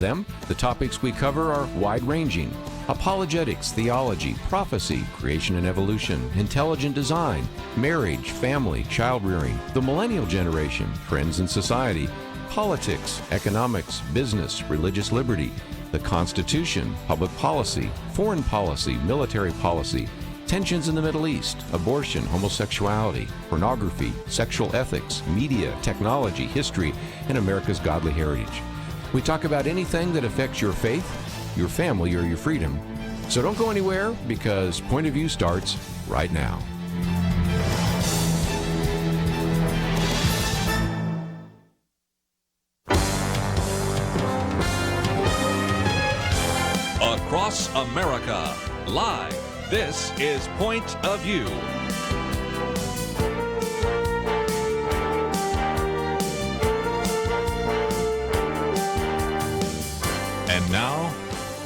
The topics we cover are wide-ranging: apologetics, theology, prophecy, creation and evolution, intelligent design, marriage, family, child-rearing, the millennial generation, trends in society, politics, economics, business, religious liberty, the Constitution, public policy, foreign policy, military policy, tensions in the Middle East, abortion, homosexuality, pornography, sexual ethics, media, technology, history, and America's godly heritage. We talk about anything that affects your faith, your family, or your freedom. So don't go anywhere, because Point of View starts right now. Across America, live, this is Point of View. And now,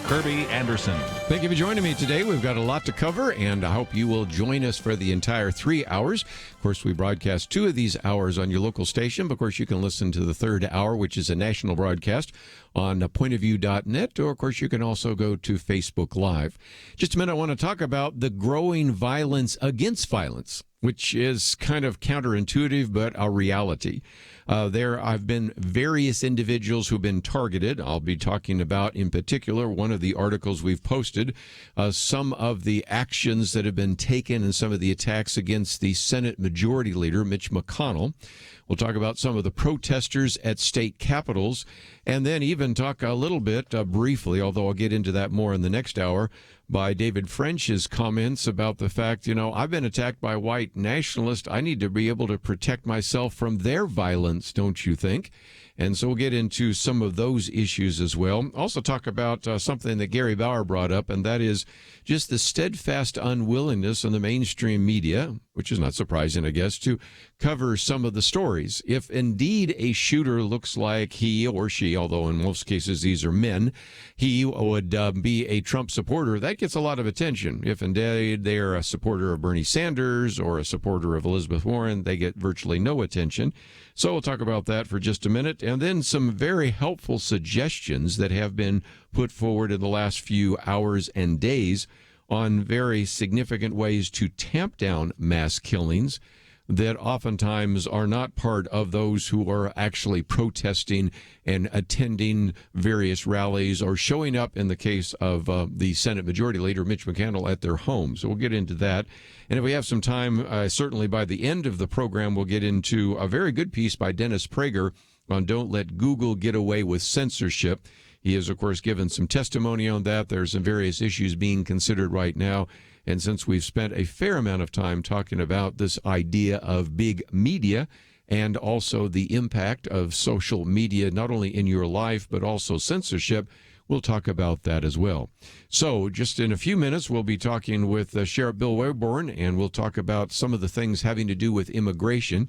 Kerby Anderson. Thank you for joining me today. We've got a lot to cover, and I hope you will join us for the entire 3 hours. Of course, we broadcast 2 of these hours on your local station, but of course, you can listen to the third hour, which is a national broadcast, on pointofview.net, or of course, you can also go to Facebook Live. Just a minute, I want to talk about the growing violence against violence, which is kind of counterintuitive, but a reality. There have been various individuals who've been targeted. I'll be talking about, in particular, one of the articles we've posted, some of the actions that have been taken and some of the attacks against the Senate Majority Leader, Mitch McConnell. We'll talk about some of the protesters at state capitals, and then even talk a little bit briefly, although I'll get into that more in the next hour, by David French's comments about the fact, I've been attacked by white nationalists. I need to be able to protect myself from their violence, don't you think? And so we'll get into some of those issues as well. Also talk about something that Gary Bauer brought up, and that is just the steadfast unwillingness in the mainstream media, which is not surprising, I guess, to cover some of the stories. If indeed a shooter looks like he or she, although in most cases these are men, he would be a Trump supporter, that gets a lot of attention. If indeed they are a supporter of Bernie Sanders or a supporter of Elizabeth Warren, they get virtually no attention. So we'll talk about that for just a minute, and then some very helpful suggestions that have been put forward in the last few hours and days on very significant ways to tamp down mass killings that oftentimes are not part of those who are actually protesting and attending various rallies or showing up, in the case of the Senate Majority Leader, Mitch McConnell, at their home. So we'll get into that. And if we have some time, certainly by the end of the program, we'll get into a very good piece by Dennis Prager on Don't Let Google Get Away with Censorship. He has, of course, given some testimony on that. There's some various issues being considered right now. And since we've spent a fair amount of time talking about this idea of big media and also the impact of social media, not only in your life, but also censorship, we'll talk about that as well. So just in a few minutes, we'll be talking with Sheriff Bill Waybourn, and we'll talk about some of the things having to do with immigration.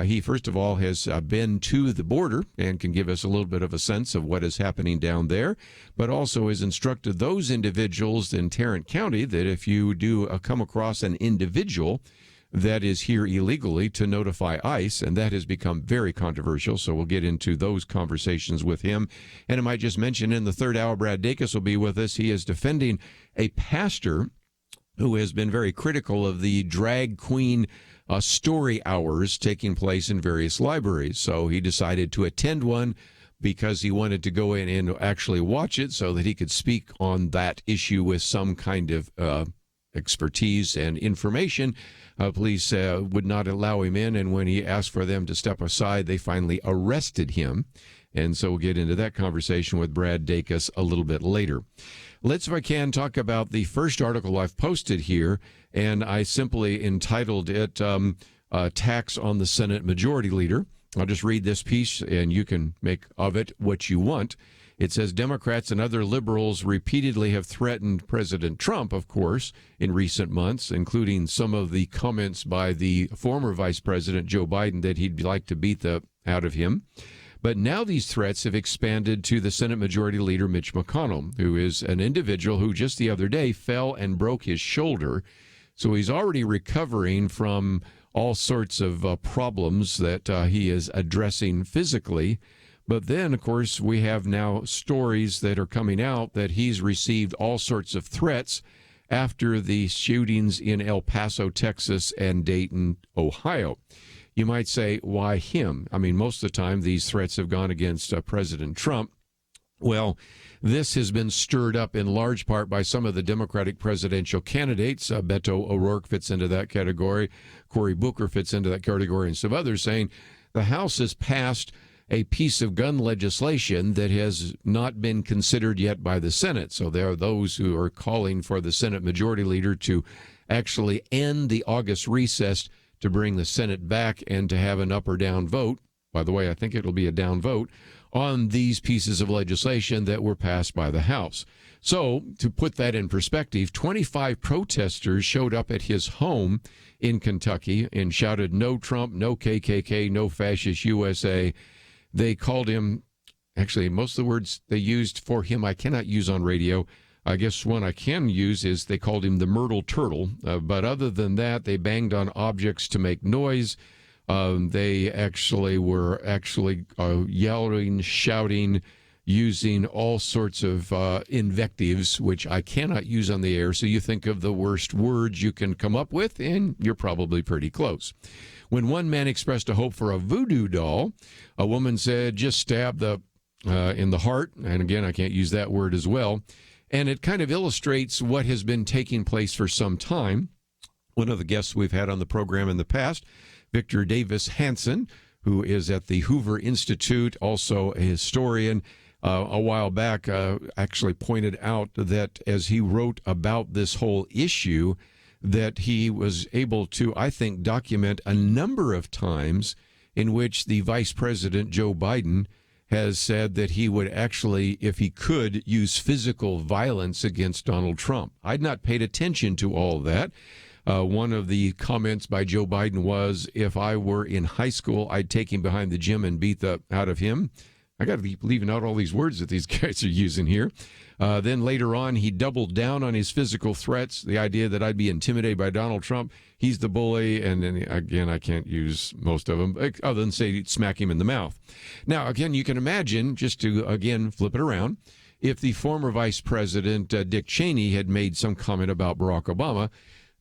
He, first of all, has been to the border and can give us a little bit of a sense of what is happening down there, but also has instructed those individuals in Tarrant County that if you do come across an individual that is here illegally, to notify ICE, and that has become very controversial, so we'll get into those conversations with him. And I might just mention in the third hour, Brad Dacus will be with us. He is defending a pastor who has been very critical of the drag queen story hours taking place in various libraries. So he decided to attend one because he wanted to go in and actually watch it so that he could speak on that issue with some kind of expertise and information. Police would not allow him in, and when he asked for them to step aside, they finally arrested him. And so we'll get into that conversation with Brad Dacus a little bit later. Let's, if I can, talk about the first article I've posted here, and I simply entitled it Attacks on the Senate Majority Leader. I'll just read this piece, and you can make of it what you want. It says, Democrats and other liberals repeatedly have threatened President Trump, of course, in recent months, including some of the comments by the former Vice President Joe Biden that he'd like to beat the out of him. But now these threats have expanded to the Senate Majority Leader Mitch McConnell, who is an individual who just the other day fell and broke his shoulder. So he's already recovering from all sorts of problems that he is addressing physically. But then, of course, we have now stories that are coming out that he's received all sorts of threats after the shootings in El Paso, Texas, and Dayton, Ohio. You might say, why him? I mean, most of the time, these threats have gone against President Trump. Well, this has been stirred up in large part by some of the Democratic presidential candidates. Beto O'Rourke fits into that category. Cory Booker fits into that category, and some others saying the House has passed a piece of gun legislation that has not been considered yet by the Senate. So there are those who are calling for the Senate Majority Leader to actually end the August recess to bring the Senate back and to have an up or down vote. By the way, I think it'll be a down vote on these pieces of legislation that were passed by the House. So, to put that in perspective, 25 protesters showed up at his home in Kentucky and shouted, "No Trump, no KKK, no fascist USA." They called him, actually, most of the words they used for him I cannot use on radio. I guess one I can use is they called him the Myrtle Turtle. But other than that, they banged on objects to make noise. They actually were yelling, shouting, using all sorts of invectives, which I cannot use on the air. So you think of the worst words you can come up with, and you're probably pretty close. When one man expressed a hope for a voodoo doll, a woman said, just stab in the heart. And again, I can't use that word as well. And it kind of illustrates what has been taking place for some time. One of the guests we've had on the program in the past, Victor Davis Hanson, who is at the Hoover Institute, also a historian, a while back actually pointed out that as he wrote about this whole issue, that he was able to, I think, document a number of times in which the Vice President, Joe Biden, has said that he would actually, if he could, use physical violence against Donald Trump. I'd not paid attention to all that. One of the comments by Joe Biden was, if I were in high school, I'd take him behind the gym and beat the out of him. I got to be leaving out all these words that these guys are using here. Then later on, he doubled down on his physical threats, the idea that I'd be intimidated by Donald Trump. He's the bully. And then, again, I can't use most of them, other than say smack him in the mouth. Now, again, you can imagine, just to, again, flip it around, if the former Vice President Dick Cheney had made some comment about Barack Obama,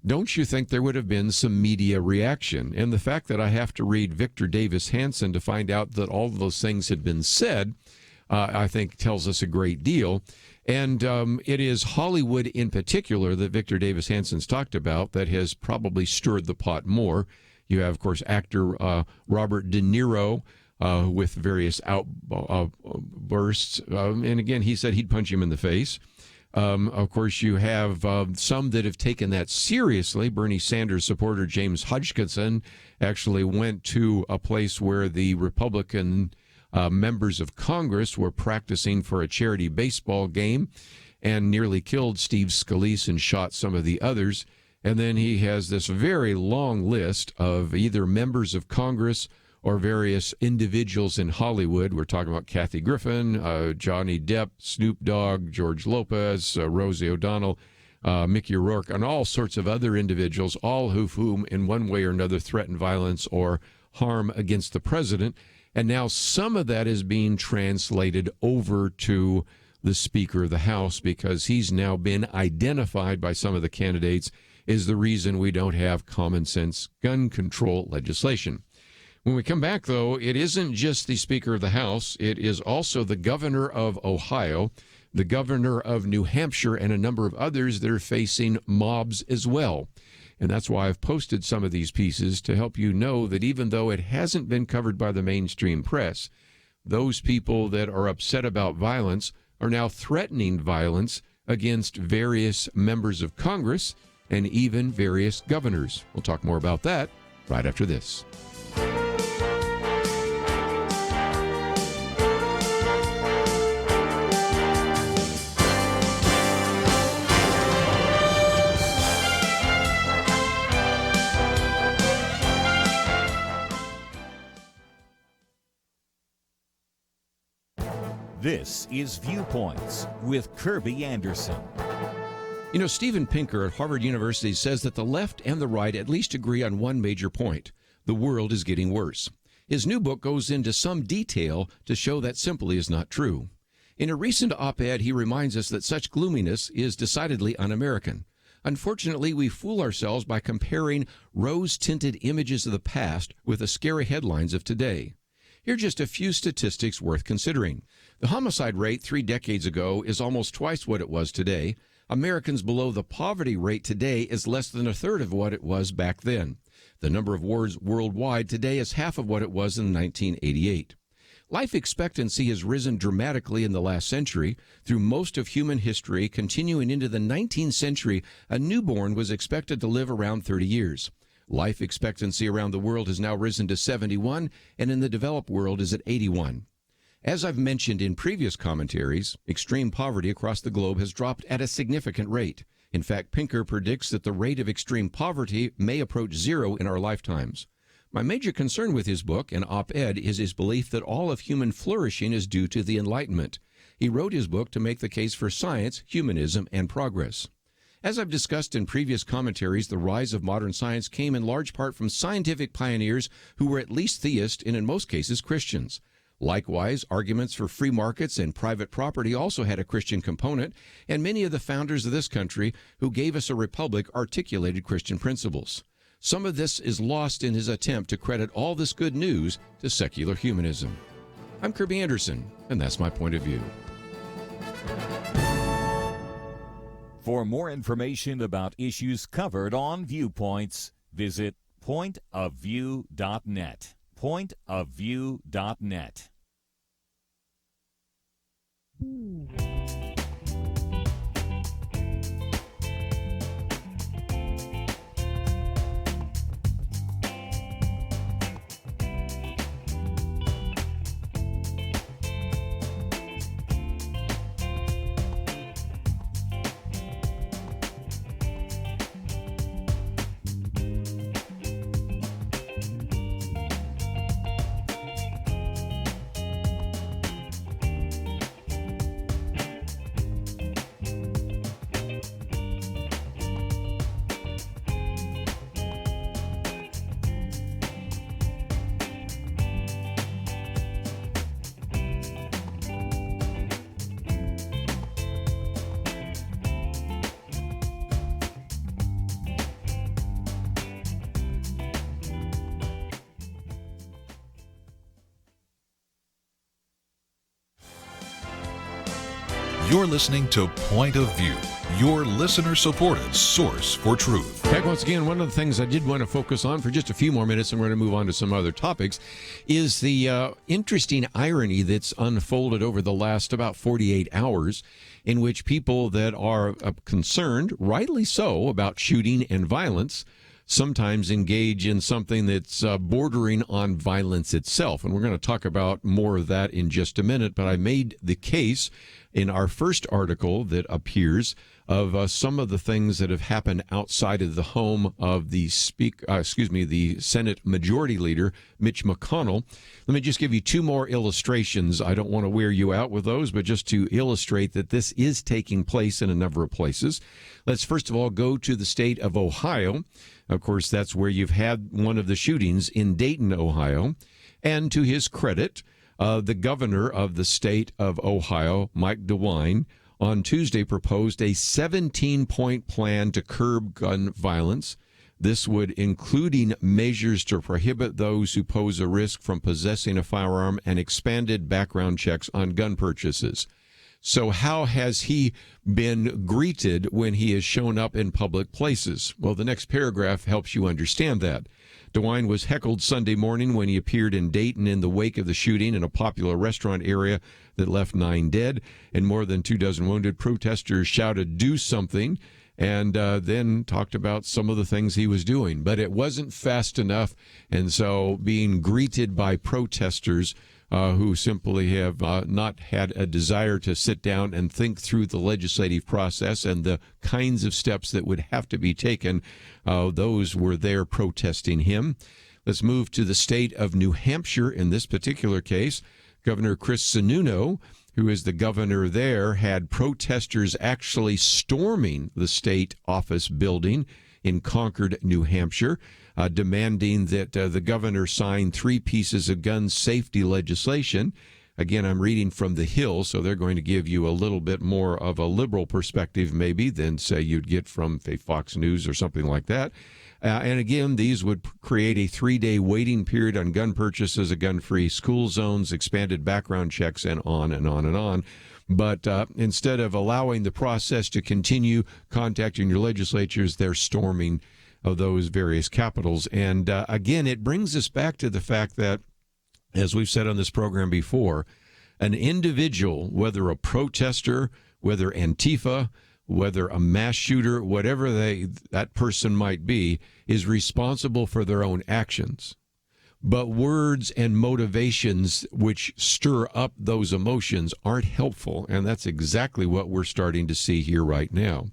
don't you think there would have been some media reaction? And the fact that I have to read Victor Davis Hanson to find out that all of those things had been said, I think tells us a great deal. And it is Hollywood in particular that Victor Davis Hanson's talked about that has probably stirred the pot more. You have, of course, actor Robert De Niro with various outbursts. And again, he said he'd punch him in the face. Of course, you have some that have taken that seriously. Bernie Sanders supporter James Hodgkinson actually went to a place where the Republican members of Congress were practicing for a charity baseball game and nearly killed Steve Scalise and shot some of the others. And then he has this very long list of either members of Congress or various individuals in Hollywood. We're talking about Kathy Griffin, Johnny Depp, Snoop Dogg, George Lopez, Rosie O'Donnell, Mickey Rourke, and all sorts of other individuals, all of whom in one way or another threaten violence or harm against the president. And now some of that is being translated over to the Speaker of the House because he's now been identified by some of the candidates as the reason we don't have common sense gun control legislation. When we come back, though, it isn't just the Speaker of the House. It is also the governor of Ohio, the governor of New Hampshire, and a number of others that are facing mobs as well. And that's why I've posted some of these pieces to help you know that even though it hasn't been covered by the mainstream press, those people that are upset about violence are now threatening violence against various members of Congress and even various governors. We'll talk more about that right after this. This is Viewpoints with Kerby Anderson. You know, Steven Pinker at Harvard University says that the left and the right at least agree on one major point. The world is getting worse. His new book goes into some detail to show that simply is not true. In a recent op-ed, he reminds us that such gloominess is decidedly un-American. Unfortunately, we fool ourselves by comparing rose-tinted images of the past with the scary headlines of today. Here are just a few statistics worth considering. The homicide rate 3 decades ago is almost twice what it was today. Americans below the poverty rate today is less than a third of what it was back then. The number of wars worldwide today is half of what it was in 1988. Life expectancy has risen dramatically in the last century. Through most of human history, continuing into the 19th century, a newborn was expected to live around 30 years. Life expectancy around the world has now risen to 71, and in the developed world is at 81. As I've mentioned in previous commentaries, extreme poverty across the globe has dropped at a significant rate. In fact, Pinker predicts that the rate of extreme poverty may approach zero in our lifetimes. My major concern with his book and op-ed is his belief that all of human flourishing is due to the Enlightenment. He wrote his book to make the case for science, humanism, and progress. As I've discussed in previous commentaries, the rise of modern science came in large part from scientific pioneers who were at least theist and in most cases Christians. Likewise, arguments for free markets and private property also had a Christian component, and many of the founders of this country who gave us a republic articulated Christian principles. Some of this is lost in his attempt to credit all this good news to secular humanism. I'm Kerby Anderson, and that's my point of view. For more information about issues covered on Viewpoints, visit pointofview.net. Pointofview.net. You're listening to Point of View, your listener-supported source for truth. Back once again, one of the things I did want to focus on for just a few more minutes, and we're going to move on to some other topics, is the interesting irony that's unfolded over the last about 48 hours, in which people that are concerned, rightly so, about shooting and violence sometimes engage in something that's bordering on violence itself. And we're going to talk about more of that in just a minute. But I made the case in our first article that appears of some of the things that have happened outside of the home of the Senate Majority Leader, Mitch McConnell. Let me just give you 2 more illustrations. I don't want to wear you out with those, but just to illustrate that this is taking place in a number of places. Let's first of all go to the state of Ohio. Of course, that's where you've had one of the shootings in Dayton, Ohio. And to his credit, the governor of the state of Ohio, Mike DeWine, on Tuesday proposed a 17-point plan to curb gun violence. This would including measures to prohibit those who pose a risk from possessing a firearm and expanded background checks on gun purchases. So how has he been greeted when he has shown up in public places? Well, the next paragraph helps you understand that. DeWine was heckled Sunday morning when he appeared in Dayton in the wake of the shooting in a popular restaurant area that left 9 dead and more than 24 wounded. Protesters shouted, "Do something," and then talked about some of the things he was doing. But it wasn't fast enough, and so being greeted by protesters who simply have not had a desire to sit down and think through the legislative process and the kinds of steps that would have to be taken, those were there protesting him. Let's move to the state of New Hampshire. In this particular case, Governor Chris Sununu, who is the governor there, had protesters actually storming the state office building in Concord, New Hampshire, demanding that the governor sign 3 pieces of gun safety legislation. Again, I'm reading from The Hill, so they're going to give you a little bit more of a liberal perspective maybe than, say, you'd get from, say, Fox News or something like that. And again, these would create a 3-day waiting period on gun purchases, a gun-free school zones, expanded background checks, and on and on and on. But instead of allowing the process to continue, contacting your legislatures, they're storming of those various capitals. And again, it brings us back to the fact that, as we've said on this program before, an individual, whether a protester, whether Antifa, whether a mass shooter, whatever that person might be, is responsible for their own actions. But words and motivations which stir up those emotions aren't helpful, and that's exactly what we're starting to see here right now.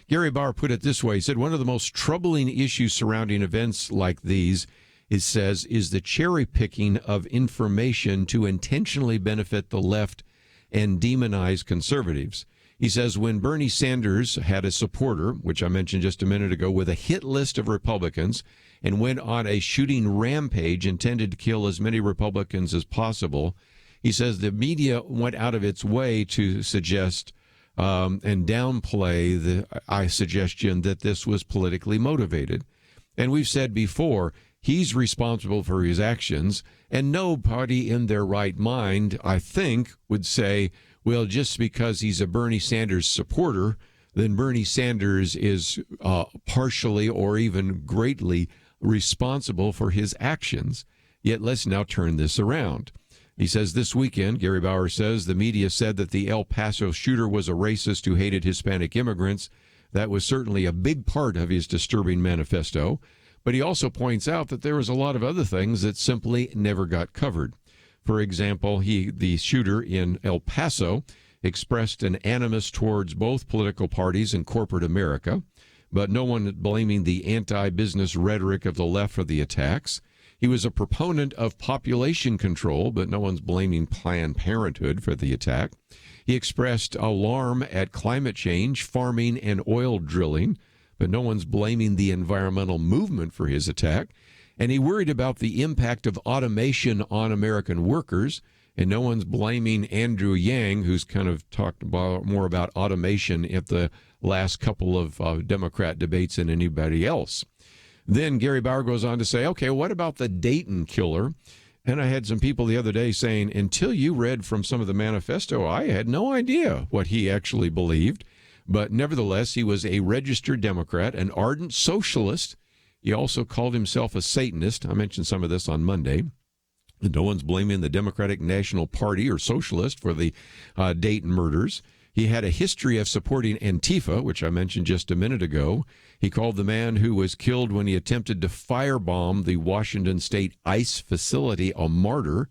Gary Bauer put it this way. He said, one of the most troubling issues surrounding events like these, it says, is the cherry picking of information to intentionally benefit the left and demonize conservatives. He says, when Bernie Sanders had a supporter, which I mentioned just a minute ago, with a hit list of Republicans and went on a shooting rampage intended to kill as many Republicans as possible, he says the media went out of its way to suggest and downplay the suggestion that this was politically motivated. And we've said before, he's responsible for his actions, and nobody in their right mind, I think, would say, well, just because he's a Bernie Sanders supporter, then Bernie Sanders is partially or even greatly responsible for his actions. Yet let's now turn this around. He says this weekend, Gary Bauer says, the media said that the El Paso shooter was a racist who hated Hispanic immigrants. That was certainly a big part of his disturbing manifesto. But he also points out that there was a lot of other things that simply never got covered. For example, the shooter in El Paso expressed an animus towards both political parties and corporate America, but no one blaming the anti-business rhetoric of the left for the attacks. He was a proponent of population control, but no one's blaming Planned Parenthood for the attack. He expressed alarm at climate change, farming, and oil drilling, but no one's blaming the environmental movement for his attack. And he worried about the impact of automation on American workers, and no one's blaming Andrew Yang, who's kind of talked more about automation at the last couple of Democrat debates than anybody else. Then Gary Bauer goes on to say, okay, what about the Dayton killer? And I had some people the other day saying, until you read from some of the manifesto, I had no idea what he actually believed. But nevertheless, he was a registered Democrat, an ardent socialist. He also called himself a Satanist. I mentioned some of this on Monday. No one's blaming the Democratic National Party or socialist for the Dayton murders. He had a history of supporting Antifa, which I mentioned just a minute ago. He called the man who was killed when he attempted to firebomb the Washington State ICE facility a martyr,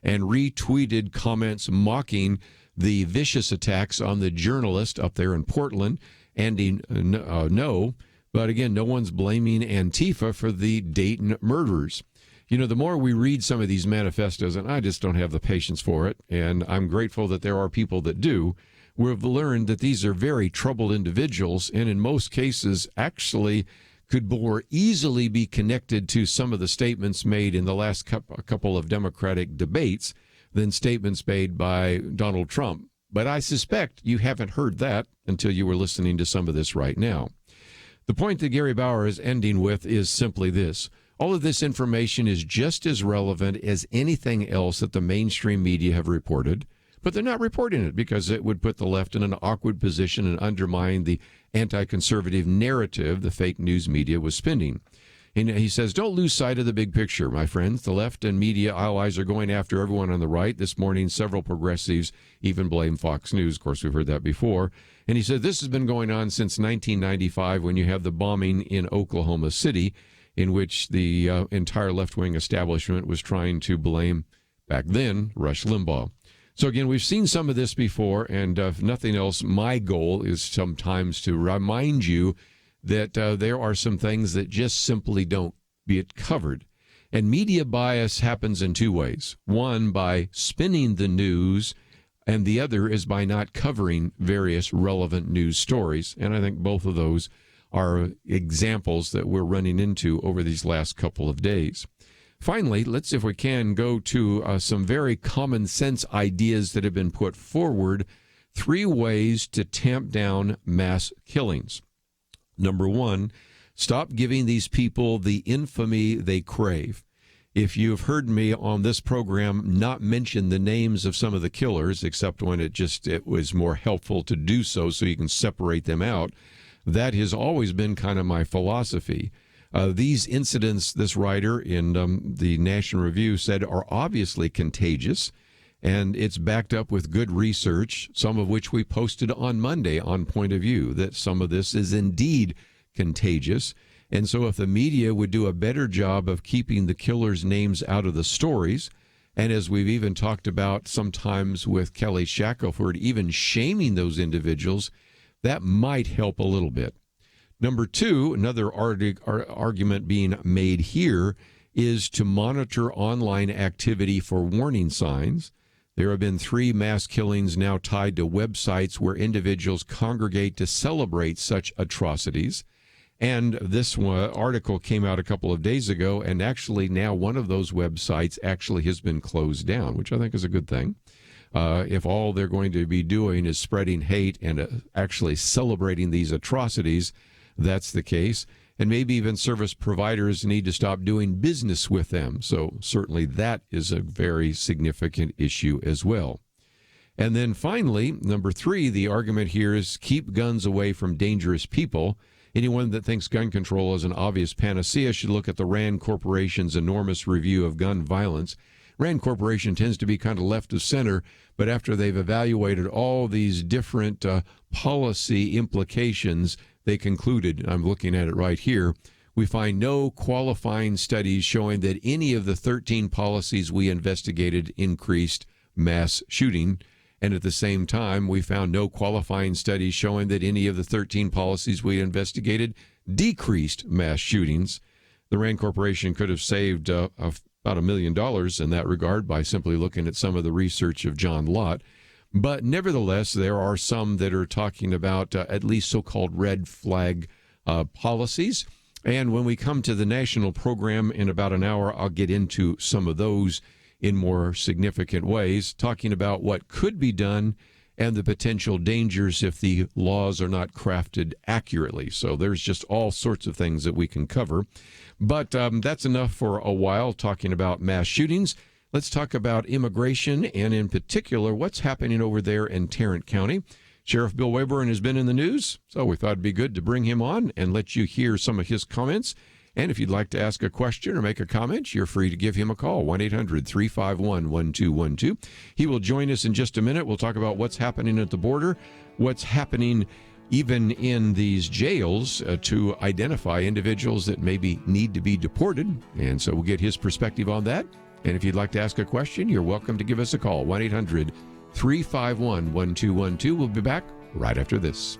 and retweeted comments mocking the vicious attacks on the journalist up there in Portland. Andy, no. But again, no one's blaming Antifa for the Dayton murders. You know, the more we read some of these manifestos, and I just don't have the patience for it, and I'm grateful that there are people that do, we've learned that these are very troubled individuals, and in most cases actually could more easily be connected to some of the statements made in the last couple of Democratic debates than statements made by Donald Trump. But I suspect you haven't heard that until you were listening to some of this right now. The point that Gary Bauer is ending with is simply this. All of this information is just as relevant as anything else that the mainstream media have reported, but they're not reporting it because it would put the left in an awkward position and undermine the anti-conservative narrative the fake news media was spinning. And he says, don't lose sight of the big picture, my friends. The left and media allies are going after everyone on the right. This morning, several progressives even blame Fox News. Of course, we've heard that before. And he said this has been going on since 1995 when you have the bombing in Oklahoma City, in which the entire left-wing establishment was trying to blame, back then, Rush Limbaugh. So again, we've seen some of this before, and if nothing else, my goal is sometimes to remind you that there are some things that just simply don't get covered. And media bias happens in two ways. One, by spinning the news, and the other is by not covering various relevant news stories. And I think both of those are examples that we're running into over these last couple of days. Finally, let's, if we can, go to some very common sense ideas that have been put forward. 3 ways to tamp down mass killings. Number 1, stop giving these people the infamy they crave. If you've heard me on this program not mention the names of some of the killers, except when it was more helpful to do so you can separate them out, that has always been kind of my philosophy. These incidents, this writer in the National Review said, are obviously contagious, and it's backed up with good research, some of which we posted on Monday on Point of View, that some of this is indeed contagious. And so if the media would do a better job of keeping the killers' names out of the stories, and as we've even talked about sometimes with Kelly Shackelford, even shaming those individuals, that might help a little bit. Number 2, another argument being made here is to monitor online activity for warning signs. There have been 3 mass killings now tied to websites where individuals congregate to celebrate such atrocities. And this article came out a couple of days ago, and actually now one of those websites actually has been closed down, which I think is a good thing. If all they're going to be doing is spreading hate and actually celebrating these atrocities, that's the case. And maybe even service providers need to stop doing business with them. So certainly that is a very significant issue as well. And then finally, number 3, the argument here is keep guns away from dangerous people. Anyone that thinks gun control is an obvious panacea should look at the RAND Corporation's enormous review of gun violence. RAND Corporation tends to be kind of left of center, but after they've evaluated all these different policy implications, they concluded, I'm looking at it right here, we find no qualifying studies showing that any of the 13 policies we investigated increased mass shooting. And at the same time, we found no qualifying studies showing that any of the 13 policies we investigated decreased mass shootings. The RAND Corporation could have saved about $1 million in that regard by simply looking at some of the research of John Lott. But nevertheless, there are some that are talking about at least so-called red flag policies. And when we come to the national program in about an hour, I'll get into some of those in more significant ways, talking about what could be done and the potential dangers if the laws are not crafted accurately. So there's just all sorts of things that we can cover. But that's enough for a while talking about mass shootings. Let's talk about immigration, and in particular, what's happening over there in Tarrant County. Sheriff Bill Waybourn has been in the news, so we thought it'd be good to bring him on and let you hear some of his comments. And if you'd like to ask a question or make a comment, you're free to give him a call, 1-800-351-1212. He will join us in just a minute. We'll talk about what's happening at the border, what's happening even in these jails to identify individuals that maybe need to be deported. And so we'll get his perspective on that. And if you'd like to ask a question, you're welcome to give us a call, 1-800-351-1212. We'll be back right after this.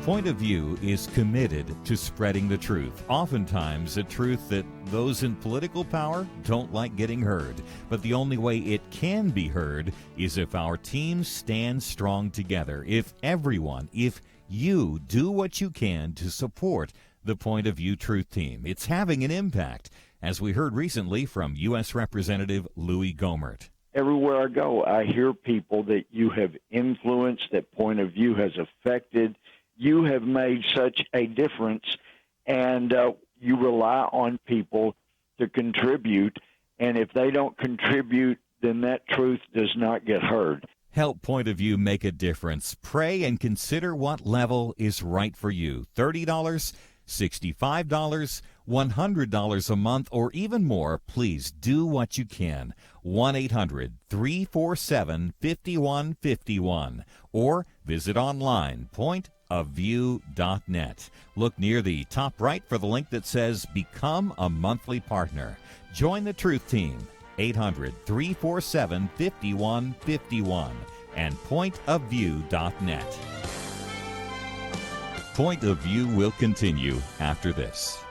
Point of View is committed to spreading the truth, oftentimes a truth that those in political power don't like getting heard. But the only way it can be heard is if our teams stand strong together, if you do what you can to support the Point of View Truth Team. It's having an impact, as we heard recently from U.S. Representative Louis Gohmert. Everywhere I go, I hear people that you have influenced, that Point of View has affected. You have made such a difference, and you rely on people to contribute, and if they don't contribute, then that truth does not get heard. Help Point of View make a difference. Pray and consider what level is right for you. $30, $65, $100 a month, or even more. Please do what you can. 1-800-347-5151, or visit online, pointofview.net. Look near the top right for the link that says Become a Monthly Partner. Join the Truth Team, 800-347-5151, and pointofview.net. Point of View will continue after this.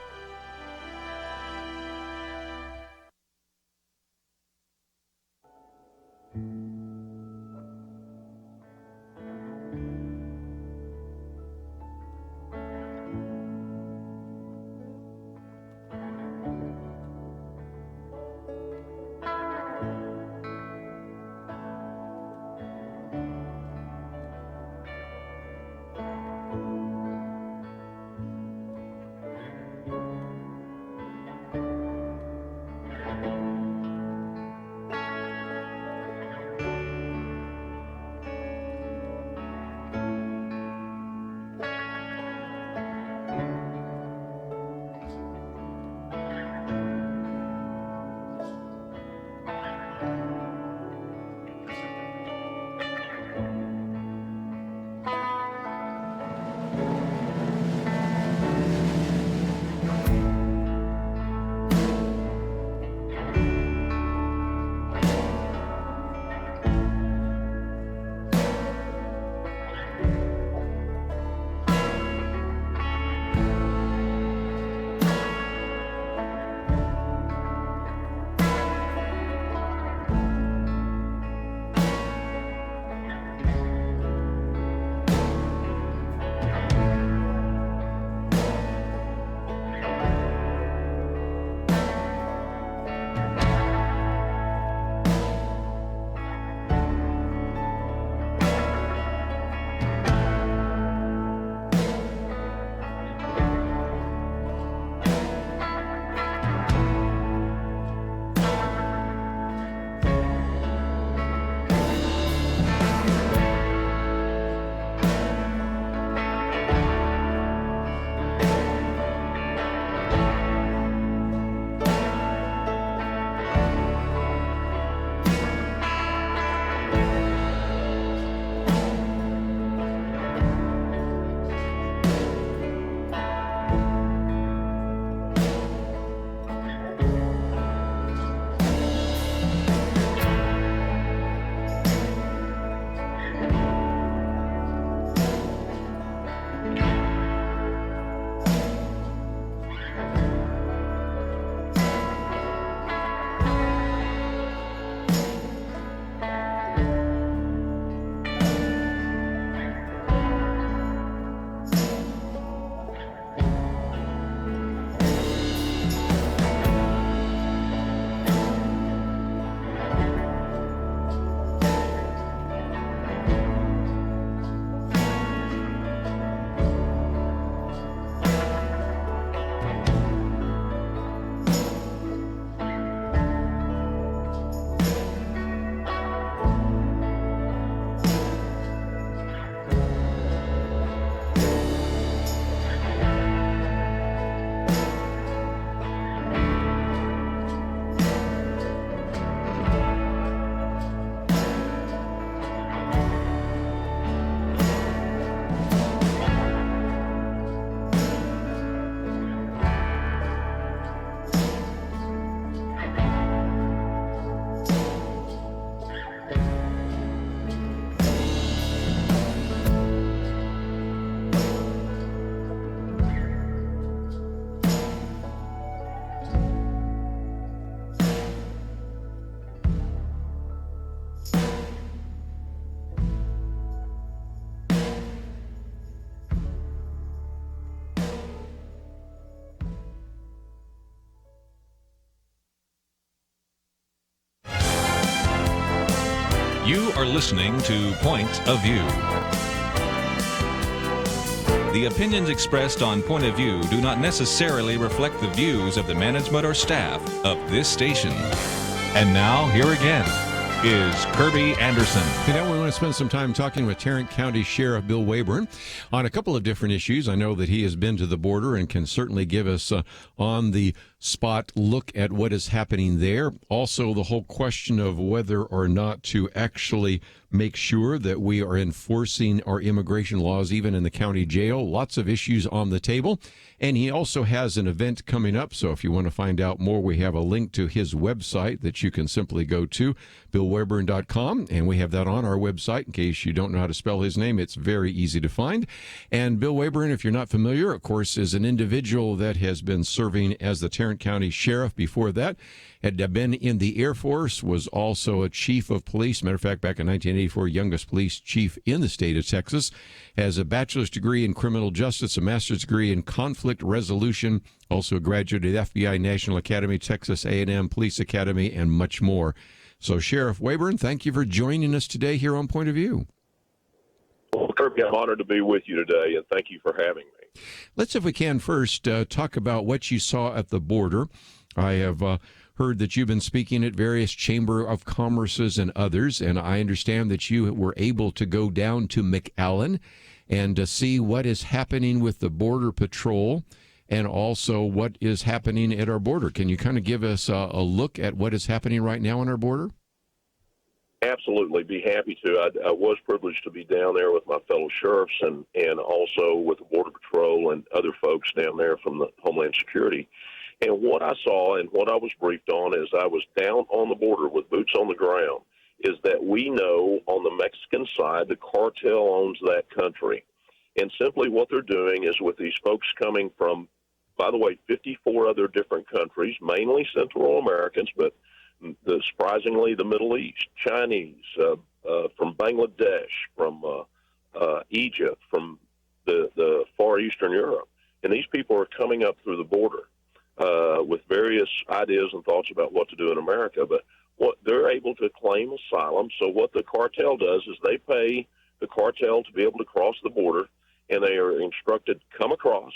You are listening to Point of View. The opinions expressed on Point of View do not necessarily reflect the views of the management or staff of this station. And now, here again is Kerby Anderson. Today we want to spend some time talking with Tarrant County Sheriff Bill Waybourn on a couple of different issues. I know that he has been to the border and can certainly give us on the spot look at what is happening there. Also, the whole question of whether or not to actually make sure that we are enforcing our immigration laws, even in the county jail. Lots of issues on the table. And he also has an event coming up. So if you want to find out more, we have a link to his website that you can simply go to, billwaybourn.com. And we have that on our website. In case you don't know how to spell his name, it's very easy to find. And Bill Waybourn, if you're not familiar, of course, is an individual that has been serving as the Tarrant County Sheriff before that. Had been in the Air Force, was also a chief of police. Matter of fact, back in 1984, youngest police chief in the state of Texas. Has a bachelor's degree in criminal justice, a master's degree in conflict resolution, also a graduate of the FBI National Academy, Texas A&M Police Academy, and much more. So, Sheriff Waybourn, thank you for joining us today here on Point of View. Well, Kerby, I'm honored to be with you today, and thank you for having me. Let's, if we can, first talk about what you saw at the border. I have heard that you've been speaking at various Chamber of Commerces and others, and I understand that you were able to go down to McAllen and see what is happening with the Border Patrol and also what is happening at our border. Can you kind of give us a look at what is happening right now on our border? Absolutely, be happy to. I was privileged to be down there with my fellow sheriffs and also with the Border Patrol and other folks down there from the Homeland Security. And what I saw and what I was briefed on as I was down on the border with boots on the ground is that we know on the Mexican side the cartel owns that country. And simply what they're doing is with these folks coming from, by the way, 54 other different countries, mainly Central Americans, but surprisingly the Middle East, Chinese, from Bangladesh, from Egypt, from the Far Eastern Europe. And these people are coming up through the border with various ideas and thoughts about what to do in America, but what they're able to claim asylum. So what the cartel does is they pay the cartel to be able to cross the border, and they are instructed to come across,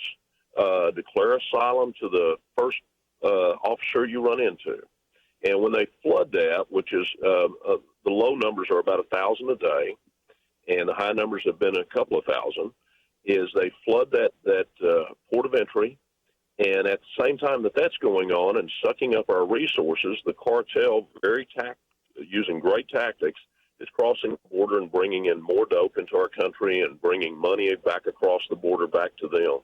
declare asylum to the first officer you run into. And when they flood that, which is the low numbers are about 1,000 a day, and the high numbers have been a couple of thousand, is they flood that port of entry. And at the same time that that's going on and sucking up our resources, the cartel, using great tactics, is crossing the border and bringing in more dope into our country and bringing money back across the border back to them.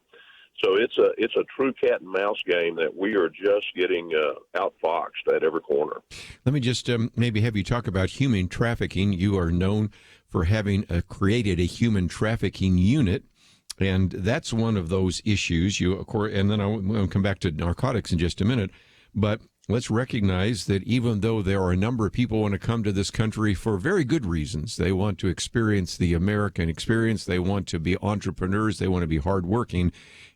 So it's a true cat and mouse game that we are just getting outfoxed at every corner. Let me just maybe have you talk about human trafficking. You are known for having created a human trafficking unit. And that's one of those issues. And then I'll come back to narcotics in just a minute. But let's recognize that even though there are a number of people who want to come to this country for very good reasons, they want to experience the American experience, they want to be entrepreneurs, they want to be hardworking.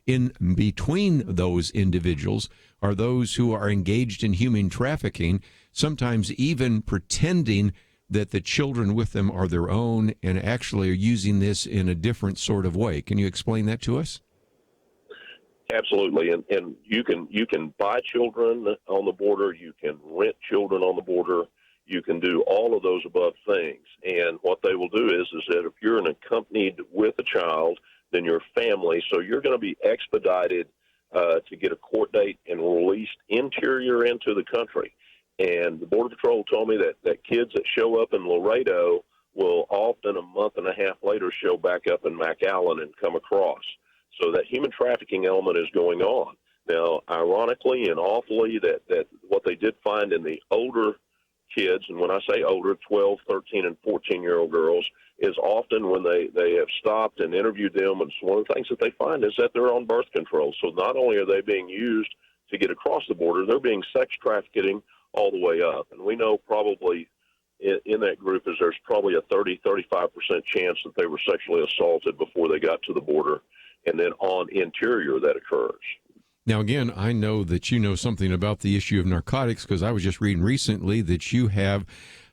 In between those individuals are those who are engaged in human trafficking, sometimes even pretending that the children with them are their own and actually are using this in a different sort of way. Can you explain that to us? Absolutely, and you can buy children on the border, you can rent children on the border, you can do all of those above things. And what they will do is that if you're accompanied with a child, then your family, so you're going to be expedited to get a court date and released interior into the country. And the Border Patrol told me that kids that show up in Laredo will often a month and a half later show back up in McAllen and come across. So that human trafficking element is going on. Now, ironically and awfully, that what they did find in the older kids, and when I say older, 12, 13, and 14-year-old girls, is often when they have stopped and interviewed them, and one of the things that they find is that they're on birth control. So not only are they being used to get across the border, they're being sex trafficking all the way up. And we know probably in that group is there's probably a 30-35% chance that they were sexually assaulted before they got to the border, and then on interior that occurs. Now, again, I know that you know something about the issue of narcotics because I was just reading recently that you have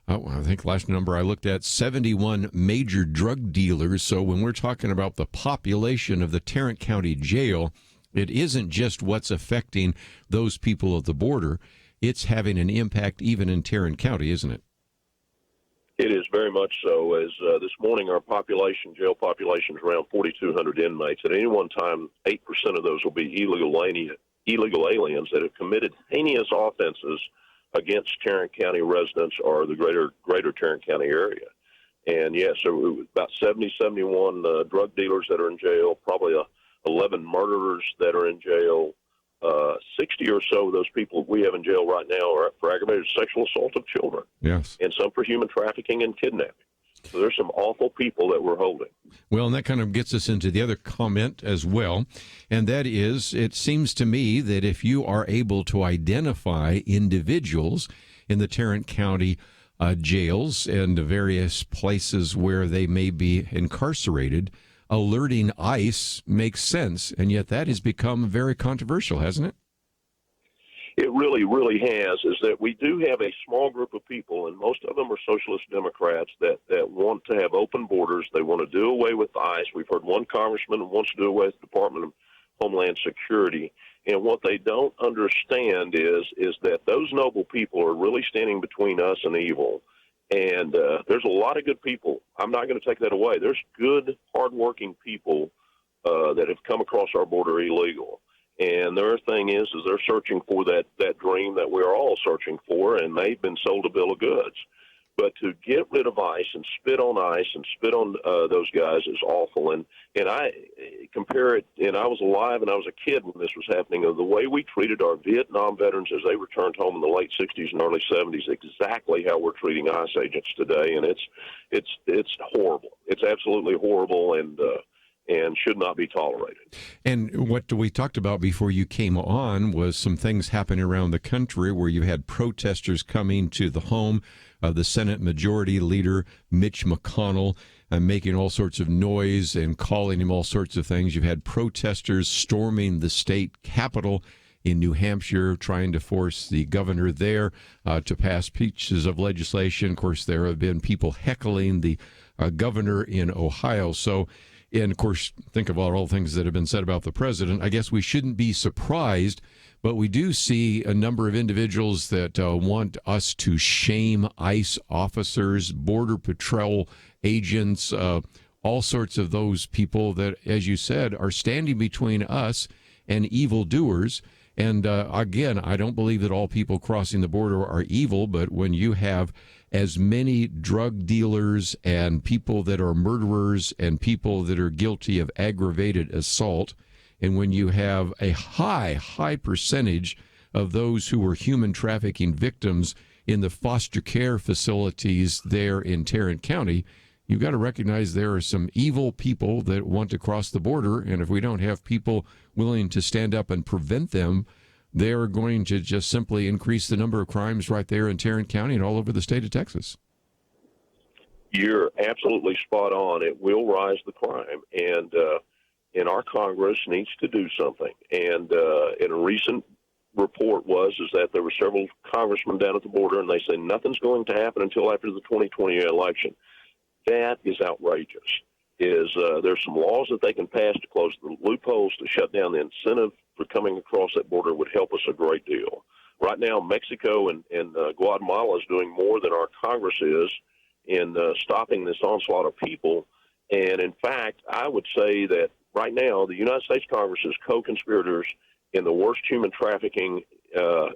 I think last number I looked at, 71 major drug dealers. So when we're talking about the population of the Tarrant County Jail, it isn't just what's affecting those people at the border. It's having an impact even in Tarrant County, isn't it? It is very much so. As this morning, our jail population is around 4,200 inmates. At any one time, 8% of those will be illegal aliens that have committed heinous offenses against Tarrant County residents or the greater Tarrant County area. And, so about 71 drug dealers that are in jail, probably 11 murderers that are in jail. 60 or so of those people we have in jail right now are for aggravated sexual assault of children. Yes. And some for human trafficking and kidnapping. So there's some awful people that we're holding. Well, and that kind of gets us into the other comment as well, and that is, it seems to me that if you are able to identify individuals in the Tarrant County jails and the various places where they may be incarcerated, alerting ICE makes sense, and yet that has become very controversial, hasn't it? It really, really has, is that we do have a small group of people, and most of them are socialist Democrats that want to have open borders. They want to do away with ICE. We've heard one congressman who wants to do away with the Department of Homeland Security. And what they don't understand is that those noble people are really standing between us and evil. And there's a lot of good people. I'm not going to take that away. There's good, hardworking people that have come across our border illegal. And their thing is they're searching for that dream that we're all searching for, and they've been sold a bill of goods. But to get rid of ICE and spit on ICE and spit on those guys is awful. And I compare it, and I was alive and I was a kid when this was happening, of the way we treated our Vietnam veterans as they returned home in the late 60s and early 70s, exactly how we're treating ICE agents today. And it's horrible. It's absolutely horrible, and should not be tolerated. And what we talked about before you came on was some things happening around the country where you had protesters coming to the home of the Senate Majority Leader, Mitch McConnell, making all sorts of noise and calling him all sorts of things. You've had protesters storming the state capitol in New Hampshire, trying to force the governor there to pass pieces of legislation. Of course, there have been people heckling the governor in Ohio. So, and of course, think of all the things that have been said about the president. I guess we shouldn't be surprised, but we do see a number of individuals that want us to shame ICE officers, Border Patrol agents, all sorts of those people that, as you said, are standing between us and evildoers. And again, I don't believe that all people crossing the border are evil, but when you have as many drug dealers and people that are murderers and people that are guilty of aggravated assault, and when you have a high percentage of those who were human trafficking victims in the foster care facilities there in Tarrant County, you've got to recognize there are some evil people that want to cross the border, and if we don't have people willing to stand up and prevent them, they're going to just simply increase the number of crimes right there in Tarrant County and all over the state of Texas. You're absolutely spot on. It will rise the crime, and our Congress needs to do something. And in a recent report is that there were several congressmen down at the border, and they say nothing's going to happen until after the 2020 election. That is outrageous. There's some laws that they can pass to close the loopholes, to shut down the incentive for coming across that border would help us a great deal. Right now, Mexico and Guatemala is doing more than our Congress is in stopping this onslaught of people. And in fact, I would say that right now, the United States Congress is co-conspirators in the worst human trafficking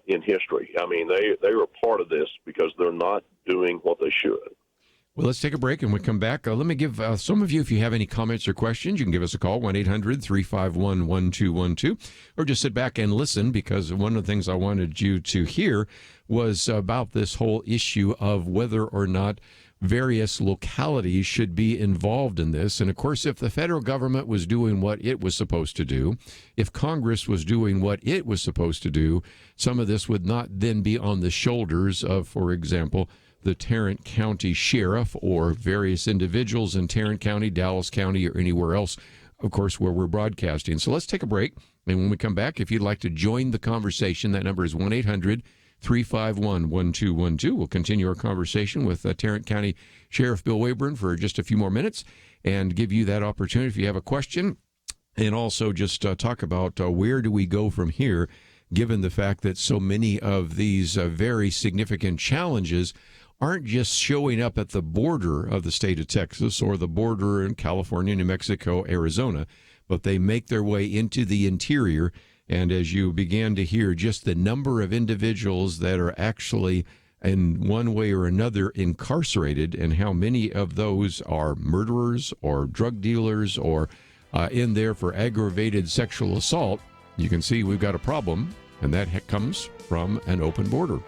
in history. I mean, they are part of this because they're not doing what they should. Well, let's take a break, and when we come back, let me give some of you, if you have any comments or questions, you can give us a call, 1-800-351-1212, or just sit back and listen, because one of the things I wanted you to hear was about this whole issue of whether or not various localities should be involved in this. And, of course, if the federal government was doing what it was supposed to do, if Congress was doing what it was supposed to do, some of this would not then be on the shoulders of, for example, the Tarrant County Sheriff or various individuals in Tarrant County, Dallas County, or anywhere else, of course, where we're broadcasting. So let's take a break. And when we come back, if you'd like to join the conversation, that number is 351-1212. We'll continue our conversation with Tarrant County Sheriff Bill Waybourn for just a few more minutes and give you that opportunity if you have a question, and also just talk about where do we go from here, given the fact that so many of these very significant challenges aren't just showing up at the border of the state of Texas or the border in California, New Mexico, Arizona, but they make their way into the interior. And as you began to hear, just the number of individuals that are actually in one way or another incarcerated, and how many of those are murderers or drug dealers or in there for aggravated sexual assault, you can see we've got a problem, and that comes from an open border.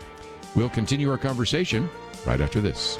We'll continue our conversation right after this.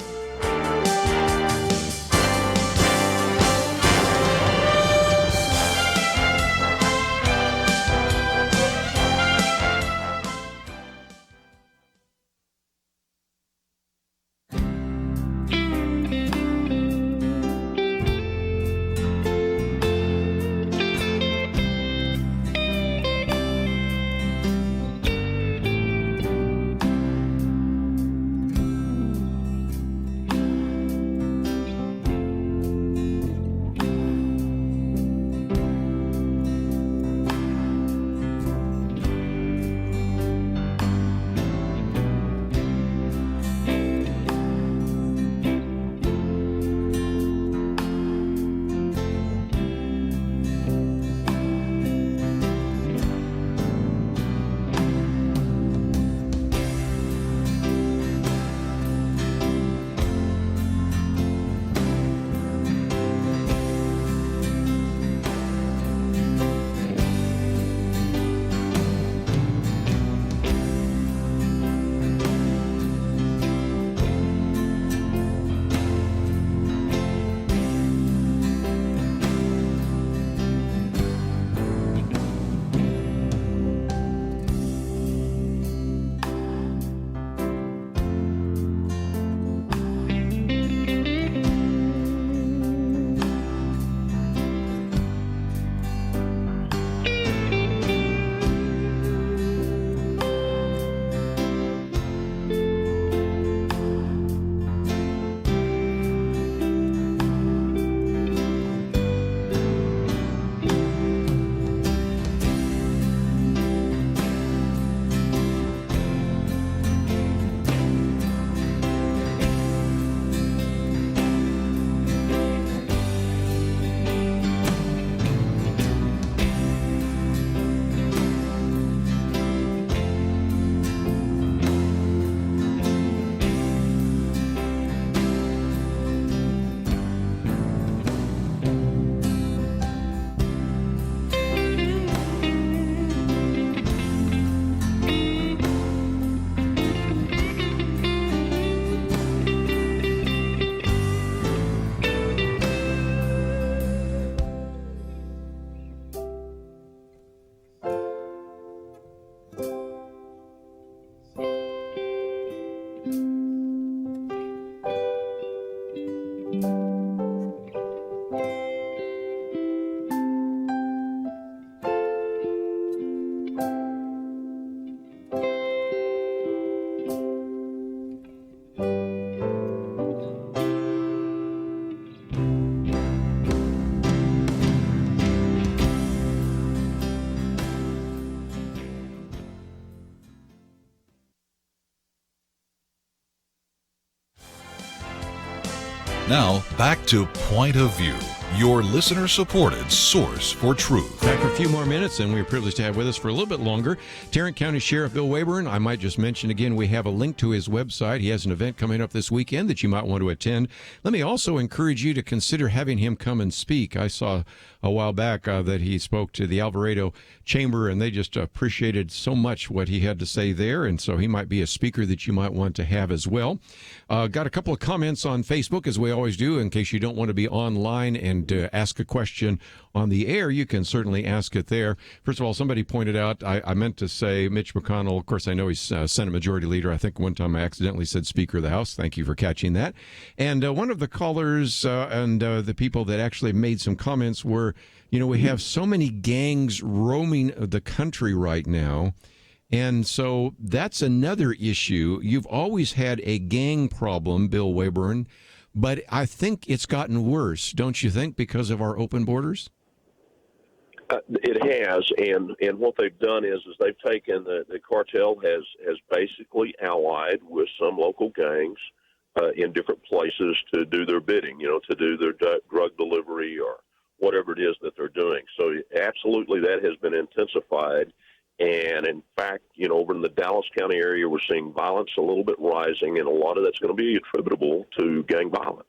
Now, back to Point of View, your listener-supported source for truth. Back for a few more minutes, and we're privileged to have with us for a little bit longer Tarrant County Sheriff Bill Waybourn. I might just mention again, we have a link to his website. He has an event coming up this weekend that you might want to attend. Let me also encourage you to consider having him come and speak. I saw a while back that he spoke to the Alvarado Chamber, and they just appreciated so much what he had to say there, and so he might be a speaker that you might want to have as well. Got a couple of comments on Facebook, as we always do, in case you don't want to be online and ask a question on the air. You can certainly ask it there. First of all, somebody pointed out, I meant to say Mitch McConnell. Of course, I know he's Senate Majority Leader. I think one time I accidentally said Speaker of the House. Thank you for catching that. And one of the callers and the people that actually made some comments were, we have so many gangs roaming the country right now, And so that's another issue. You've always had a gang problem, Bill Waybourn, but I think it's gotten worse, don't you think, because of our open borders? It has, and what they've done is they've taken the cartel has basically allied with some local gangs in different places to do their bidding, to do their drug delivery or whatever it is that they're doing. So absolutely that has been intensified. And in fact, over in the Dallas County area, we're seeing violence a little bit rising, and a lot of that's going to be attributable to gang violence.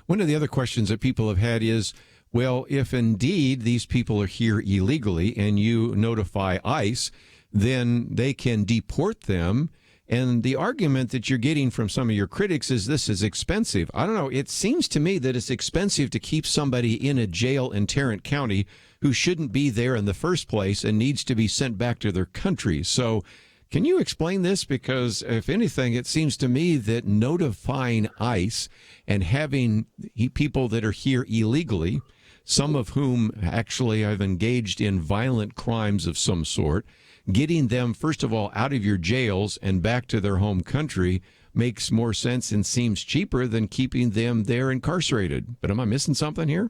One of the other questions that people have had is, well, if indeed these people are here illegally and you notify ICE, then they can deport them. And the argument that you're getting from some of your critics is this is expensive. I don't know. It seems to me that it's expensive to keep somebody in a jail in Tarrant County who shouldn't be there in the first place and needs to be sent back to their country. So can you explain this? Because if anything, it seems to me that notifying ICE and having people that are here illegally, some of whom actually have engaged in violent crimes of some sort, getting them, first of all, out of your jails and back to their home country makes more sense and seems cheaper than keeping them there incarcerated. But am I missing something here?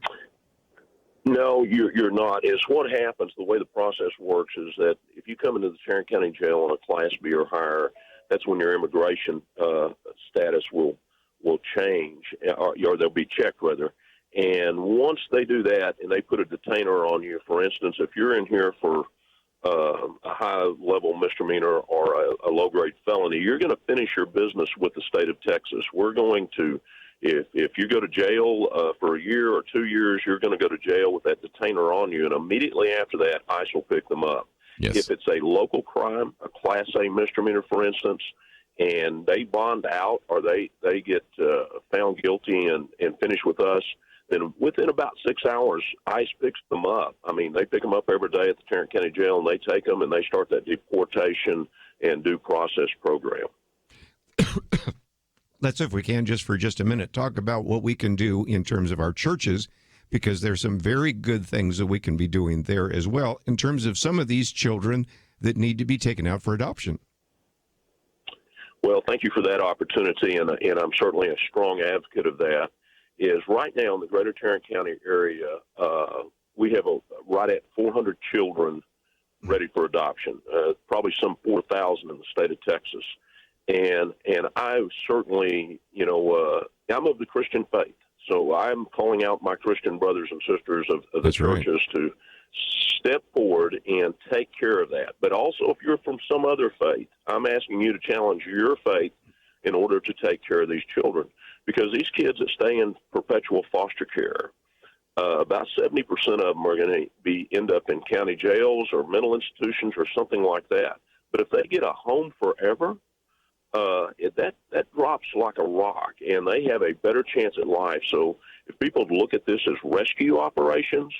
No, you're not. It's what happens. The way the process works is that if you come into the Tarrant County Jail on a Class B or higher, that's when your immigration status will change, or they'll be checked, rather. And once they do that and they put a detainer on you, for instance, if you're in here for a high-level misdemeanor or a low-grade felony, you're going to finish your business with the state of Texas. We're going to, if you go to jail for a year or 2 years, you're going to go to jail with that detainer on you, and immediately after that, ICE will pick them up. Yes. If it's a local crime, a Class A misdemeanor, for instance, and they bond out or they get found guilty and finish with us, then within about 6 hours, ICE picks them up. I mean, they pick them up every day at the Tarrant County Jail, and they take them and they start that deportation and due process program. Let's, if we can, just for just a minute, talk about what we can do in terms of our churches, because there's some very good things that we can be doing there as well in terms of some of these children that need to be taken out for adoption. Well, thank you for that opportunity, and I'm certainly a strong advocate of that. Is right now in the greater Tarrant County area, we have right at 400 children ready for adoption, probably some 4,000 in the state of Texas. And I certainly, I'm of the Christian faith, so I'm calling out my Christian brothers and sisters of the churches to step forward and take care of that. But also, if you're from some other faith, I'm asking you to challenge your faith in order to take care of these children. Because these kids that stay in perpetual foster care, about 70% of them are going to end up in county jails or mental institutions or something like that. But if they get a home forever, that drops like a rock, and they have a better chance at life. So if people look at this as rescue operations,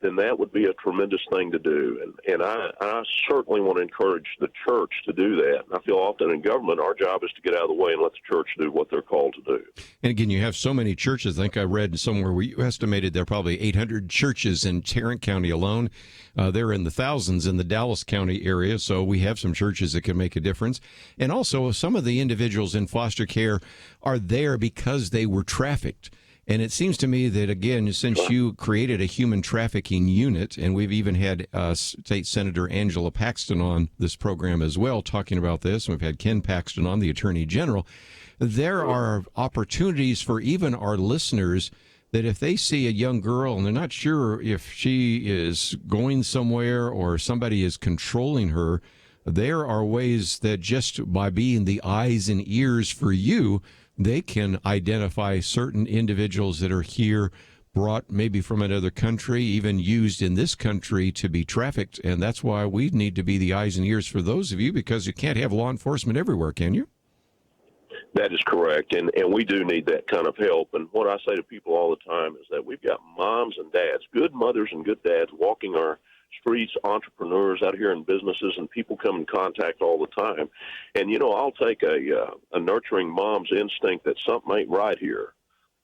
then that would be a tremendous thing to do. And I certainly want to encourage the church to do that. And I feel often in government, our job is to get out of the way and let the church do what they're called to do. And again, you have so many churches. I think I read somewhere where you estimated there are probably 800 churches in Tarrant County alone. They're in the thousands in the Dallas County area, so we have some churches that can make a difference. And also, some of the individuals in foster care are there because they were trafficked. And it seems to me that, again, since you created a human trafficking unit, and we've even had State Senator Angela Paxton on this program as well talking about this, and we've had Ken Paxton on, the Attorney General, there are opportunities for even our listeners that if they see a young girl and they're not sure if she is going somewhere or somebody is controlling her, there are ways that just by being the eyes and ears for you, they can identify certain individuals that are here, brought maybe from another country, even used in this country to be trafficked. And that's why we need to be the eyes and ears for those of you, because you can't have law enforcement everywhere, can you? That is correct. And we do need that kind of help. And what I say to people all the time is that we've got moms and dads, good mothers and good dads walking our streets, entrepreneurs out here in businesses, and people come in contact all the time. And, I'll take a nurturing mom's instinct that something ain't right here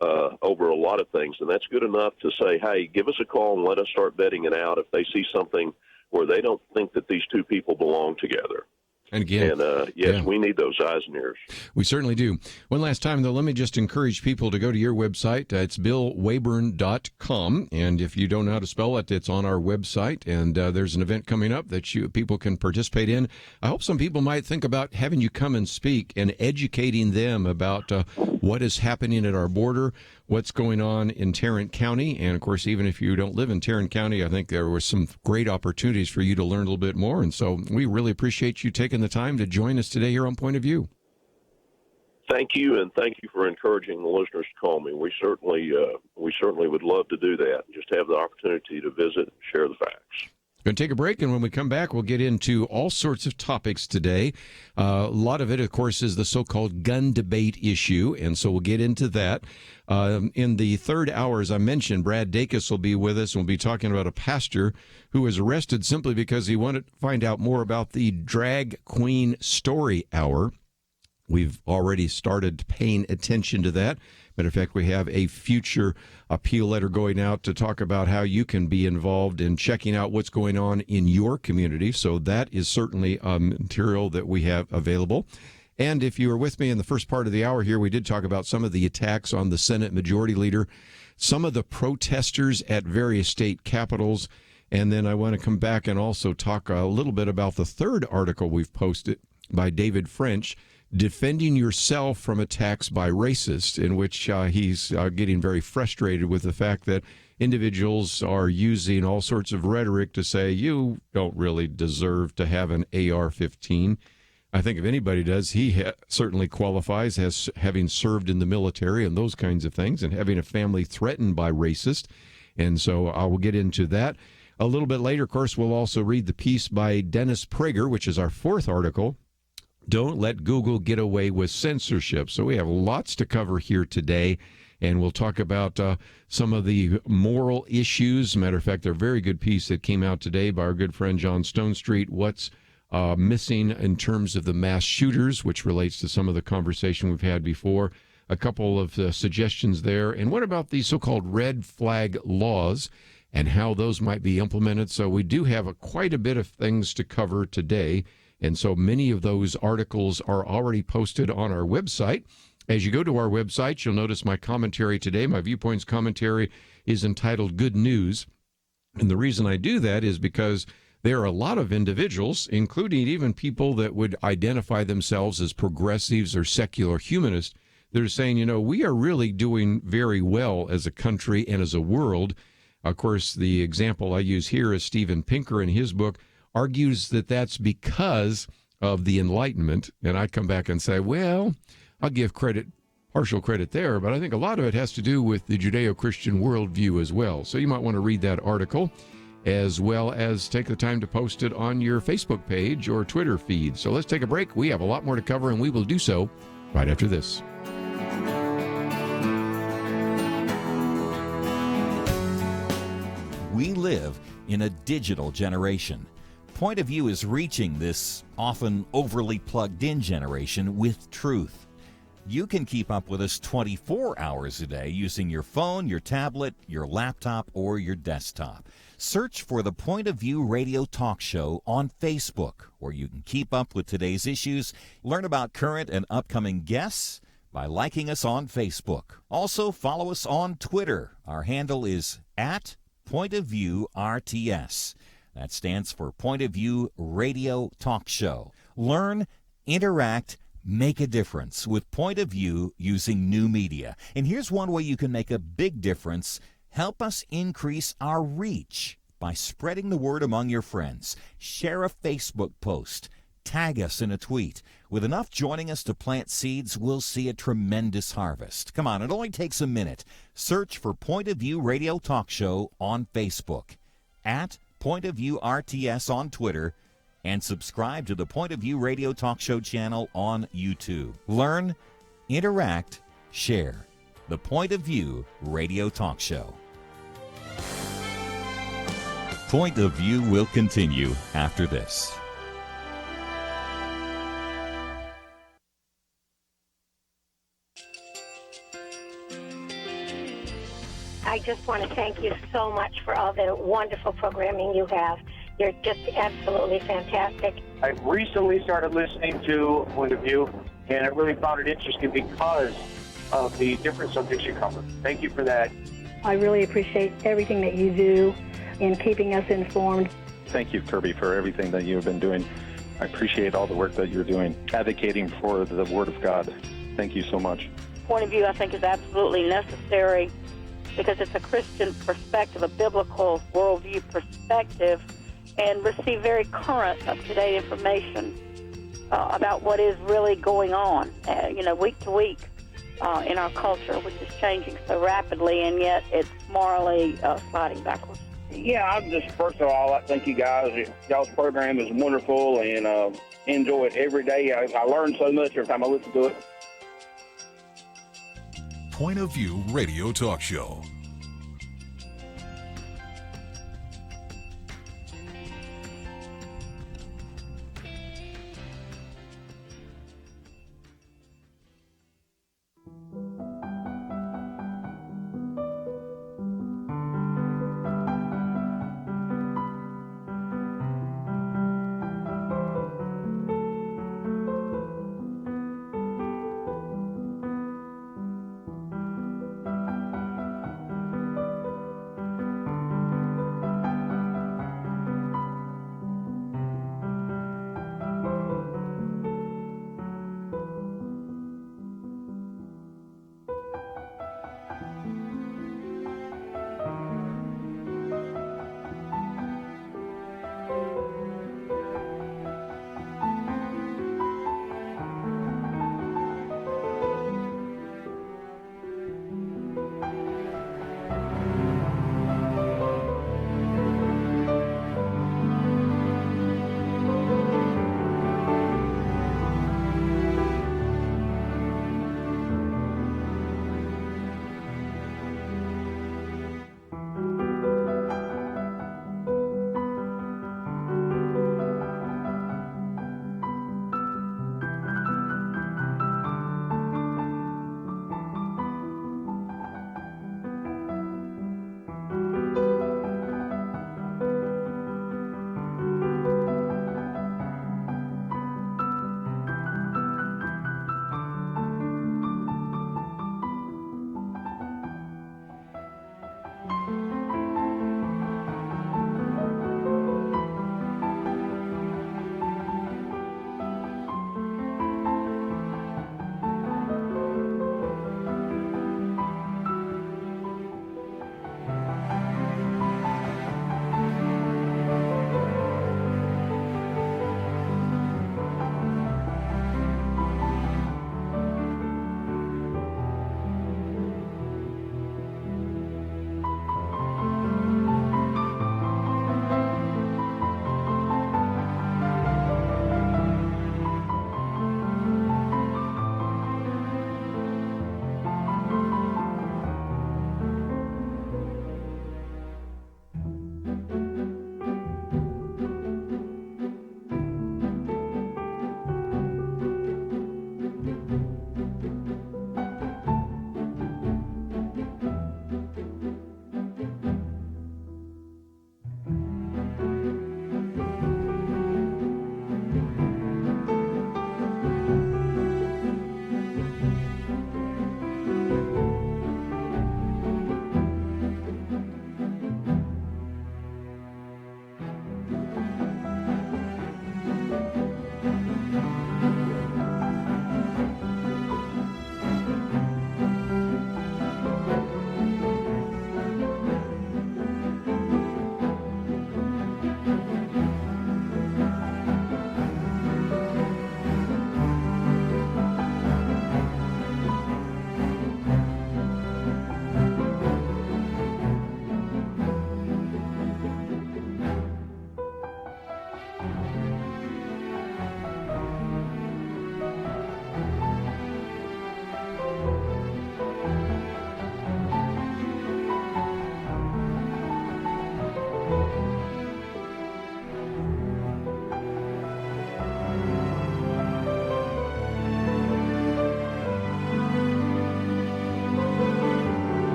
over a lot of things. And that's good enough to say, hey, give us a call and let us start vetting it out. If they see something where they don't think that these two people belong together. And again, yes, we need those eyes and ears. We certainly do. One last time, though, let me just encourage people to go to your website. It's billwaybourn.com. And if you don't know how to spell it, it's on our website. And there's an event coming up that people can participate in. I hope some people might think about having you come and speak and educating them about what is happening at our border, what's going on in Tarrant County. And, of course, even if you don't live in Tarrant County, I think there were some great opportunities for you to learn a little bit more. And so we really appreciate you taking the time to join us today here on Point of View. Thank you, and thank you for encouraging the listeners to call me. We certainly would love to do that. Just have the opportunity to visit, share the facts. Going to take a break, and when we come back, we'll get into all sorts of topics today. A lot of it, of course, is the so-called gun debate issue, and so we'll get into that. In the third hour, as I mentioned, Brad Dacus will be with us, and we'll be talking about a pastor who was arrested simply because he wanted to find out more about the Drag Queen Story Hour. We've already started paying attention to that. Matter of fact, we have a future appeal letter going out to talk about how you can be involved in checking out what's going on in your community. So that is certainly material that we have available. And if you were with me in the first part of the hour here, we did talk about some of the attacks on the Senate Majority Leader, some of the protesters at various state capitals. And then I want to come back and also talk a little bit about the third article we've posted by David French, Defending Yourself from Attacks by Racists, in which he's getting very frustrated with the fact that individuals are using all sorts of rhetoric to say, you don't really deserve to have an AR-15. I think if anybody does, he certainly qualifies as having served in the military and those kinds of things and having a family threatened by racists. And so I will get into that. A little bit later, of course, we'll also read the piece by Dennis Prager, which is our fourth article, Don't Let Google Get Away with Censorship. So we have lots to cover here today, and we'll talk about some of the moral issues. Matter of fact, a very good piece that came out today by our good friend John Stonestreet, What's Missing in Terms of the Mass Shooters, which relates to some of the conversation we've had before. A couple of suggestions there. And what about the so-called red flag laws and how those might be implemented? So we do have quite a bit of things to cover today. And so many of those articles are already posted on our website. As you go to our website, you'll notice my commentary today, my Viewpoints commentary, is entitled Good News. And the reason I do that is because there are a lot of individuals, including even people that would identify themselves as progressives or secular humanists, that are saying, you know, we are really doing very well as a country and as a world. Of course, the example I use here is Steven Pinker in his book argues that that's because of the Enlightenment. And I come back and say, well, I'll give partial credit there, but I think a lot of it has to do with the Judeo-Christian worldview as well. So you might want to read that article, as well as take the time to post it on your Facebook page or Twitter feed. So let's take a break. We have a lot more to cover, and we will do so right after this. We live in a digital generation. Point of View is reaching this often overly plugged-in generation with truth. You can keep up with us 24 hours a day using your phone, your tablet, your laptop, or your desktop. Search for the Point of View Radio Talk Show on Facebook, where you can keep up with today's issues, learn about current and upcoming guests by liking us on Facebook. Also, follow us on Twitter. Our handle is @PointOfViewRTS. That stands for Point of View Radio Talk Show. Learn, interact, make a difference with Point of View using new media. And here's one way you can make a big difference. Help us increase our reach by spreading the word among your friends. Share a Facebook post. Tag us in a tweet. With enough joining us to plant seeds, we'll see a tremendous harvest. Come on, it only takes a minute. Search for Point of View Radio Talk Show on Facebook, @PointOfViewRTS on Twitter, and subscribe to the Point of View Radio Talk Show channel on YouTube. Learn, interact, share. The Point of View Radio Talk Show. Point of View will continue after this. I just want to thank you so much for all the wonderful programming you have. You're just absolutely fantastic. I recently started listening to Point of View, and I really found it interesting because of the different subjects you cover. Thank you for that. I really appreciate everything that you do in keeping us informed. Thank you, Kerby, for everything that you have been doing. I appreciate all the work that you're doing, advocating for the Word of God. Thank you so much. Point of View, I think, is absolutely necessary because it's a Christian perspective, a biblical worldview perspective, and receive very current, up-to-date information about what is really going on, week to week in our culture, which is changing so rapidly, and yet it's morally sliding backwards. Yeah, I'm just, first of all, I thank you guys. Y'all's program is wonderful, and enjoy it every day. I learn so much every time I listen to it. Point of View Radio Talk Show.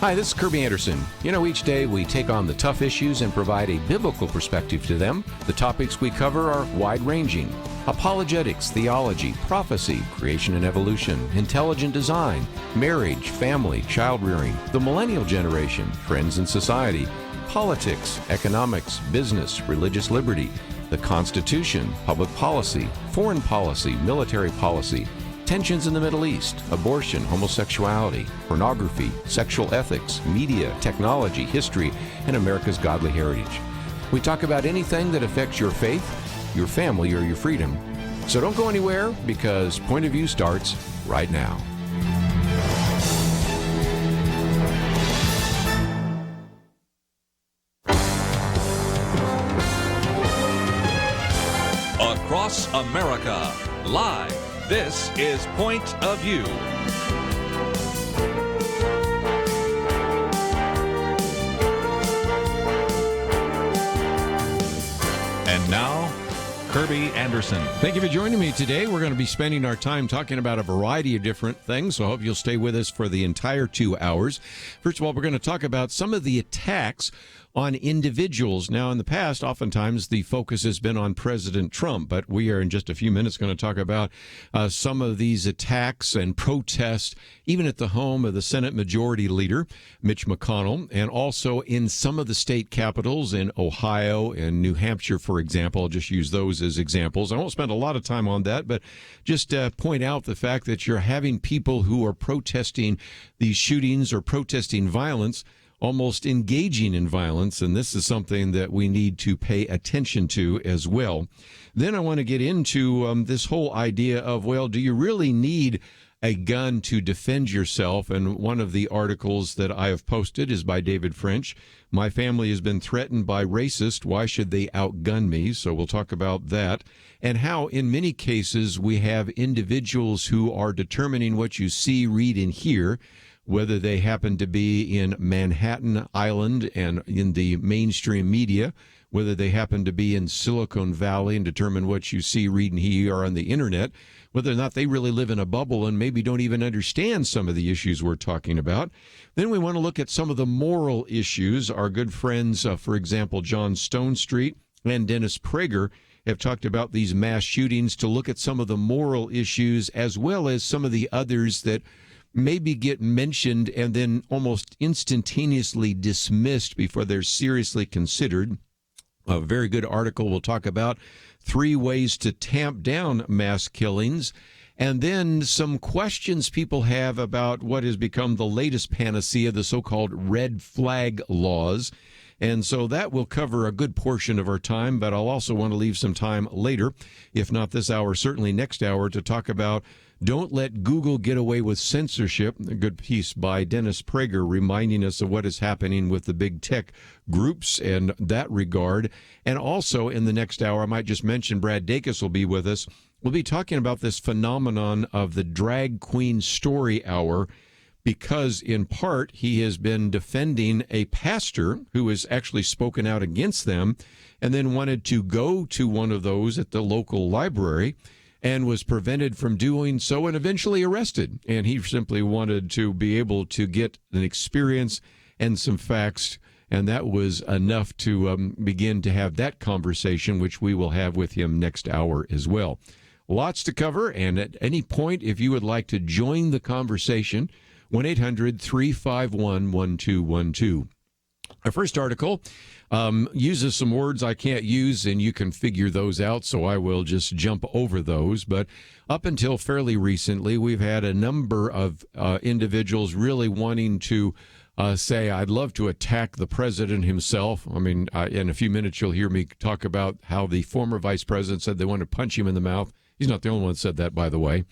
Hi, this is Kerby Anderson. You know, each day we take on the tough issues and provide a biblical perspective to them. The topics we cover are wide-ranging: apologetics, theology, prophecy, creation and evolution, intelligent design, marriage, family, child-rearing, the millennial generation, trends in society, politics, economics, business, religious liberty, the Constitution, public policy, foreign policy, military policy, tensions in the Middle East, abortion, homosexuality, pornography, sexual ethics, media, technology, history, and America's godly heritage. We talk about anything that affects your faith, your family, or your freedom. So don't go anywhere, because Point of View starts right now. Across America, live. This is Point of View. And now, Kerby Anderson. Thank you for joining me today. We're going to be spending our time talking about a variety of different things, so I hope you'll stay with us for the entire 2 hours. First of all, we're going to talk about some of the attacks on individuals. Now, in the past, oftentimes the focus has been on President Trump, but we are in just a few minutes going to talk about some of these attacks and protests, even at the home of the Senate Majority Leader, Mitch McConnell, and also in some of the state capitals in Ohio and New Hampshire, for example. I'll just use those as examples. I won't spend a lot of time on that, but just point out the fact that you're having people who are protesting these shootings or protesting violence almost engaging in violence, and this is something that we need to pay attention to as well. Then I want to get into this whole idea of, well, do you really need a gun to defend yourself? And one of the articles that I have posted is by David French. My family has been threatened by racists. Why should they outgun me? So we'll talk about that. And how, in many cases, we have individuals who are determining what you see, read, and hear, whether they happen to be in Manhattan Island and in the mainstream media, whether they happen to be in Silicon Valley and determine what you see, read, and hear on the internet, whether or not they really live in a bubble and maybe don't even understand some of the issues we're talking about. Then we want to look at some of the moral issues. Our good friends, for example, John Stonestreet and Dennis Prager, have talked about these mass shootings to look at some of the moral issues as well as some of the others that maybe get mentioned and then almost instantaneously dismissed before they're seriously considered. A very good article will talk about 3 ways to tamp down mass killings, and then some questions people have about what has become the latest panacea, the so-called red flag laws. And so that will cover a good portion of our time, but I'll also want to leave some time later, if not this hour, certainly next hour, to talk about Don't Let Google Get Away with Censorship, a good piece by Dennis Prager reminding us of what is happening with the big tech groups in that regard. And also in the next hour, I might just mention Brad Dacus will be with us. We'll be talking about this phenomenon of the drag queen story hour, because in part he has been defending a pastor who has actually spoken out against them and then wanted to go to one of those at the local library and was prevented from doing so and eventually arrested. And he simply wanted to be able to get an experience and some facts, and that was enough to begin to have that conversation, which we will have with him next hour as well. Lots to cover, and at any point, if you would like to join the conversation, 1-800-351-1212. Our first article uses some words I can't use, and you can figure those out, so I will just jump over those. But up until fairly recently, we've had a number of individuals really wanting to say, I'd love to attack the president himself. I mean, in a few minutes, you'll hear me talk about how the former vice president said they want to punch him in the mouth. He's not the only one that said that, by the way.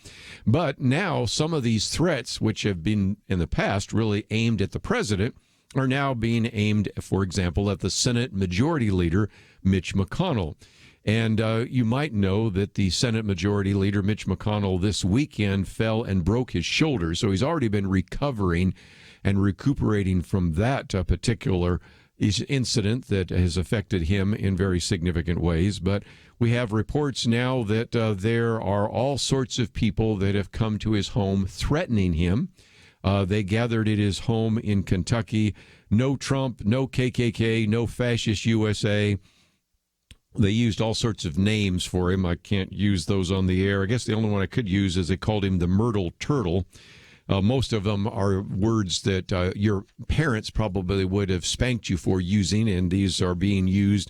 But now some of these threats, which have been in the past really aimed at the president, are now being aimed, for example, at the Senate Majority Leader, Mitch McConnell. And you might know that the Senate Majority Leader, Mitch McConnell, this weekend fell and broke his shoulder. So he's already been recovering and recuperating from that particular incident that has affected him in very significant ways. But we have reports now that there are all sorts of people that have come to his home threatening him. They gathered at his home in Kentucky. No Trump, no KKK, no fascist USA. They used all sorts of names for him. I can't use those on the air. I guess the only one I could use is they called him the Myrtle Turtle. Most of them are words that your parents probably would have spanked you for using, and these are being used,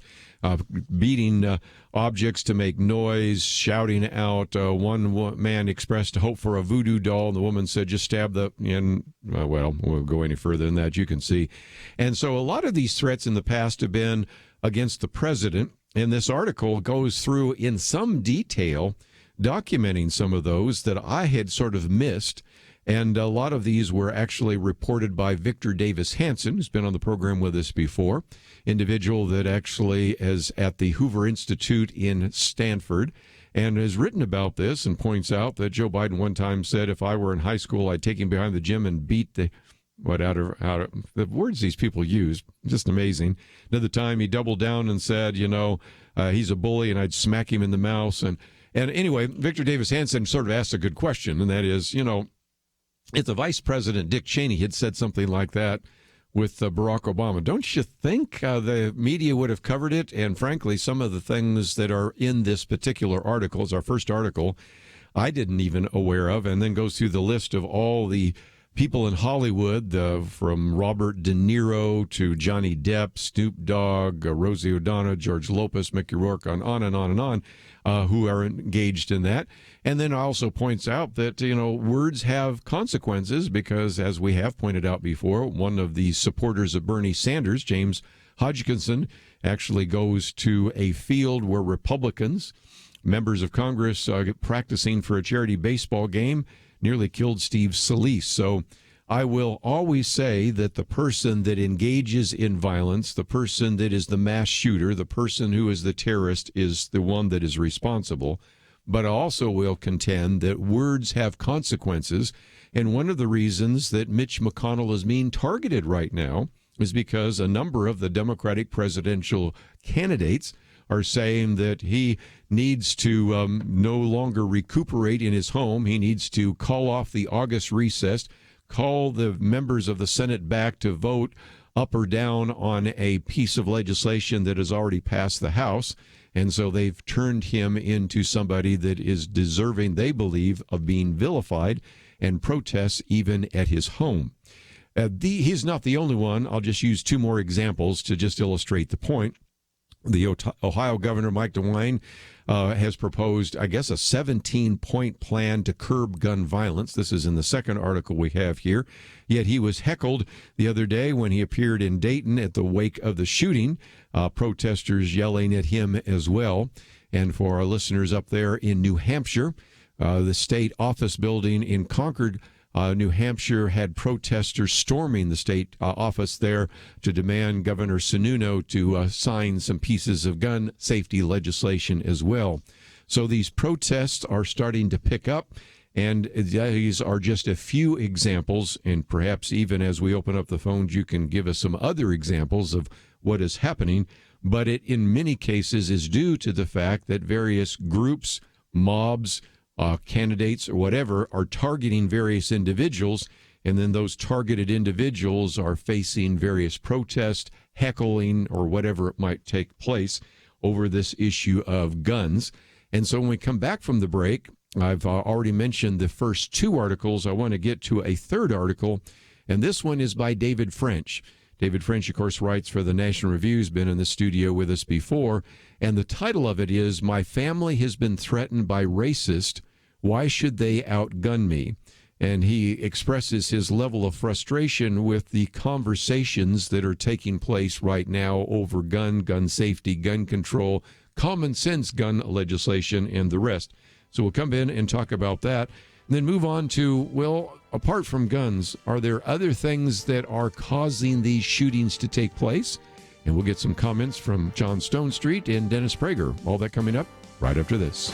beating objects to make noise, shouting out. One man expressed hope for a voodoo doll, and the woman said, just stab the, and well, we'll go any further than that, you can see. And so a lot of these threats in the past have been against the president, and this article goes through in some detail, documenting some of those that I had sort of missed. And a lot of these were actually reported by Victor Davis Hanson, who's been on the program with us before, individual that actually is at the Hoover Institute in Stanford and has written about this and points out that Joe Biden one time said, if I were in high school, I'd take him behind the gym and beat the, out of the words these people use, just amazing. Another time he doubled down and said, he's a bully and I'd smack him in the mouth. And anyway, Victor Davis Hanson sort of asked a good question, and that is, if the Vice President Dick Cheney had said something like that with Barack Obama, don't you think the media would have covered it? And frankly, some of the things that are in this particular article, is our first article, I didn't even aware of, and then goes through the list of all the people in Hollywood, from Robert De Niro to Johnny Depp, Snoop Dogg, Rosie O'Donnell, George Lopez, Mickey Rourke, on and on and on, who are engaged in that. And then also points out that, words have consequences because, as we have pointed out before, one of the supporters of Bernie Sanders, James Hodgkinson, actually goes to a field where Republicans, members of Congress, practicing for a charity baseball game, nearly killed Steve Scalise. So I will always say that the person that engages in violence, the person that is the mass shooter, the person who is the terrorist is the one that is responsible. But I also will contend that words have consequences. And one of the reasons that Mitch McConnell is being targeted right now is because a number of the Democratic presidential candidates are saying that he needs to no longer recuperate in his home. He needs to call off the August recess, call the members of the Senate back to vote up or down on a piece of legislation that has already passed the House. And so they've turned him into somebody that is deserving, they believe, of being vilified and protests even at his home. He's not the only one. I'll just use two more examples to just illustrate the point. The Ohio Governor, Mike DeWine, has proposed, I guess, a 17-point plan to curb gun violence. This is in the second article we have here. Yet he was heckled the other day when he appeared in Dayton at the wake of the shooting, protesters yelling at him as well. And for our listeners up there in New Hampshire, the state office building in Concord, New Hampshire, had protesters storming the state office there to demand Governor Sununu to sign some pieces of gun safety legislation as well. So these protests are starting to pick up, and these are just a few examples, and perhaps even as we open up the phones, you can give us some other examples of what is happening. But it, in many cases, is due to the fact that various groups, mobs, candidates or whatever are targeting various individuals, and then those targeted individuals are facing various protests, heckling, or whatever it might take place over this issue of guns. And so when we come back from the break, I've already mentioned the first two articles. I want to get to a third article, and this one is by David French. David French, of course, writes for the National Review, has been in the studio with us before, and the title of it is, "My Family Has Been Threatened by Racists. Why should they outgun me?" And he expresses his level of frustration with the conversations that are taking place right now over gun safety, gun control, common sense gun legislation, and the rest. So we'll come in and talk about that, and then move on to, well, apart from guns, are there other things that are causing these shootings to take place? And we'll get some comments from John Stonestreet and Dennis Prager. All that coming up right after this.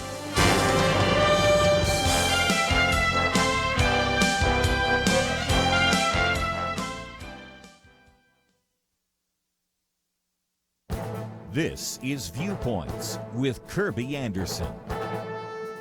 This is Viewpoints with Kerby Anderson.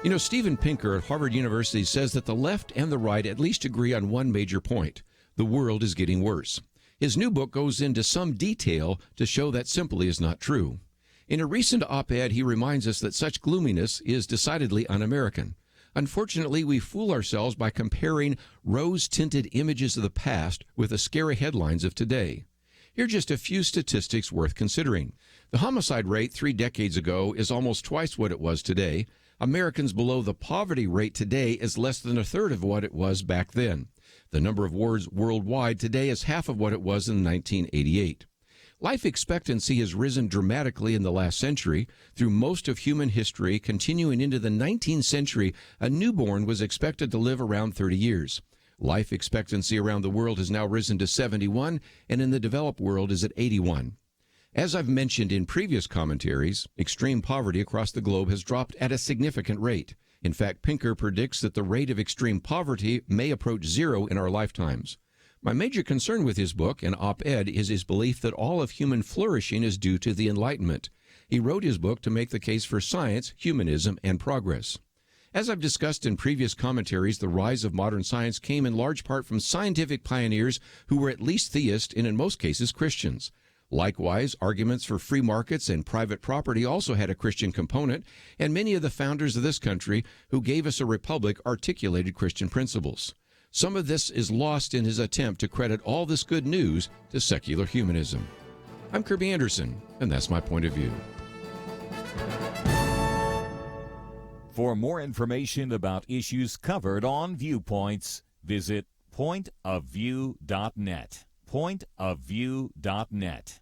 You know, Steven Pinker at Harvard University says that the left and the right at least agree on one major point. The world is getting worse. His new book goes into some detail to show that simply is not true. In a recent op-ed, he reminds us that such gloominess is decidedly un-American. Unfortunately, we fool ourselves by comparing rose-tinted images of the past with the scary headlines of today. Here are just a few statistics worth considering. The homicide rate 3 decades ago is almost twice what it was today. Americans below the poverty rate today is less than a third of what it was back then. The number of wars worldwide today is half of what it was in 1988. Life expectancy has risen dramatically in the last century. Through most of human history, continuing into the 19th century, a newborn was expected to live around 30 years. Life expectancy around the world has now risen to 71, and in the developed world is at 81. As I've mentioned in previous commentaries, extreme poverty across the globe has dropped at a significant rate. In fact, Pinker predicts that the rate of extreme poverty may approach zero in our lifetimes. My major concern with his book and op-ed is his belief that all of human flourishing is due to the Enlightenment. He wrote his book to make the case for science, humanism, and progress. As I've discussed in previous commentaries, the rise of modern science came in large part from scientific pioneers who were at least theists and in most cases Christians. Likewise, arguments for free markets and private property also had a Christian component, and many of the founders of this country who gave us a republic articulated Christian principles. Some of this is lost in his attempt to credit all this good news to secular humanism. I'm Kerby Anderson, and that's my point of view. For more information about issues covered on Viewpoints, visit pointofview.net. Pointofview.net.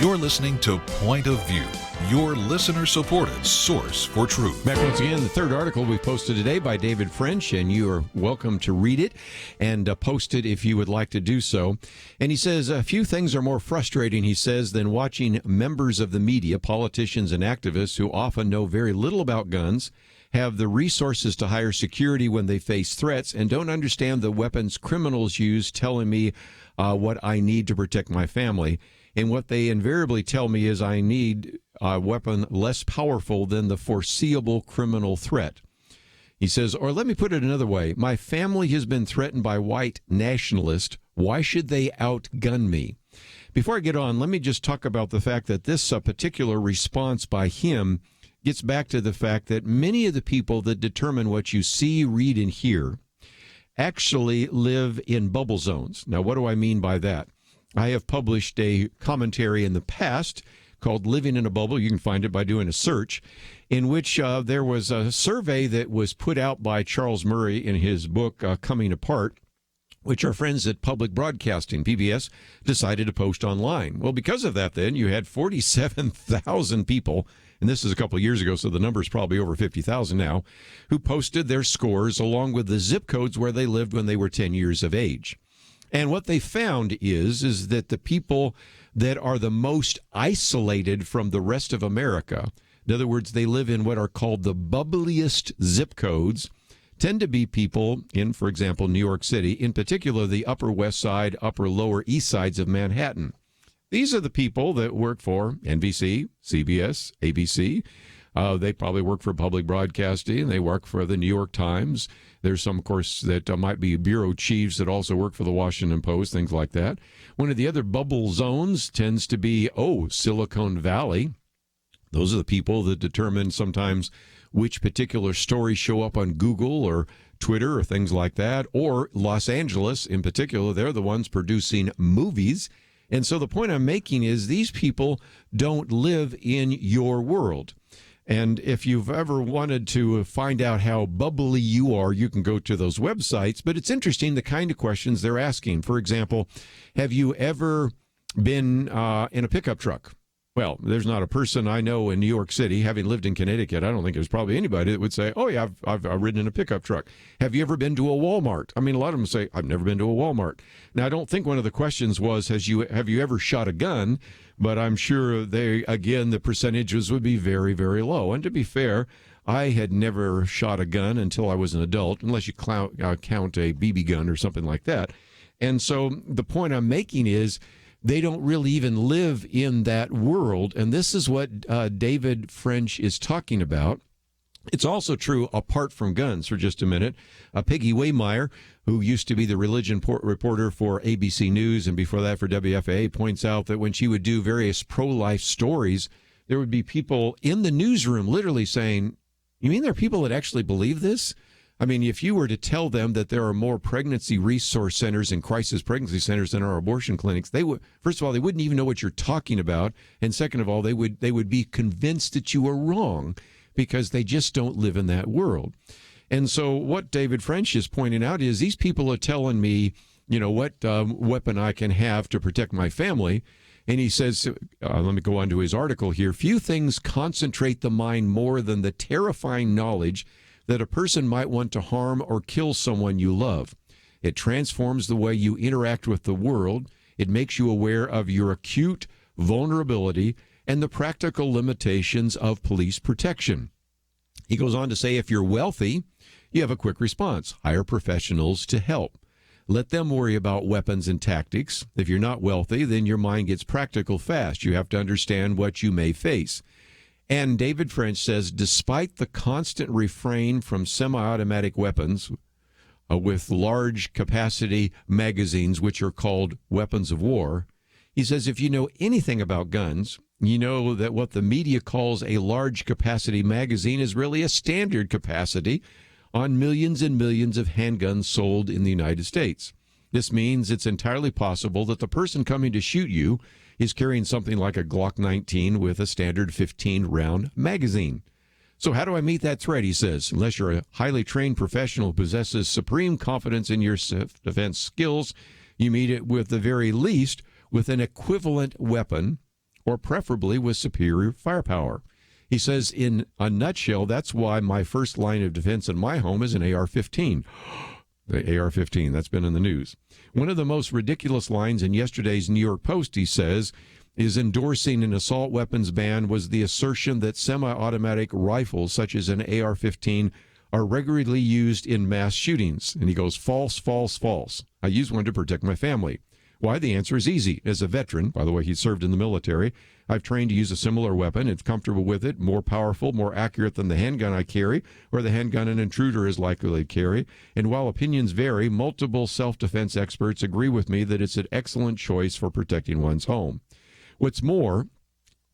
You're listening to Point of View, your listener-supported source for truth. Back once again, the third article we posted today by David French, and you are welcome to read it and post it if you would like to do so. And he says, a few things are more frustrating, he says, than watching members of the media, politicians and activists who often know very little about guns, have the resources to hire security when they face threats, and don't understand the weapons criminals use, telling me what I need to protect my family. And what they invariably tell me is I need a weapon less powerful than the foreseeable criminal threat. He says, or let me put it another way, my family has been threatened by white nationalists. Why should they outgun me? Before I get on, let me just talk about the fact that this particular response by him gets back to the fact that many of the people that determine what you see, read, and hear actually live in bubble zones. Now, what do I mean by that? I have published a commentary in the past called Living in a Bubble. You can find it by doing a search, in which there was a survey that was put out by Charles Murray in his book, Coming Apart, which our friends at Public Broadcasting, PBS, decided to post online. Well, because of that, then, you had 47,000 people, and this is a couple of years ago, so the number is probably over 50,000 now, who posted their scores along with the zip codes where they lived when they were 10 years of age. And what they found is that the people that are the most isolated from the rest of America, in other words, they live in what are called the bubbliest zip codes, tend to be people in, for example, New York City, in particular the Upper West Side, Upper Lower East Sides of Manhattan. These are the people that work for NBC, CBS, ABC. They probably work for public broadcasting. They work for the New York Times. There's some, of course, that might be bureau chiefs that also work for the Washington Post, things like that. One of the other bubble zones tends to be, Silicon Valley. Those are the people that determine sometimes which particular stories show up on Google or Twitter or things like that, or Los Angeles in particular. They're the ones producing movies. And so the point I'm making is these people don't live in your world. And if you've ever wanted to find out how bubbly you are, you can go to those websites. But it's interesting the kind of questions they're asking. For example, have you ever been in a pickup truck? Well, there's not a person I know in New York City, having lived in Connecticut, I don't think there's probably anybody that would say, oh, yeah, I've ridden in a pickup truck. Have you ever been to a Walmart? I mean, a lot of them say, I've never been to a Walmart. Now, I don't think one of the questions was, have you ever shot a gun? But I'm sure the percentages would be very, very low. And to be fair, I had never shot a gun until I was an adult, unless you count a BB gun or something like that. And so the point I'm making is, they don't really even live in that world. And this is what David French is talking about. It's also true apart from guns for just a minute. Peggy Waymeyer, who used to be the religion reporter for ABC News and before that for WFAA, points out that when she would do various pro-life stories, there would be people in the newsroom literally saying, you mean there are people that actually believe this? I mean, if you were to tell them that there are more pregnancy resource centers and crisis pregnancy centers than our abortion clinics, they would, first of all, they wouldn't even know what you're talking about. And second of all, they would be convinced that you are wrong because they just don't live in that world. And so what David French is pointing out is these people are telling me, what weapon I can have to protect my family. And he says, let me go on to his article here. Few things concentrate the mind more than the terrifying knowledge that a person might want to harm or kill someone you love. It transforms the way you interact with the world. It makes you aware of your acute vulnerability and the practical limitations of police protection. He goes on to say, if you're wealthy, you have a quick response. Hire professionals to help. Let them worry about weapons and tactics. If you're not wealthy, then your mind gets practical fast. You have to understand what you may face. And David French says, despite the constant refrain from semi-automatic weapons with large capacity magazines, which are called weapons of war, he says, if you know anything about guns, you know that what the media calls a large capacity magazine is really a standard capacity on millions and millions of handguns sold in the United States. This means it's entirely possible that the person coming to shoot you is carrying something like a Glock 19 with a standard 15-round magazine. So how do I meet that threat, he says? Unless you're a highly trained professional who possesses supreme confidence in your self-defense skills, you meet it with the very least with an equivalent weapon, or preferably with superior firepower. He says, in a nutshell, that's why my first line of defense in my home is an AR-15. The AR-15, that's been in the news. One of the most ridiculous lines in yesterday's New York Post, he says, is endorsing an assault weapons ban was the assertion that semi-automatic rifles, such as an AR-15, are regularly used in mass shootings. And he goes, false, false, false. I use one to protect my family. Why? The answer is easy. As a veteran, by the way, he served in the military, I've trained to use a similar weapon. It's comfortable with it, more powerful, more accurate than the handgun I carry, or the handgun an intruder is likely to carry. And while opinions vary, multiple self-defense experts agree with me that it's an excellent choice for protecting one's home. What's more,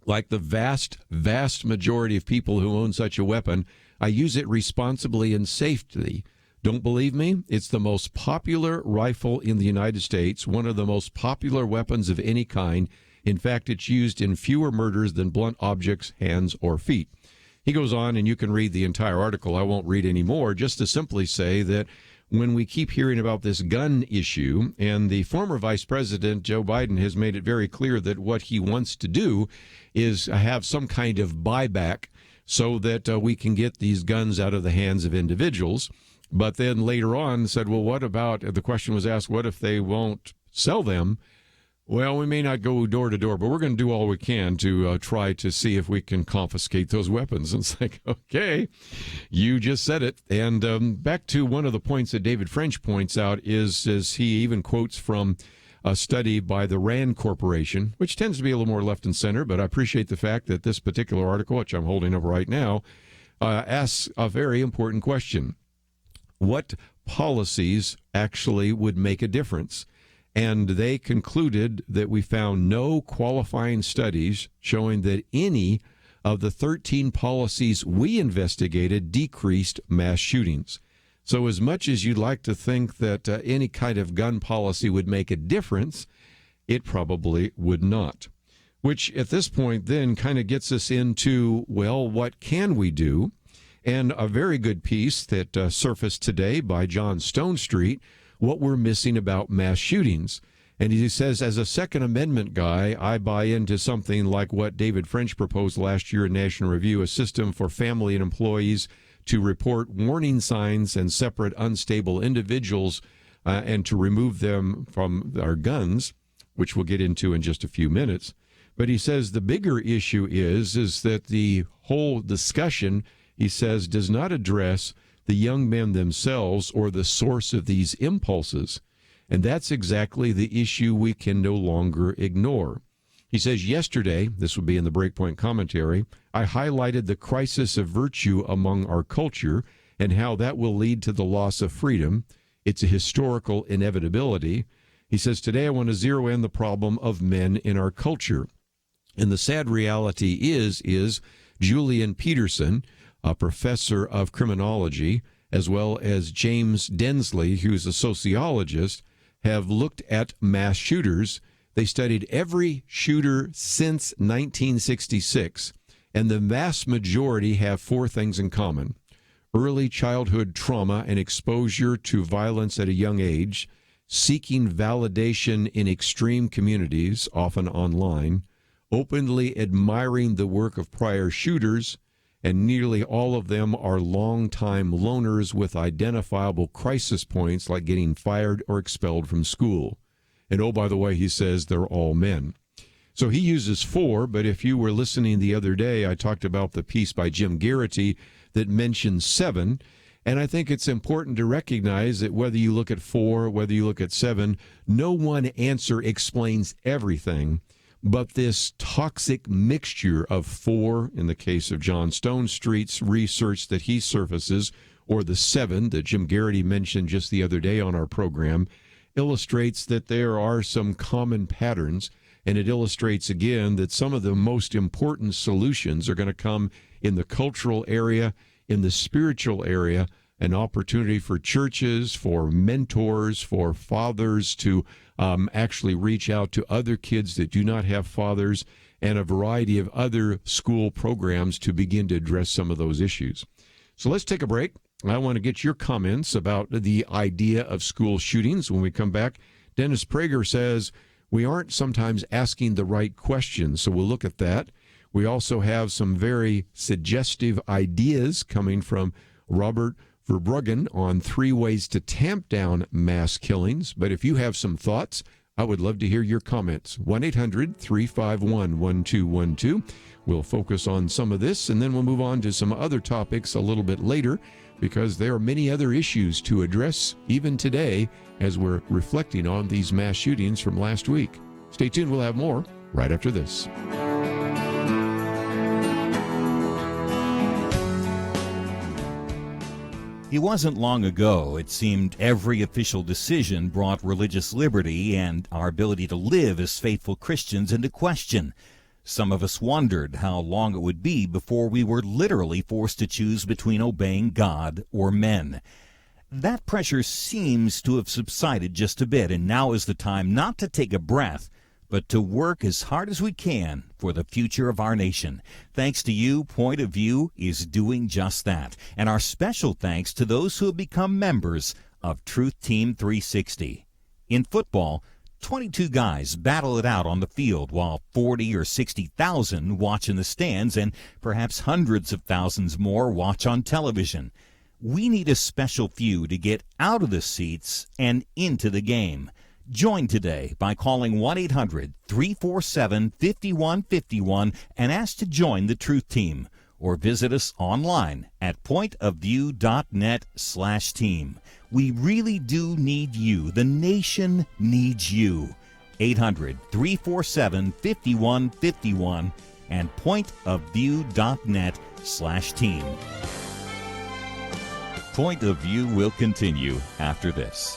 like the vast, vast majority of people who own such a weapon, I use it responsibly and safely. Don't believe me? It's the most popular rifle in the United States, one of the most popular weapons of any kind. In fact, it's used in fewer murders than blunt objects, hands, or feet. He goes on, and you can read the entire article. I won't read any more, just to simply say that when we keep hearing about this gun issue, and the former Vice President, Joe Biden, has made it very clear that what he wants to do is have some kind of buyback so that we can get these guns out of the hands of individuals. But then later on said, well, what about, the question was asked, what if they won't sell them? Well, we may not go door to door, but we're going to do all we can to try to see if we can confiscate those weapons. And it's like, okay, you just said it. And back to one of the points that David French points out is he even quotes from a study by the RAND Corporation, which tends to be a little more left and center, but I appreciate the fact that this particular article, which I'm holding up right now, asks a very important question. What policies actually would make a difference? And they concluded that we found no qualifying studies showing that any of the 13 policies we investigated decreased mass shootings. So as much as you'd like to think that any kind of gun policy would make a difference, it probably would not. Which at this point then kind of gets us into, well, what can we do? And a very good piece that surfaced today by John Stonestreet, what we're missing about mass shootings. And he says, as a Second Amendment guy, I buy into something like what David French proposed last year in National Review, a system for family and employees to report warning signs and separate unstable individuals and to remove them from our guns, which we'll get into in just a few minutes. But he says the bigger issue is that the whole discussion, he says, does not address the young men themselves or the source of these impulses. And that's exactly the issue we can no longer ignore. He says, yesterday, this will be in the Breakpoint commentary, I highlighted the crisis of virtue among our culture and how that will lead to the loss of freedom. It's a historical inevitability. He says, today I want to zero in the problem of men in our culture. And the sad reality is Julian Peterson, a professor of criminology, as well as James Densley, who's a sociologist, have looked at mass shooters. They studied every shooter since 1966, and the vast majority have four things in common: early childhood trauma and exposure to violence at a young age, seeking validation in extreme communities, often online, openly admiring the work of prior shooters, and nearly all of them are longtime loners with identifiable crisis points like getting fired or expelled from school. And oh, by the way, he says they're all men. So he uses four, but if you were listening the other day, I talked about the piece by Jim Garrity that mentions 7. And I think it's important to recognize that whether you look at 4, whether you look at 7, no one answer explains everything. But this toxic mixture of 4, in the case of John Stonestreet's research that he surfaces, or the 7 that Jim Garrity mentioned just the other day on our program, illustrates that there are some common patterns, and it illustrates again that some of the most important solutions are going to come in the cultural area, in the spiritual area, an opportunity for churches, for mentors, for fathers to actually reach out to other kids that do not have fathers, and a variety of other school programs to begin to address some of those issues. So let's take a break. I want to get your comments about the idea of school shootings. When we come back, Dennis Prager says we aren't sometimes asking the right questions, so we'll look at that. We also have some very suggestive ideas coming from Robert Verbruggen on 3 ways to tamp down mass killings. But if you have some thoughts, I would love to hear your comments. 1-800-351-1212. We'll focus on some of this, and then we'll move on to some other topics a little bit later, because there are many other issues to address even today as we're reflecting on these mass shootings from last week. Stay tuned. We'll have more right after this. It wasn't long ago, it seemed, every official decision brought religious liberty and our ability to live as faithful Christians into question. Some of us wondered how long it would be before we were literally forced to choose between obeying God or men. That pressure seems to have subsided just a bit, and now is the time not to take a breath, but to work as hard as we can for the future of our nation. Thanks to you, Point of View is doing just that. And our special thanks to those who have become members of Truth Team 360. In football, 22 guys battle it out on the field while 40 or 60,000 watch in the stands, and perhaps hundreds of thousands more watch on television. We need a special few to get out of the seats and into the game. Join today by calling 1-800-347-5151 and ask to join the Truth Team, or visit us online at pointofview.net/team. We really do need you. The nation needs you. 800-347-5151 and pointofview.net/team. Point of View will continue after this.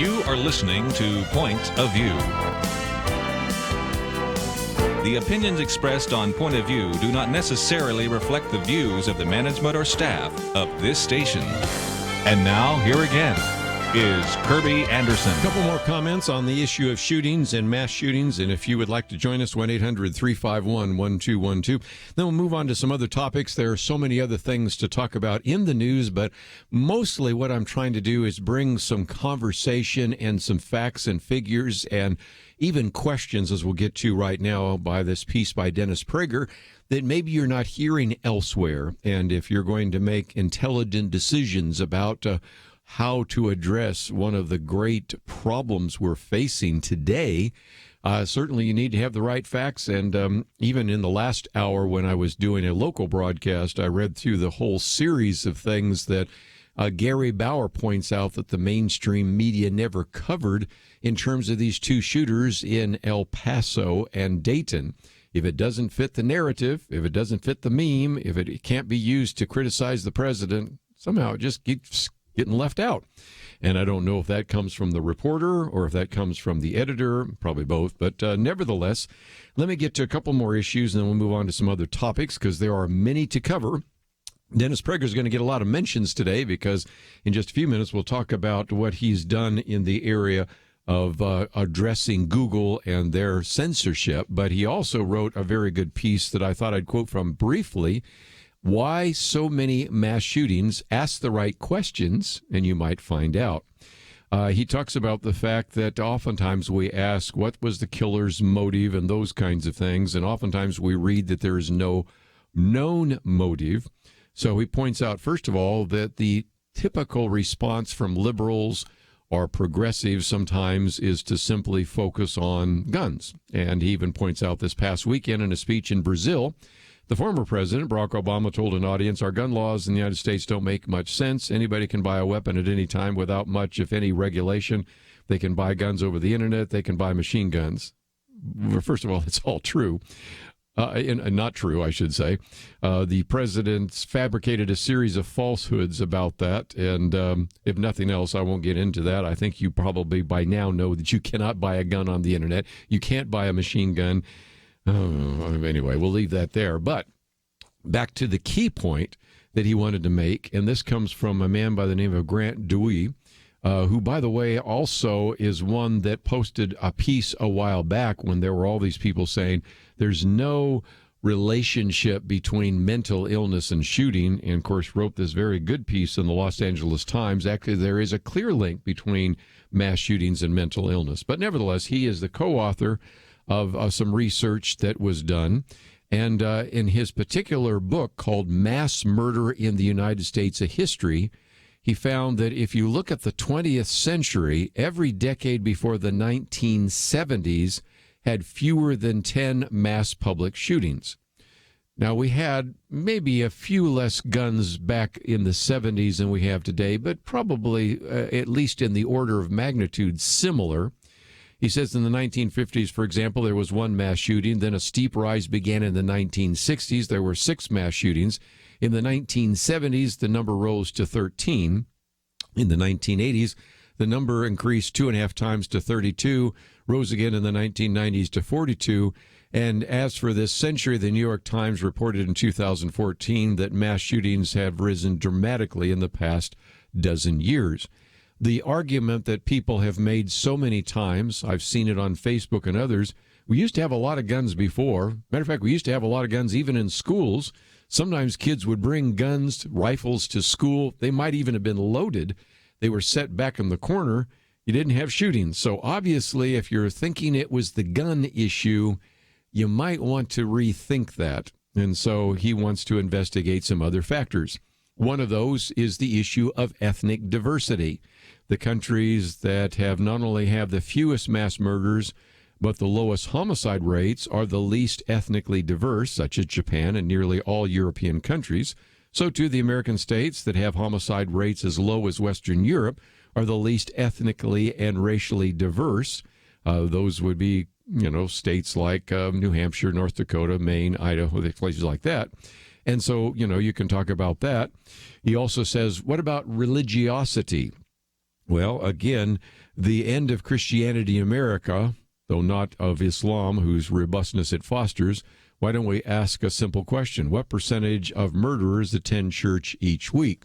You are listening to Point of View. The opinions expressed on Point of View do not necessarily reflect the views of the management or staff of this station. And now, here again is Kerby Anderson. A couple more comments on the issue of shootings and mass shootings, and if you would like to join us, 1-800-351-1212. Then we'll move on to some other topics. There are so many other things to talk about in the news, but mostly what I'm trying to do is bring some conversation and some facts and figures and even questions, as we'll get to right now, by this piece by Dennis Prager, that maybe you're not hearing elsewhere. And if you're going to make intelligent decisions about how to address one of the great problems we're facing today, certainly you need to have the right facts. And even in the last hour when I was doing a local broadcast, I read through the whole series of things that Gary Bauer points out that the mainstream media never covered in terms of these two shooters in El Paso and Dayton. If it doesn't fit the narrative, if it doesn't fit the meme, if it can't be used to criticize the president, somehow it just keeps getting left out. And I don't know if that comes from the reporter or if that comes from the editor, probably both. But nevertheless, let me get to a couple more issues and then we'll move on to some other topics because there are many to cover. Dennis Prager is going to get a lot of mentions today because in just a few minutes we'll talk about what he's done in the area of addressing Google and their censorship. But he also wrote a very good piece that I thought I'd quote from briefly. Why so many mass shootings? Ask the right questions and you might find out. He talks about the fact that oftentimes we ask what was the killer's motive and those kinds of things. And oftentimes we read that there is no known motive. So he points out, first of all, that the typical response from liberals or progressives sometimes is to simply focus on guns. And he even points out this past weekend in a speech in Brazil, the former president, Barack Obama, told an audience, our gun laws in the United States don't make much sense. Anybody can buy a weapon at any time without much, if any, regulation. They can buy guns over the internet. They can buy machine guns. Well, first of all, it's all true. And not true, I should say. The president's fabricated a series of falsehoods about that. And if nothing else, I won't get into that. I think you probably by now know that you cannot buy a gun on the internet. You can't buy a machine gun. Anyway, we'll leave that there. But back to the key point that he wanted to make. And this comes from a man by the name of Grant Dewey, who, by the way, also is one that posted a piece a while back when there were all these people saying there's no relationship between mental illness and shooting, and, of course, wrote this very good piece in the Los Angeles Times. Actually, there is a clear link between mass shootings and mental illness. But nevertheless, he is the co-author of some research that was done. And in his particular book called Mass Murder in the United States, A History, he found that if you look at the 20th century, every decade before the 1970s had fewer than 10 mass public shootings. Now, we had maybe a few less guns back in the 70s than we have today, but probably at least in the order of magnitude similar. He says in the 1950s, for example, there was one mass shooting. Then a steep rise began in the 1960s. There were 6 mass shootings. In the 1970s, the number rose to 13. In the 1980s, the number increased 2.5 times to 32, rose again in the 1990s to 42. And as for this century, the New York Times reported in 2014 that mass shootings have risen dramatically in the past dozen years. The argument that people have made so many times, I've seen it on Facebook and others, we used to have a lot of guns before. Matter of fact, we used to have a lot of guns even in schools. Sometimes kids would bring guns, rifles to school. They might even have been loaded. They were set back in the corner. You didn't have shootings. So obviously, if you're thinking it was the gun issue, you might want to rethink that. And so he wants to investigate some other factors. One of those is the issue of ethnic diversity. The countries that have not only have the fewest mass murders, but the lowest homicide rates are the least ethnically diverse, such as Japan and nearly all European countries. So too, the American states that have homicide rates as low as Western Europe are the least ethnically and racially diverse. Those would be, states like New Hampshire, North Dakota, Maine, Idaho, places like that. And so, you can talk about that. He also says, what about religiosity? Well, again, the end of Christianity in America, though not of Islam, whose robustness it fosters, why don't we ask a simple question? What percentage of murderers attend church each week?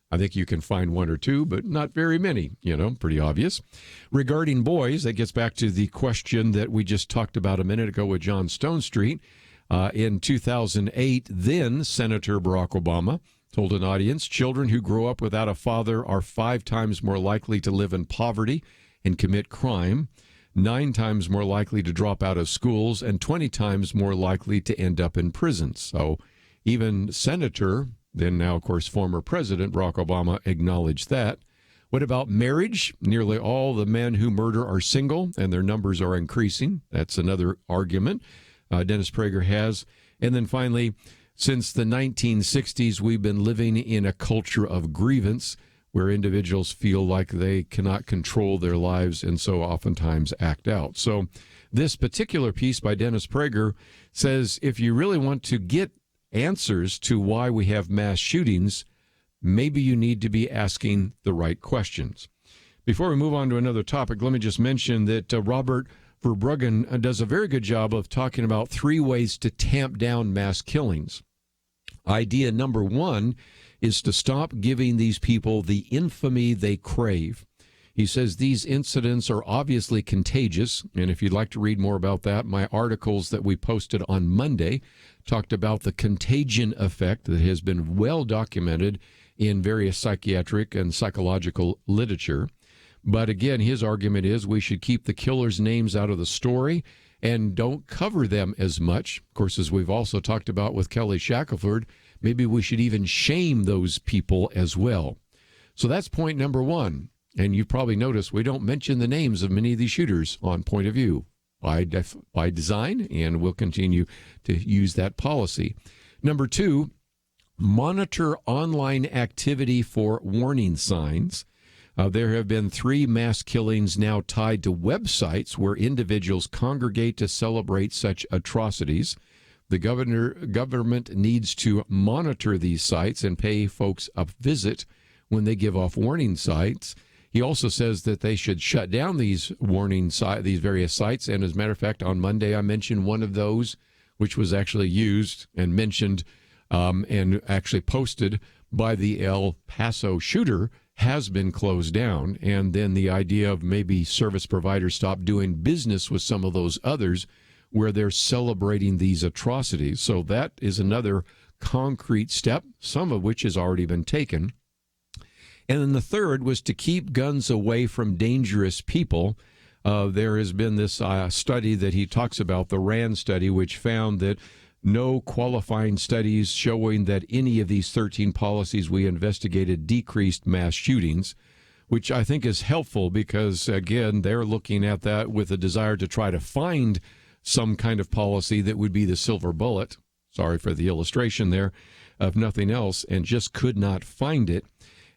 I think you can find one or two, but not very many, pretty obvious. Regarding boys, that gets back to the question that we just talked about a minute ago with John Stonestreet. In 2008, then Senator Barack Obama told an audience, children who grow up without a father are 5 times more likely to live in poverty and commit crime, 9 times more likely to drop out of schools, and 20 times more likely to end up in prisons. So even Senator, then now, of course, former President Barack Obama acknowledged that. What about marriage? Nearly all the men who murder are single, and their numbers are increasing. That's another argument Dennis Prager has. And then finally, since the 1960s, we've been living in a culture of grievance where individuals feel like they cannot control their lives and so oftentimes act out. So this particular piece by Dennis Prager says if you really want to get answers to why we have mass shootings, maybe you need to be asking the right questions. Before we move on to another topic, let me just mention that Robert Verbruggen does a very good job of talking about 3 ways to tamp down mass killings. Idea number 1 is to stop giving these people the infamy they crave. He says these incidents are obviously contagious, and if you'd like to read more about that, my articles that we posted on Monday talked about the contagion effect that has been well documented in various psychiatric and psychological literature. But again, his argument is we should keep the killers' names out of the story and don't cover them as much. Of course, as we've also talked about with Kelly Shackelford, maybe we should even shame those people as well. So that's point number 1. And you've probably noticed we don't mention the names of many of these shooters on Point of View by design, and we'll continue to use that policy. Number 2, monitor online activity for warning signs. There have been 3 mass killings now tied to websites where individuals congregate to celebrate such atrocities. The government needs to monitor these sites and pay folks a visit when they give off warning sites. He also says that they should shut down these these various sites. And as a matter of fact, on Monday, I mentioned one of those, which was actually used and mentioned and actually posted by the El Paso shooter, has been closed down. And then the idea of maybe service providers stop doing business with some of those others where they're celebrating these atrocities. So that is another concrete step, some of which has already been taken. And then the third was to keep guns away from dangerous people. There has been this study that he talks about, the RAND study, which found that no qualifying studies showing that any of these 13 policies we investigated decreased mass shootings, which I think is helpful because, again, they're looking at that with a desire to try to find some kind of policy that would be the silver bullet. Sorry for the illustration there, of nothing else, and just could not find it.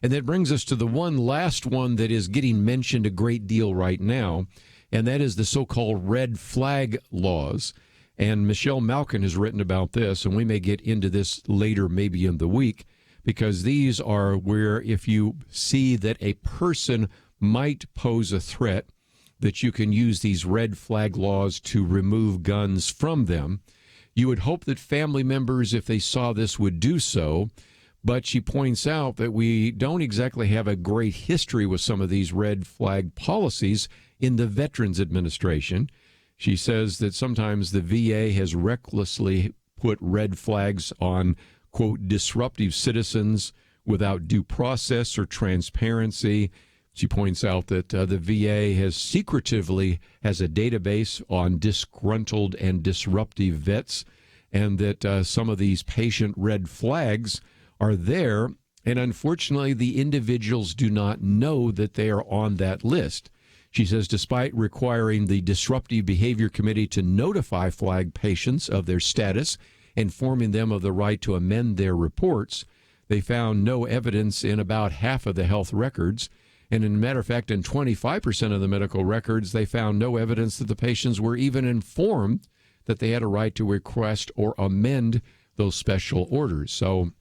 And that brings us to the one last one that is getting mentioned a great deal right now, and that is the so-called red flag laws. And Michelle Malkin has written about this, and we may get into this later maybe in the week, because these are where if you see that a person might pose a threat, that you can use these red flag laws to remove guns from them. You would hope that family members, if they saw this, would do so. But she points out that we don't exactly have a great history with some of these red flag policies in the Veterans Administration. She says that sometimes the VA has recklessly put red flags on, quote, disruptive citizens without due process or transparency. She points out that the VA has secretively has a database on disgruntled and disruptive vets, and that some of these patient red flags are there, and unfortunately the individuals do not know that they are on that list. She says despite requiring the Disruptive Behavior Committee to notify flag patients of their status, informing them of the right to amend their reports, they found no evidence in about half of the health records. And in matter of fact, in 25% of the medical records, they found no evidence that the patients were even informed that they had a right to request or amend those special orders. So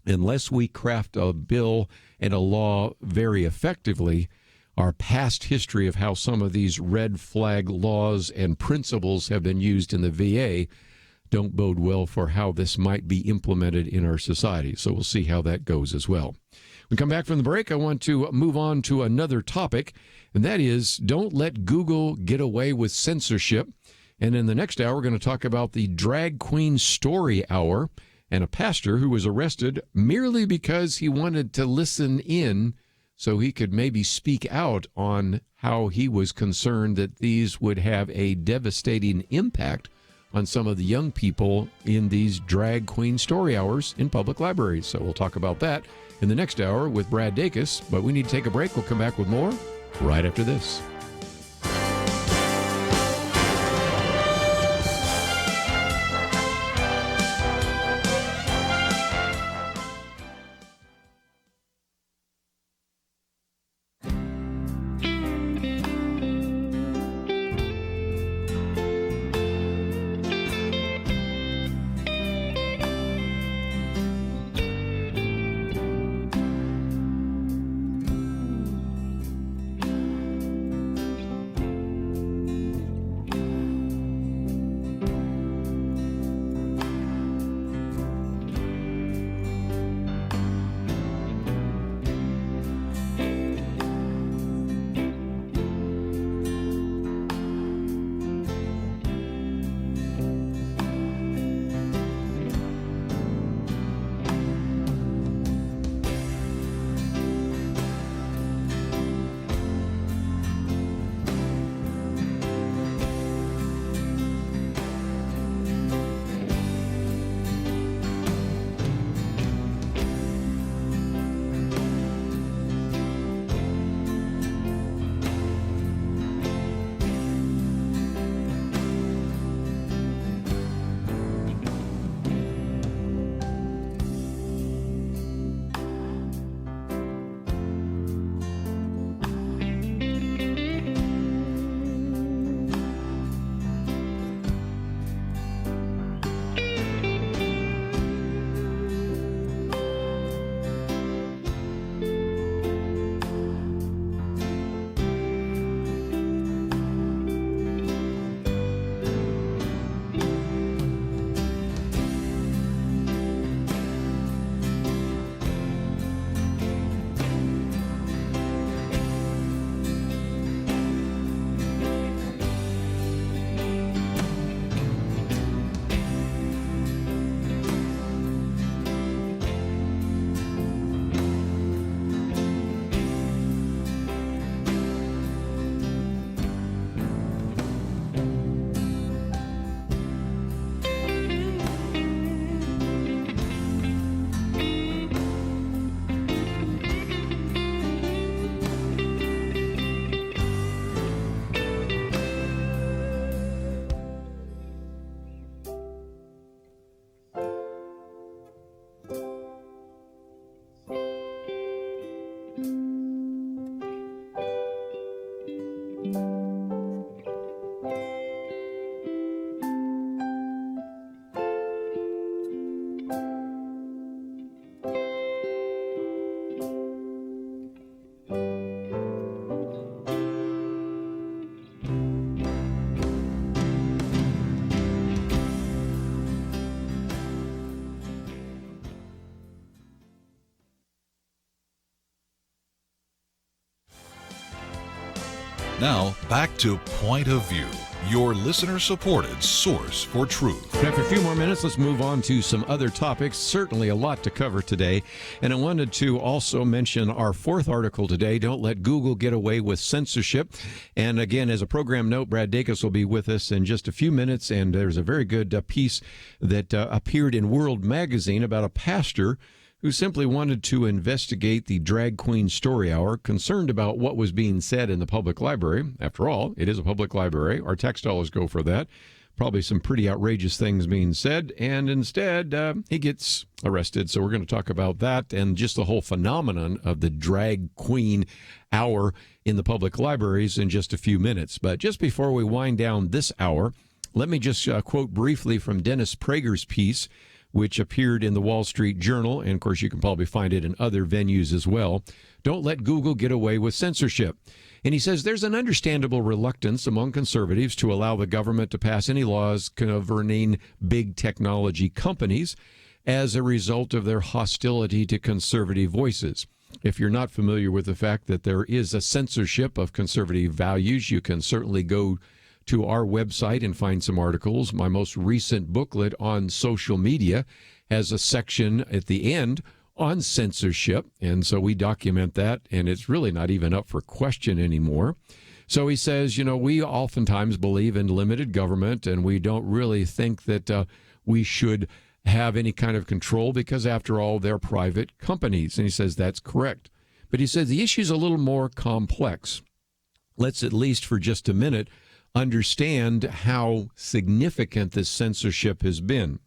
unless we craft a bill and a law very effectively, our past history of how some of these red flag laws and principles have been used in the VA don't bode well for how this might be implemented in our society. So we'll see how that goes as well. When we come back from the break, I want to move on to another topic, and that is don't let Google get away with censorship. And in the next hour, we're going to talk about the Drag Queen Story Hour and a pastor who was arrested merely because he wanted to listen in so he could maybe speak out on how he was concerned that these would have a devastating impact on some of the young people in these drag queen story hours in public libraries. So we'll talk about that in the next hour with Brad Dacus, but we need to take a break. We'll come back with more right after this. Now, back to Point of View, your listener-supported source for truth. After a few more minutes, let's move on to some other topics. Certainly a lot to cover today. And I wanted to also mention our fourth article today, Don't Let Google Get Away with Censorship. And again, as a program note, Brad Dacus will be with us in just a few minutes. And there's a very good piece that appeared in World Magazine about a pastor who simply wanted to investigate the Drag Queen Story Hour, concerned about what was being said in the public library. After all, it is a public library. Our tax dollars go for that. Probably some pretty outrageous things being said, and instead he gets arrested. So we're going to talk about that and just the whole phenomenon of the Drag Queen Hour in the public libraries in just a few minutes. But just before we wind down this hour, let me just quote briefly from Dennis Prager's piece, which appeared in the Wall Street Journal, and of course you can probably find it in other venues as well. Don't let Google get away with censorship. And he says there's an understandable reluctance among conservatives to allow the government to pass any laws governing big technology companies as a result of their hostility to conservative voices. If you're not familiar with the fact that there is a censorship of conservative values, you can certainly go to our website and find some articles. My most recent booklet on social media has a section at the end on censorship, and so we document that, and it's really not even up for question anymore. So he says, we oftentimes believe in limited government, and we don't really think that we should have any kind of control because, after all, they're private companies. And he says that's correct. But he says the issue's a little more complex. Let's, at least for just a minute, understand how significant this censorship has been.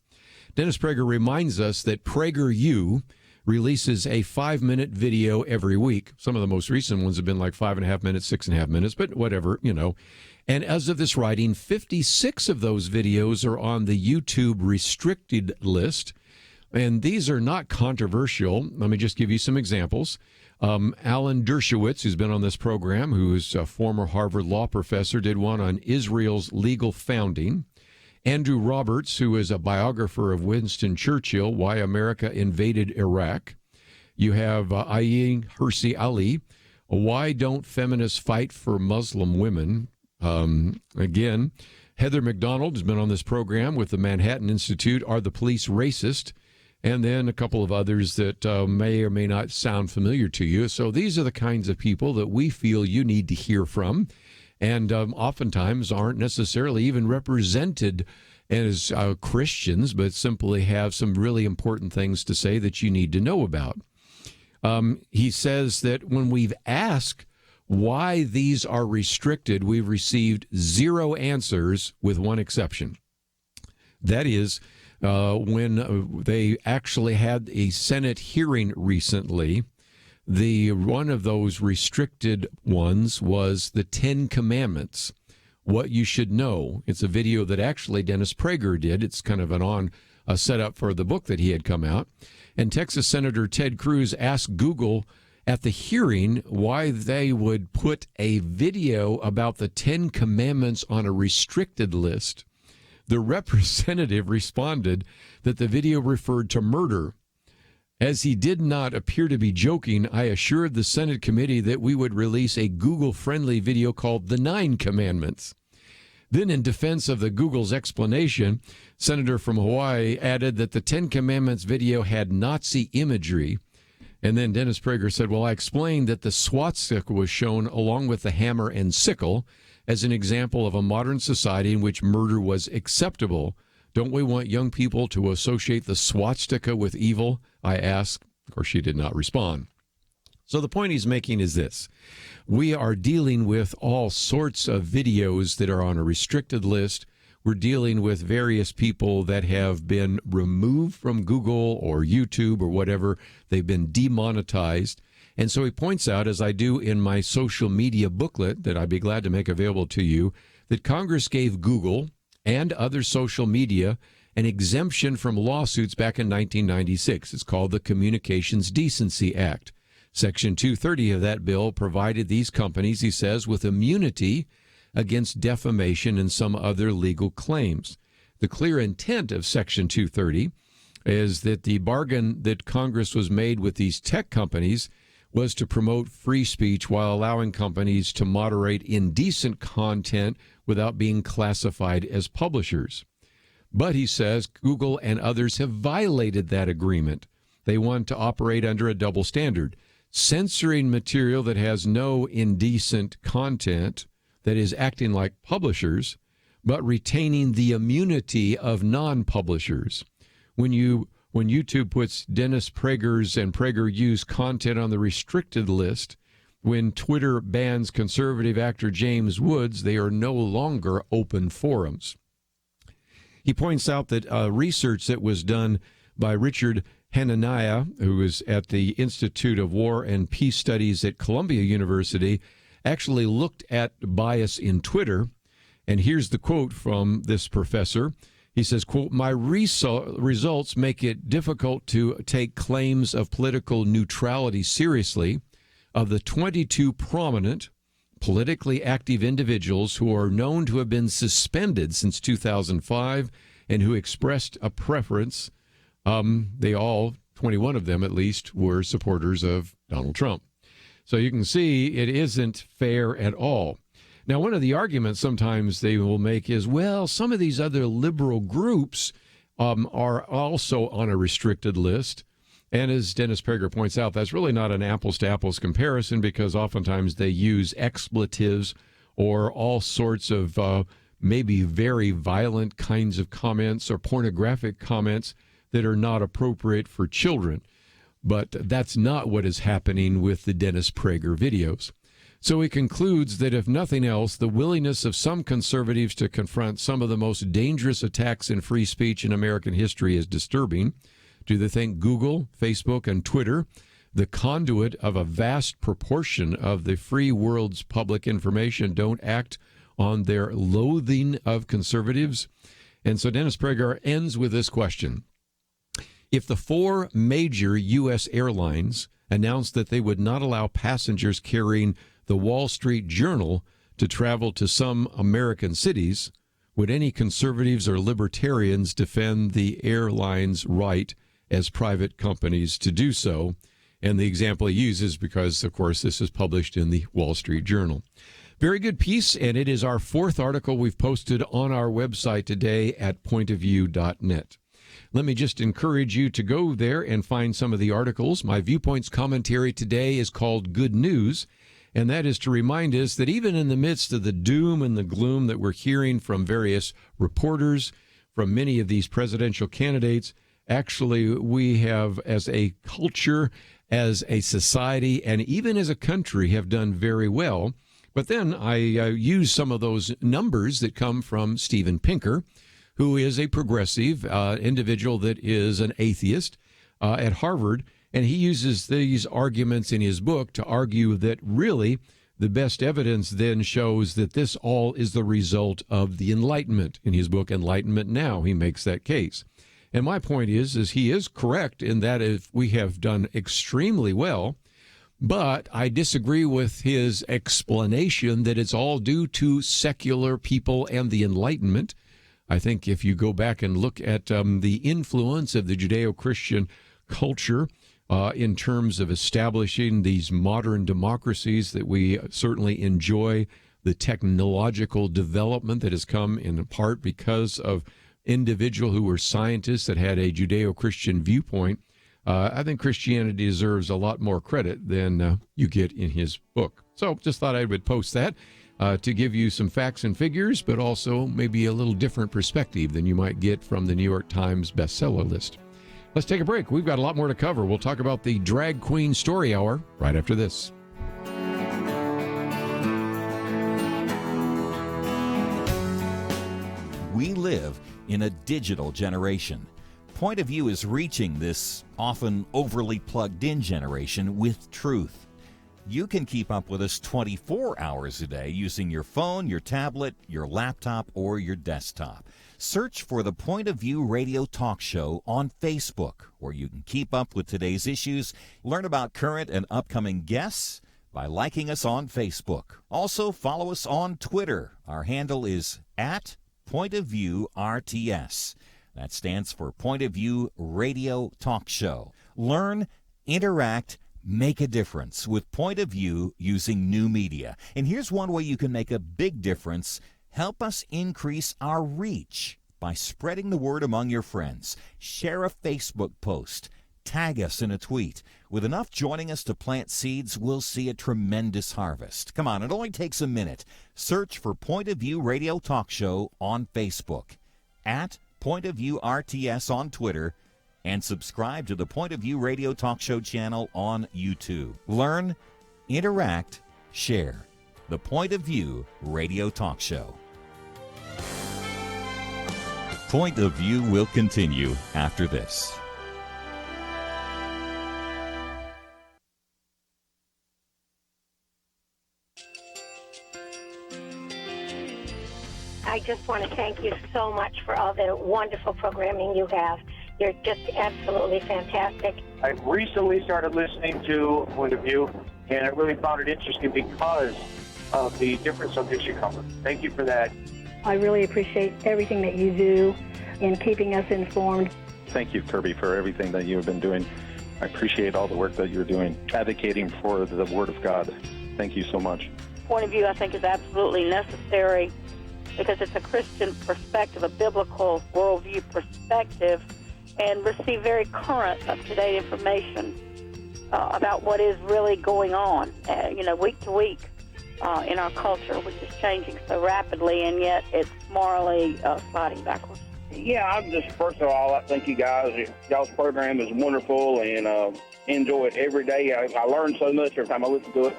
Dennis Prager reminds us that PragerU releases a 5-minute video every week. Some of the most recent ones have been like 5.5 minutes, 6.5 minutes, but whatever, And as of this writing, 56 of those videos are on the YouTube restricted list. And these are not controversial. Let me just give you some examples. Alan Dershowitz, who's been on this program, who's a former Harvard law professor, did one on Israel's legal founding. Andrew Roberts, who is a biographer of Winston Churchill, Why America Invaded Iraq. You have Ayin Hirsi Ali, Why Don't Feminists Fight for Muslim Women? Again, Heather McDonald has been on this program with the Manhattan Institute, Are the Police Racist? And then a couple of others that may or may not sound familiar to you. So these are the kinds of people that we feel you need to hear from, and oftentimes aren't necessarily even represented as Christians, but simply have some really important things to say that you need to know about. He says that when we've asked why these are restricted, we've received 0 answers with one exception. That is, when they actually had a Senate hearing recently, one of those restricted ones was the 10 Commandments, what you should know. It's a video that actually Dennis Prager did. It's kind of a setup for the book that he had come out. And Texas Senator Ted Cruz asked Google at the hearing why they would put a video about the 10 Commandments on a restricted list. The representative responded that the video referred to murder. As he did not appear to be joking, I assured the Senate committee that we would release a Google-friendly video called The 9 Commandments. Then, in defense of the Google's explanation, Senator from Hawaii added that the 10 Commandments video had Nazi imagery. And then Dennis Prager said, well, I explained that the swastika was shown along with the hammer and sickle as an example of a modern society in which murder was acceptable. Don't we want young people to associate the swastika with evil? I asked. Of course, she did not respond. So the point he's making is this. We are dealing with all sorts of videos that are on a restricted list. We're dealing with various people that have been removed from Google or YouTube or whatever. They've been demonetized. And so he points out, as I do in my social media booklet that I'd be glad to make available to you, that Congress gave Google and other social media an exemption from lawsuits back in 1996. It's called the Communications Decency Act. Section 230 of that bill provided these companies, he says, with immunity against defamation and some other legal claims. The clear intent of Section 230 is that the bargain that Congress was made with these tech companies was to promote free speech while allowing companies to moderate indecent content without being classified as publishers. But, he says, Google and others have violated that agreement. They want to operate under a double standard, censoring material that has no indecent content, that is acting like publishers, but retaining the immunity of non-publishers. When YouTube puts Dennis Prager's and PragerU's content on the restricted list, when Twitter bans conservative actor James Woods, they are no longer open forums. He points out that research that was done by Richard Hananiah, who is at the Institute of War and Peace Studies at Columbia University, actually looked at bias in Twitter. And here's the quote from this professor. He says, quote, my results make it difficult to take claims of political neutrality seriously. Of the 22 prominent, politically active individuals who are known to have been suspended since 2005 and who expressed a preference, they all, 21 of them at least, were supporters of Donald Trump. So you can see it isn't fair at all. Now, one of the arguments sometimes they will make is, well, some of these other liberal groups are also on a restricted list. And as Dennis Prager points out, that's really not an apples-to-apples comparison because oftentimes they use expletives or all sorts of maybe very violent kinds of comments or pornographic comments that are not appropriate for children. But that's not what is happening with the Dennis Prager videos. So he concludes that if nothing else, the willingness of some conservatives to confront some of the most dangerous attacks in free speech in American history is disturbing. Do they think Google, Facebook, and Twitter, the conduit of a vast proportion of the free world's public information, don't act on their loathing of conservatives? And so Dennis Prager ends with this question. If the 4 major U.S. airlines announced that they would not allow passengers carrying the Wall Street Journal to travel to some American cities, would any conservatives or libertarians defend the airlines' right as private companies to do so? And the example he uses because, of course, this is published in the Wall Street Journal. Very good piece, and it is our 4th article we've posted on our website today at pointofview.net. Let me just encourage you to go there and find some of the articles. My Viewpoints commentary today is called Good News, and that is to remind us that even in the midst of the doom and the gloom that we're hearing from various reporters, from many of these presidential candidates, actually we have, as a culture, as a society, and even as a country, have done very well. But then I use some of those numbers that come from Steven Pinker, who is a progressive individual that is an atheist at Harvard. And he uses these arguments in his book to argue that really the best evidence then shows that this all is the result of the Enlightenment. In his book, Enlightenment Now, he makes that case. And my point is he is correct in that if we have done extremely well, but I disagree with his explanation that it's all due to secular people and the Enlightenment. I think if you go back and look at the influence of the Judeo-Christian culture in terms of establishing these modern democracies that we certainly enjoy, the technological development that has come in part because of individuals who were scientists that had a Judeo-Christian viewpoint, I think Christianity deserves a lot more credit than you get in his book. So just thought I would post that to give you some facts and figures, but also maybe a little different perspective than you might get from the New York Times bestseller list. Let's take a break. We've got a lot more to cover. We'll talk about the Drag Queen Story Hour right after this. We live in a digital generation. Point of View is reaching this often overly plugged-in generation with truth. You can keep up with us 24 hours a day using your phone, your tablet, your laptop, or your desktop. Search for the Point of View Radio Talk Show on Facebook, where you can keep up with today's issues, learn about current and upcoming guests by liking us on Facebook. Also, follow us on Twitter. Our handle is @PointOfViewRTS. That stands for Point of View Radio Talk Show. Learn, interact, make a difference with Point of View using new media. And here's one way you can make a big difference. Help us increase our reach by spreading the word among your friends. Share a Facebook post. Tag us in a tweet. With enough joining us to plant seeds, we'll see a tremendous harvest. Come on, it only takes a minute. Search for Point of View Radio Talk Show on Facebook, @PointOfViewRTS on Twitter, and subscribe to the Point of View Radio Talk Show channel on YouTube. Learn, interact, share. The Point of View Radio Talk Show. Point of View will continue after this. I just want to thank you so much for all the wonderful programming you have. You're just absolutely fantastic. I recently started listening to Point of View, and I really found it interesting because of the different subjects you cover. Thank you for that. I really appreciate everything that you do in keeping us informed. Thank you, Kerby, for everything that you have been doing. I appreciate all the work that you're doing, advocating for the Word of God. Thank you so much. Point of view, I think, is absolutely necessary because it's a Christian perspective, a biblical worldview perspective, and receive very current, up-to-date information about what is really going on, week to week in our culture, which is changing so rapidly, and yet it's morally sliding backwards. Yeah, I'm just, first of all, I thank you guys. Y'all's program is wonderful, and enjoy it every day. I learn so much every time I listen to it.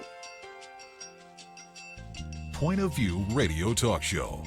Point of View Radio Talk Show.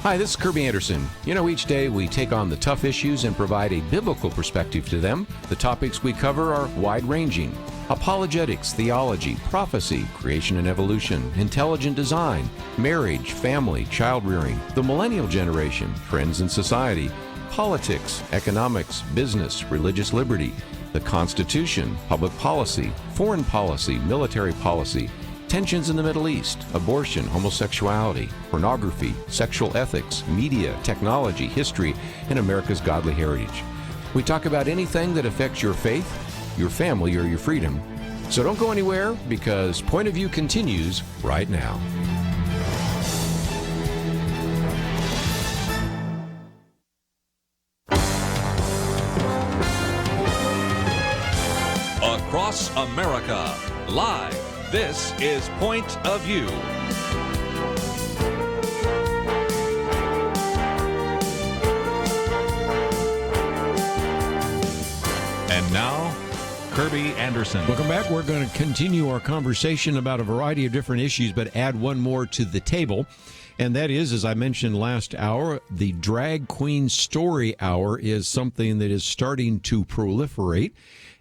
Hi, this is Kerby Anderson. You know, each day we take on the tough issues and provide a biblical perspective to them. The topics we cover are wide-ranging: apologetics, theology, prophecy, creation and evolution, intelligent design, marriage, family, child-rearing, the millennial generation, trends in society, politics, economics, business, religious liberty, the Constitution, public policy, foreign policy, military policy, tensions in the Middle East, abortion, homosexuality, pornography, sexual ethics, media, technology, history, and America's godly heritage. We talk about anything that affects your faith, your family, or your freedom. So don't go anywhere, because Point of View continues right now. Across America, live. This is Point of View. And now, Kerby Anderson. Welcome back. We're going to continue our conversation about a variety of different issues, but add one more to the table. And that is, as I mentioned last hour, the Drag Queen Story Hour is something that is starting to proliferate.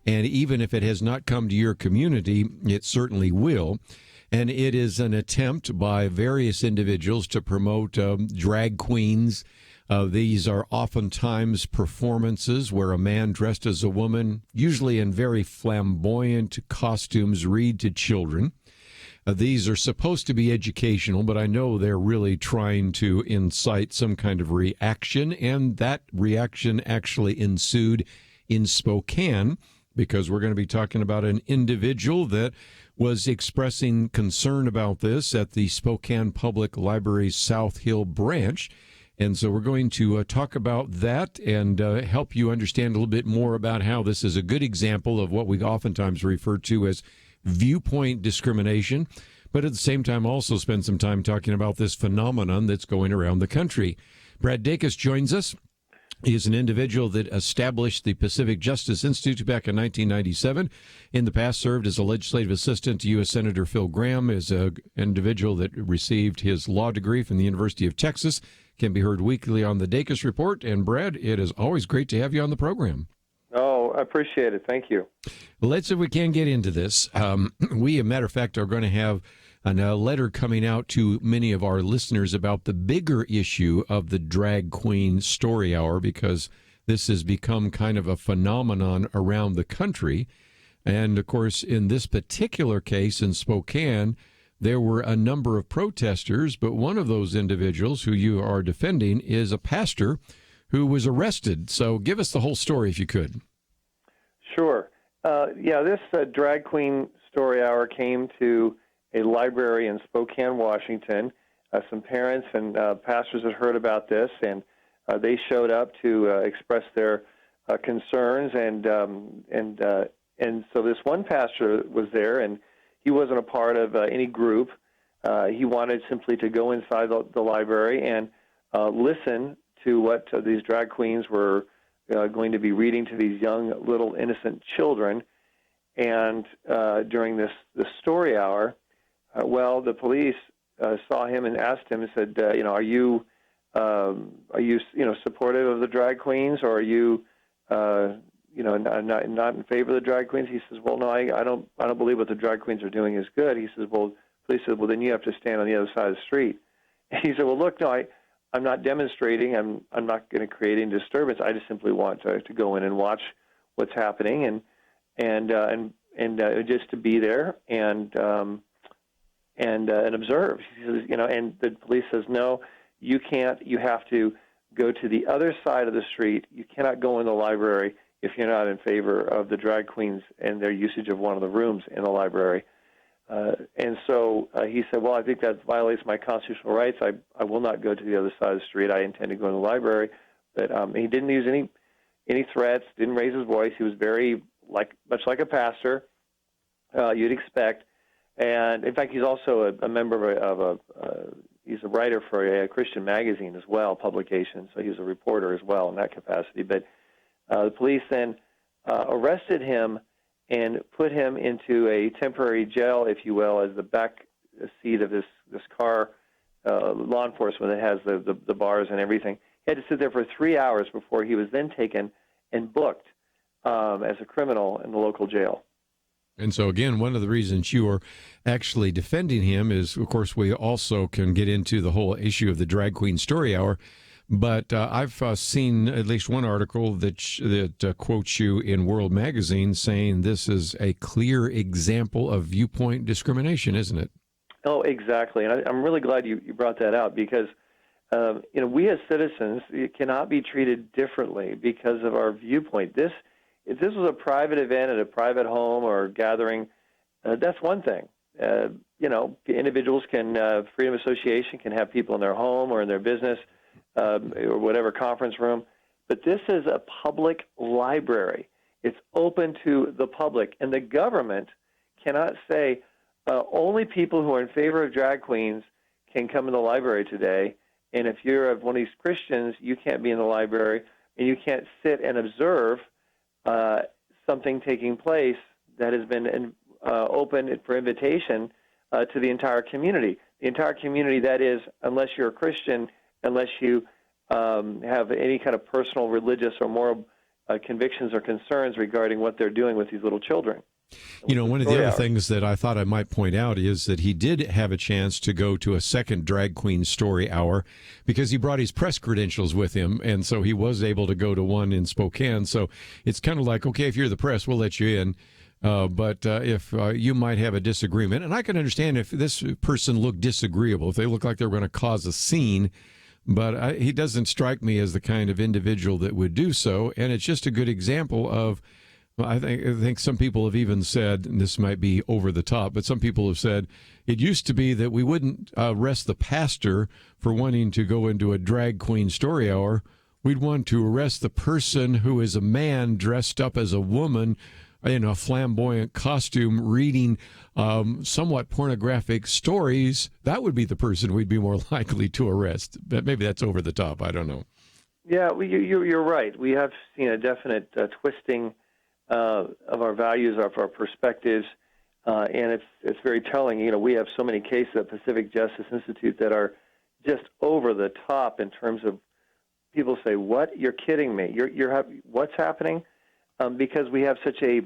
And even if it has not come to your community, it certainly will. And it is an attempt by various individuals to promote drag queens. These are oftentimes performances where a man dressed as a woman, usually in very flamboyant costumes, read to children. These are supposed to be educational, but I know they're really trying to incite some kind of reaction. And that reaction actually ensued in Spokane, because we're going to be talking about an individual that was expressing concern about this at the Spokane Public Library's South Hill branch. And so we're going to talk about that and help you understand a little bit more about how this is a good example of what we oftentimes refer to as viewpoint discrimination, but at the same time also spend some time talking about this phenomenon that's going around the country. Brad Dacus joins us. He is an individual that established the Pacific Justice Institute back in 1997. In the past, served as a legislative assistant to U.S. Senator Phil Gramm, is an individual that received his law degree from the University of Texas. Can be heard weekly on the Dacus Report. And Brad, it is always great to have you on the program. Oh, I appreciate it. Thank you. Let's, if we can, get into this. We, as a matter of fact, are going to have a letter coming out to many of our listeners about the bigger issue of the Drag Queen Story Hour, because this has become kind of a phenomenon around the country. And, of course, in this particular case in Spokane, there were a number of protesters, but one of those individuals who you are defending is a pastor who was arrested. So give us the whole story, if you could. Sure. This Drag Queen Story Hour came to a library in Spokane, Washington. Some parents and pastors had heard about this, and they showed up to express their concerns. And so this one pastor was there, and he wasn't a part of any group. He wanted simply to go inside the library and listen to what these drag queens were going to be reading to these young, little, innocent children. And during this story hour, the police saw him and asked him and said, are you supportive of the drag queens, or are you, not in favor of the drag queens? He says, well, no, I don't believe what the drag queens are doing is good. He says, well, police said, well, then you have to stand on the other side of the street. And he said, well, look, no, I'm not demonstrating. I'm not going to create any disturbance. I just simply want to go in and watch what's happening and just to be there and observe. He says, and the police says, no, you can't. You have to go to the other side of the street. You cannot go in the library if you're not in favor of the drag queens and their usage of one of the rooms in the library. And so he said, well, I think that violates my constitutional rights. I will not go to the other side of the street. I intend to go in the library. But he didn't use any threats, didn't raise his voice. He was very much like a pastor you'd expect. And in fact, he's also a member of he's a writer for a Christian magazine as well, publication. So he's a reporter as well in that capacity. But the police then arrested him and put him into a temporary jail, if you will, as the back seat of this car law enforcement that has the bars and everything. He had to sit there for 3 hours before he was then taken and booked as a criminal in the local jail. And so, again, one of the reasons you are actually defending him is, of course, we also can get into the whole issue of the Drag Queen Story Hour. But I've seen at least one article that quotes you in World Magazine saying this is a clear example of viewpoint discrimination, isn't it? Oh, exactly. And I'm really glad you brought that out because, we as citizens cannot be treated differently because of our viewpoint. If this was a private event at a private home or gathering, that's one thing. Individuals Freedom Association can have people in their home or in their business or whatever conference room. But this is a public library. It's open to the public. And the government cannot say only people who are in favor of drag queens can come in the library today. And if you're one of these Christians, you can't be in the library and you can't sit and observe something taking place that has been open for invitation to the entire community. The entire community, that is, unless you're a Christian, unless you have any kind of personal, religious, or moral convictions or concerns regarding what they're doing with these little children. One of the other things that I thought I might point out is that he did have a chance to go to a second Drag Queen Story Hour because he brought his press credentials with him, and so he was able to go to one in Spokane. So it's kind of like, okay, if you're the press, we'll let you in. But if you might have a disagreement, and I can understand if this person looked disagreeable, if they look like they're going to cause a scene, but he doesn't strike me as the kind of individual that would do so, and it's just a good example of, I think some people have even said, and this might be over the top, but some people have said it used to be that we wouldn't arrest the pastor for wanting to go into a drag queen story hour. We'd want to arrest the person who is a man dressed up as a woman in a flamboyant costume reading somewhat pornographic stories. That would be the person we'd be more likely to arrest. But maybe that's over the top. I don't know. Yeah, you're right. We have seen a definite twisting of our values, of our perspectives, and it's very telling. We have so many cases at Pacific Justice Institute that are just over the top in terms of people say, "What? You're kidding me? What's happening?" Because we have such a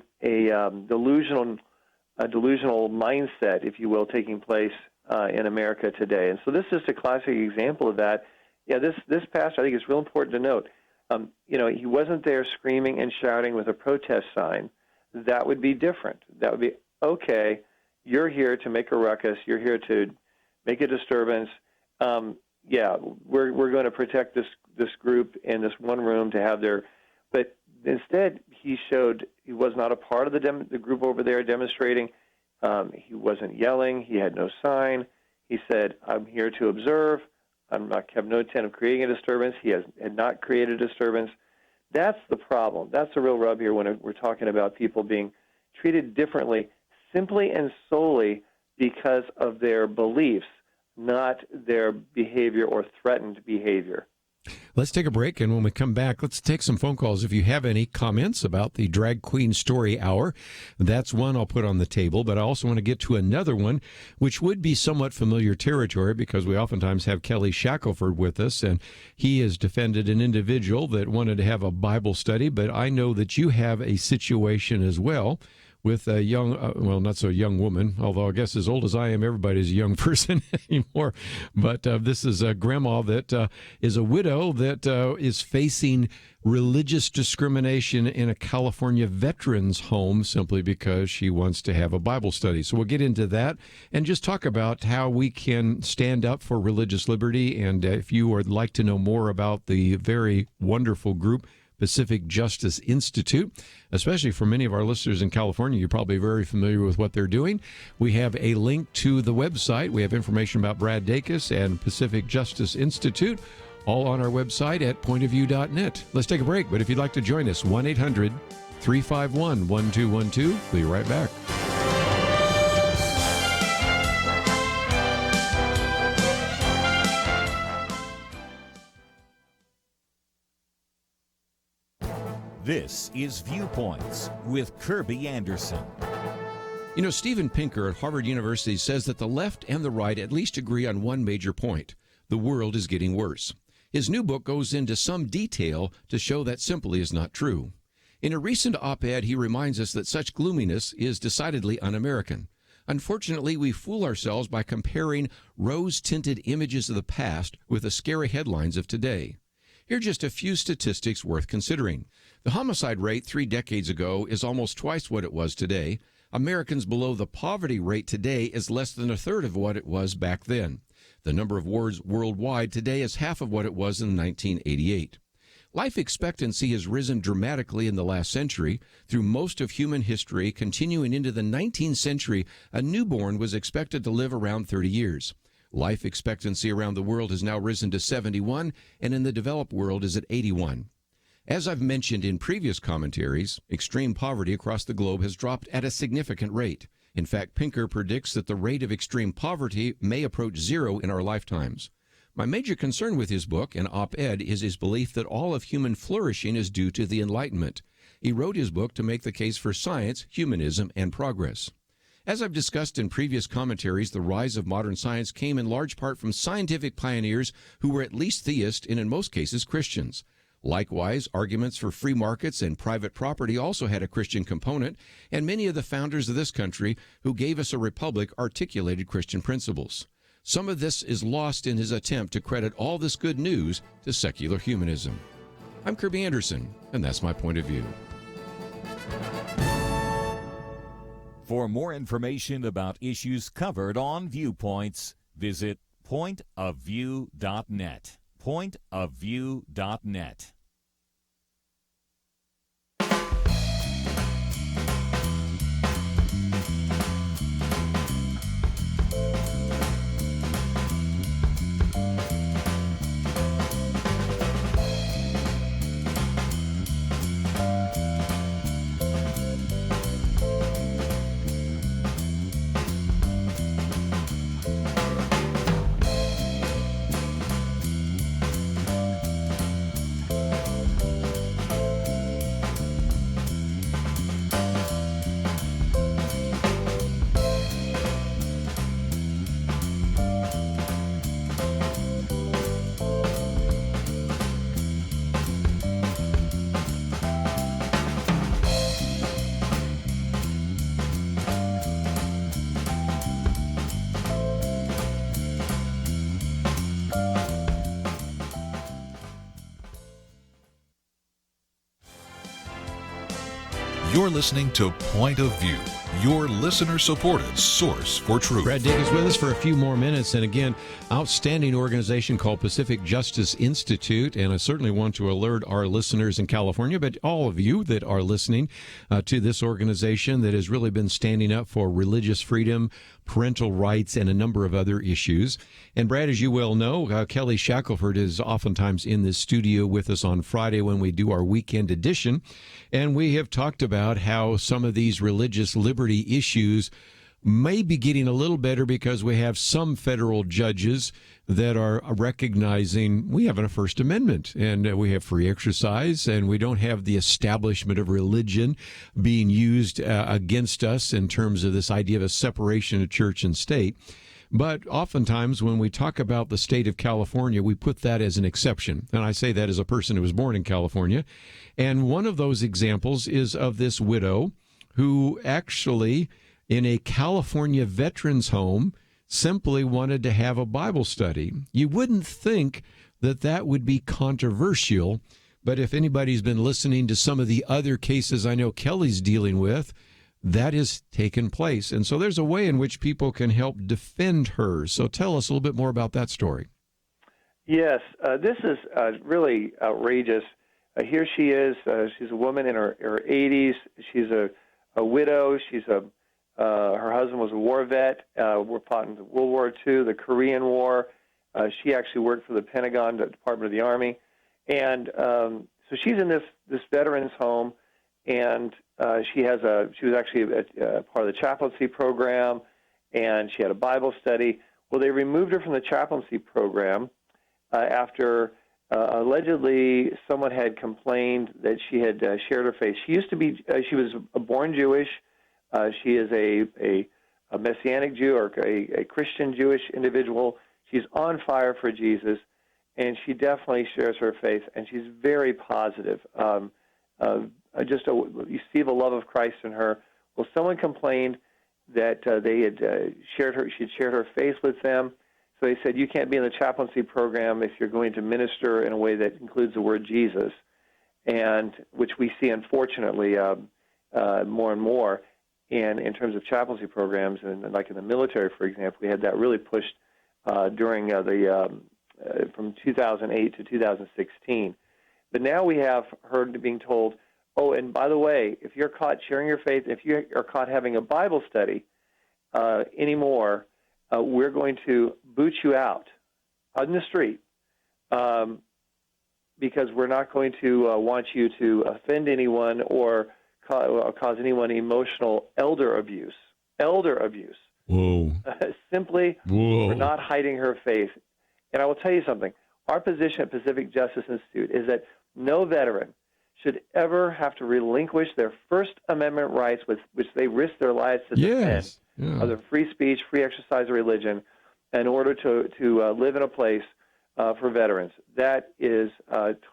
delusional mindset, if you will, taking place in America today. And so this is a classic example of that. Yeah, this pastor, I think it's real important to note. He wasn't there screaming and shouting with a protest sign. That would be different. That would be, okay, you're here to make a ruckus. You're here to make a disturbance. We're going to protect this group in this one room to have their. But instead, he showed he was not a part of the group over there demonstrating. He wasn't yelling. He had no sign. He said, "I'm here to observe. I have no intent of creating a disturbance." He had not created a disturbance. That's the problem. That's the real rub here when we're talking about people being treated differently simply and solely because of their beliefs, not their behavior or threatened behavior. Let's take a break, and when we come back, let's take some phone calls. If you have any comments about the Drag Queen Story Hour, that's one I'll put on the table, but I also want to get to another one, which would be somewhat familiar territory because we oftentimes have Kelly Shackelford with us, and he has defended an individual that wanted to have a Bible study, but I know that you have a situation as well with a young, not so young woman, although I guess as old as I am, everybody's a young person anymore. But this is a grandma that is a widow that is facing religious discrimination in a California veterans home simply because she wants to have a Bible study. So we'll get into that and just talk about how we can stand up for religious liberty. And if you would like to know more about the very wonderful group, Pacific Justice Institute, especially for many of our listeners in California, you're probably very familiar with what they're doing. We have a link to the website. We have information about Brad Dacus and Pacific Justice Institute, all on our website at pointofview.net. Let's take a break, but if you'd like to join us, 1-800-351-1212. We'll be right back. This is Viewpoints with Kerby Anderson. You know, Steven Pinker at Harvard University says that the left and the right at least agree on one major point. The world is getting worse. His new book goes into some detail to show that simply is not true. In a recent op-ed, he reminds us that such gloominess is decidedly un-American. Unfortunately, we fool ourselves by comparing rose-tinted images of the past with the scary headlines of today. Here are just a few statistics worth considering. The homicide rate 3 decades ago is almost twice what it was today. Americans below the poverty rate today is less than a third of what it was back then. The number of wars worldwide today is half of what it was in 1988. Life expectancy has risen dramatically in the last century. Through most of human history, continuing into the 19th century, a newborn was expected to live around 30 years. Life expectancy around the world has now risen to 71, and in the developed world is at 81. As I've mentioned in previous commentaries, extreme poverty across the globe has dropped at a significant rate. In fact, Pinker predicts that the rate of extreme poverty may approach zero in our lifetimes. My major concern with his book and op-ed is his belief that all of human flourishing is due to the Enlightenment. He wrote his book to make the case for science, humanism, and progress. As I've discussed in previous commentaries, the rise of modern science came in large part from scientific pioneers who were at least theists and in most cases Christians. Likewise, arguments for free markets and private property also had a Christian component, and many of the founders of this country who gave us a republic articulated Christian principles. Some of this is lost in his attempt to credit all this good news to secular humanism. I'm Kerby Anderson, and that's my point of view. For more information about issues covered on Viewpoints, visit pointofview.net. Pointofview.net. You're listening to Point of View, your listener-supported source for truth. Brad Dacus with us for a few more minutes. And again, outstanding organization called Pacific Justice Institute. And I certainly want to alert our listeners in California, but all of you that are listening to this organization that has really been standing up for religious freedom, parental rights, and a number of other issues. And Brad, as you well know, Kelly Shackelford is oftentimes in this studio with us on Friday when we do our weekend edition. And we have talked about how some of these religious liberty issues may be getting a little better because we have some federal judges that are recognizing we have a First Amendment and we have free exercise and we don't have the establishment of religion being used against us in terms of this idea of a separation of church and state. But oftentimes when we talk about the state of California, we put that as an exception. And I say that as a person who was born in California. And one of those examples is of this widow who actually, in a California veterans home, simply wanted to have a Bible study. You wouldn't think that that would be controversial, but if anybody's been listening to some of the other cases I know Kelly's dealing with, that has taken place. And so there's a way in which people can help defend her. So tell us a little bit more about that story. Yes, this is really outrageous. Here she is. She's a woman in her 80s. She's a widow. Her husband was a war vet. We're fought in World War II, the Korean War. She actually worked for the Pentagon, the Department of the Army. And so she's in this veterans home, and she was actually a part of the chaplaincy program, and she had a Bible study. Well, they removed her from the chaplaincy program after allegedly someone had complained that she had shared her faith. She was born Jewish, She is a Messianic Jew or a Christian Jewish individual. She's on fire for Jesus, and she definitely shares her faith, and she's very positive. You see the love of Christ in her. Well, someone complained that they had she'd shared her faith with them. So they said, you can't be in the chaplaincy program if you're going to minister in a way that includes the word Jesus, and which we see, unfortunately, more and more in terms of chaplaincy programs. And like in the military, for example, we had that really pushed during from 2008 to 2016. But now we have her being told, oh, and by the way, if you're caught sharing your faith, if you are caught having a Bible study anymore, we're going to boot you out in the street because we're not going to want you to offend anyone or cause anyone emotional elder abuse. Elder abuse. Whoa. Simply Whoa. for not hiding her faith. And I will tell you something. Our position at Pacific Justice Institute is that no veteran should ever have to relinquish their First Amendment rights, which they risk their lives to defend, of their free speech, free exercise of religion, in order to live in a place for veterans. That is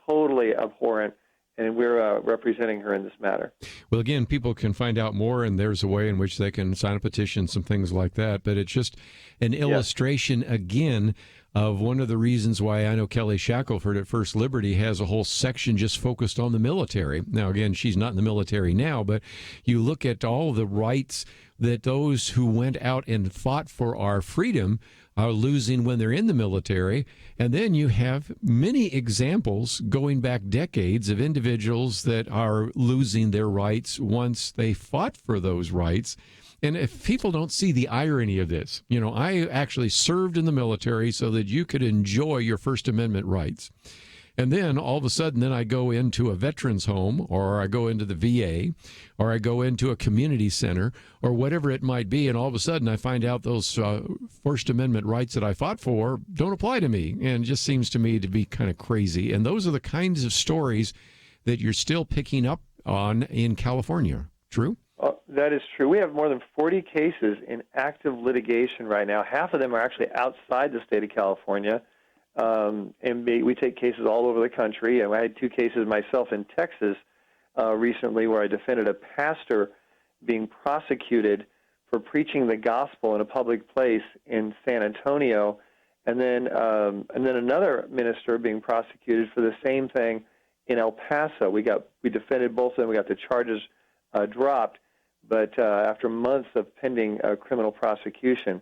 totally abhorrent, and we're representing her in this matter. Well, again, people can find out more, and there's a way in which they can sign a petition, some things like that. But it's just an illustration, again, of one of the reasons why I know Kelly Shackelford at First Liberty has a whole section just focused on the military. Now, again, she's not in the military now, but you look at all the rights that those who went out and fought for our freedom are losing when they're in the military. And then you have many examples going back decades of individuals that are losing their rights once they fought for those rights. And if people don't see the irony of this, I actually served in the military so that you could enjoy your First Amendment rights. And then all of a sudden, I go into a veterans home, or I go into the VA, or I go into a community center, or whatever it might be, and all of a sudden I find out those First Amendment rights that I fought for don't apply to me. And it just seems to me to be kind of crazy. And those are the kinds of stories that you're still picking up on in California. True? That is true. We have more than 40 cases in active litigation right now. Half of them are actually outside the state of California. And we take cases all over the country. And I had 2 cases myself in Texas recently where I defended a pastor being prosecuted for preaching the gospel in a public place in San Antonio, and then another minister being prosecuted for the same thing in El Paso. We defended both of them. We got the charges dropped, but after months of pending criminal prosecution.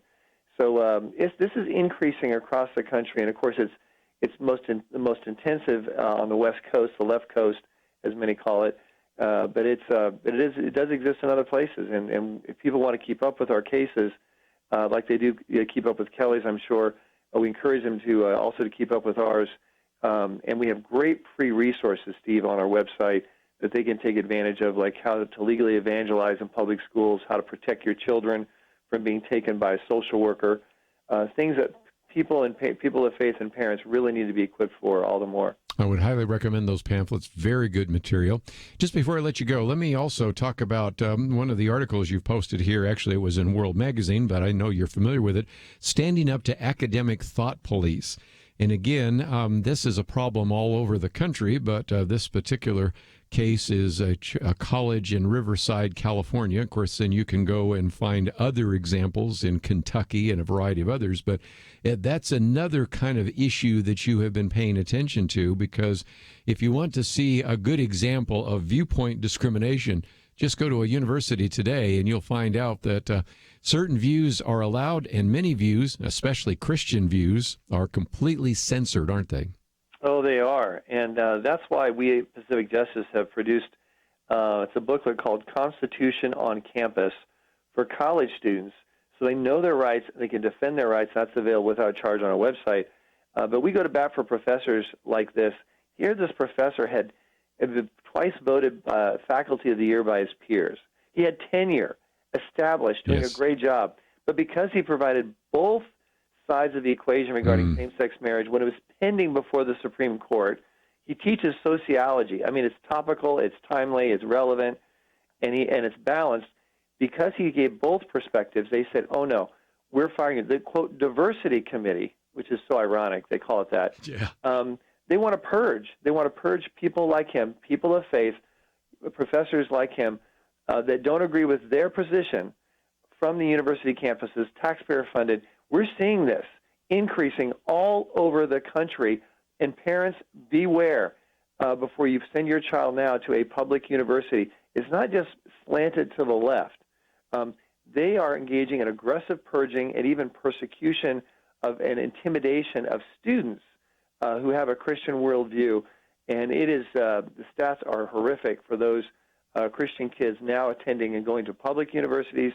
So this is increasing across the country, and of course it's the most intensive on the West Coast, the left coast, as many call it. But it does exist in other places, and if people want to keep up with our cases, like they do keep up with Kelly's, I'm sure, we encourage them to also to keep up with ours. And we have great free resources, Steve, on our website that they can take advantage of, like how to legally evangelize in public schools, how to protect your children from being taken by a social worker, things that people of faith and parents really need to be equipped for all the more. I would highly recommend those pamphlets. Very good material. Just before I let you go, let me also talk about one of the articles you've posted here. Actually, it was in World Magazine, but I know you're familiar with it. Standing Up to Academic Thought Police. And again, this is a problem all over the country, but this particular case is a college in Riverside, California. Of course, then you can go and find other examples in Kentucky and a variety of others. But that's another kind of issue that you have been paying attention to, because if you want to see a good example of viewpoint discrimination, just go to a university today and you'll find out that certain views are allowed, and many views, especially Christian views, are completely censored, aren't they? Oh, they are. And that's why we at Pacific Justice have produced it's a booklet called Constitution on Campus for college students, so they know their rights and they can defend their rights. That's available without charge on our website. But we go to bat for professors like this. Here, this professor had been twice voted Faculty of the Year by his peers. He had tenure, established, doing a great job. But because he provided both sides of the equation regarding same-sex marriage when it was pending before the Supreme Court, he teaches sociology. I mean, it's topical, it's timely, it's relevant, and it's balanced. because he gave both perspectives, they said, oh, no, we're firing it. The, quote, diversity committee, which is so ironic, they call it that. Yeah. They want to purge. They want to purge people like him, people of faith, professors like him that don't agree with their position from the university campuses, taxpayer-funded. We're seeing this increasing all over the country, and parents, beware before you send your child now to a public university. It's not just slanted to the left. They are engaging in aggressive purging and even persecution of and intimidation of students who have a Christian worldview, and it is the stats are horrific for those Christian kids now attending and going to public universities,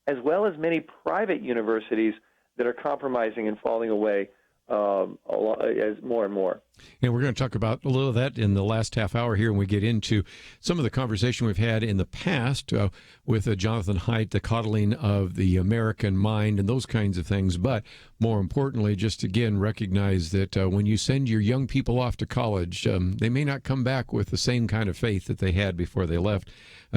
as well as many private universities that are compromising and falling away as more and more. And we're going to talk about a little of that in the last half hour here when we get into some of the conversation we've had in the past with Jonathan Haidt, the coddling of the American mind and those kinds of things. But more importantly, just again, recognize that when you send your young people off to college, they may not come back with the same kind of faith that they had before they left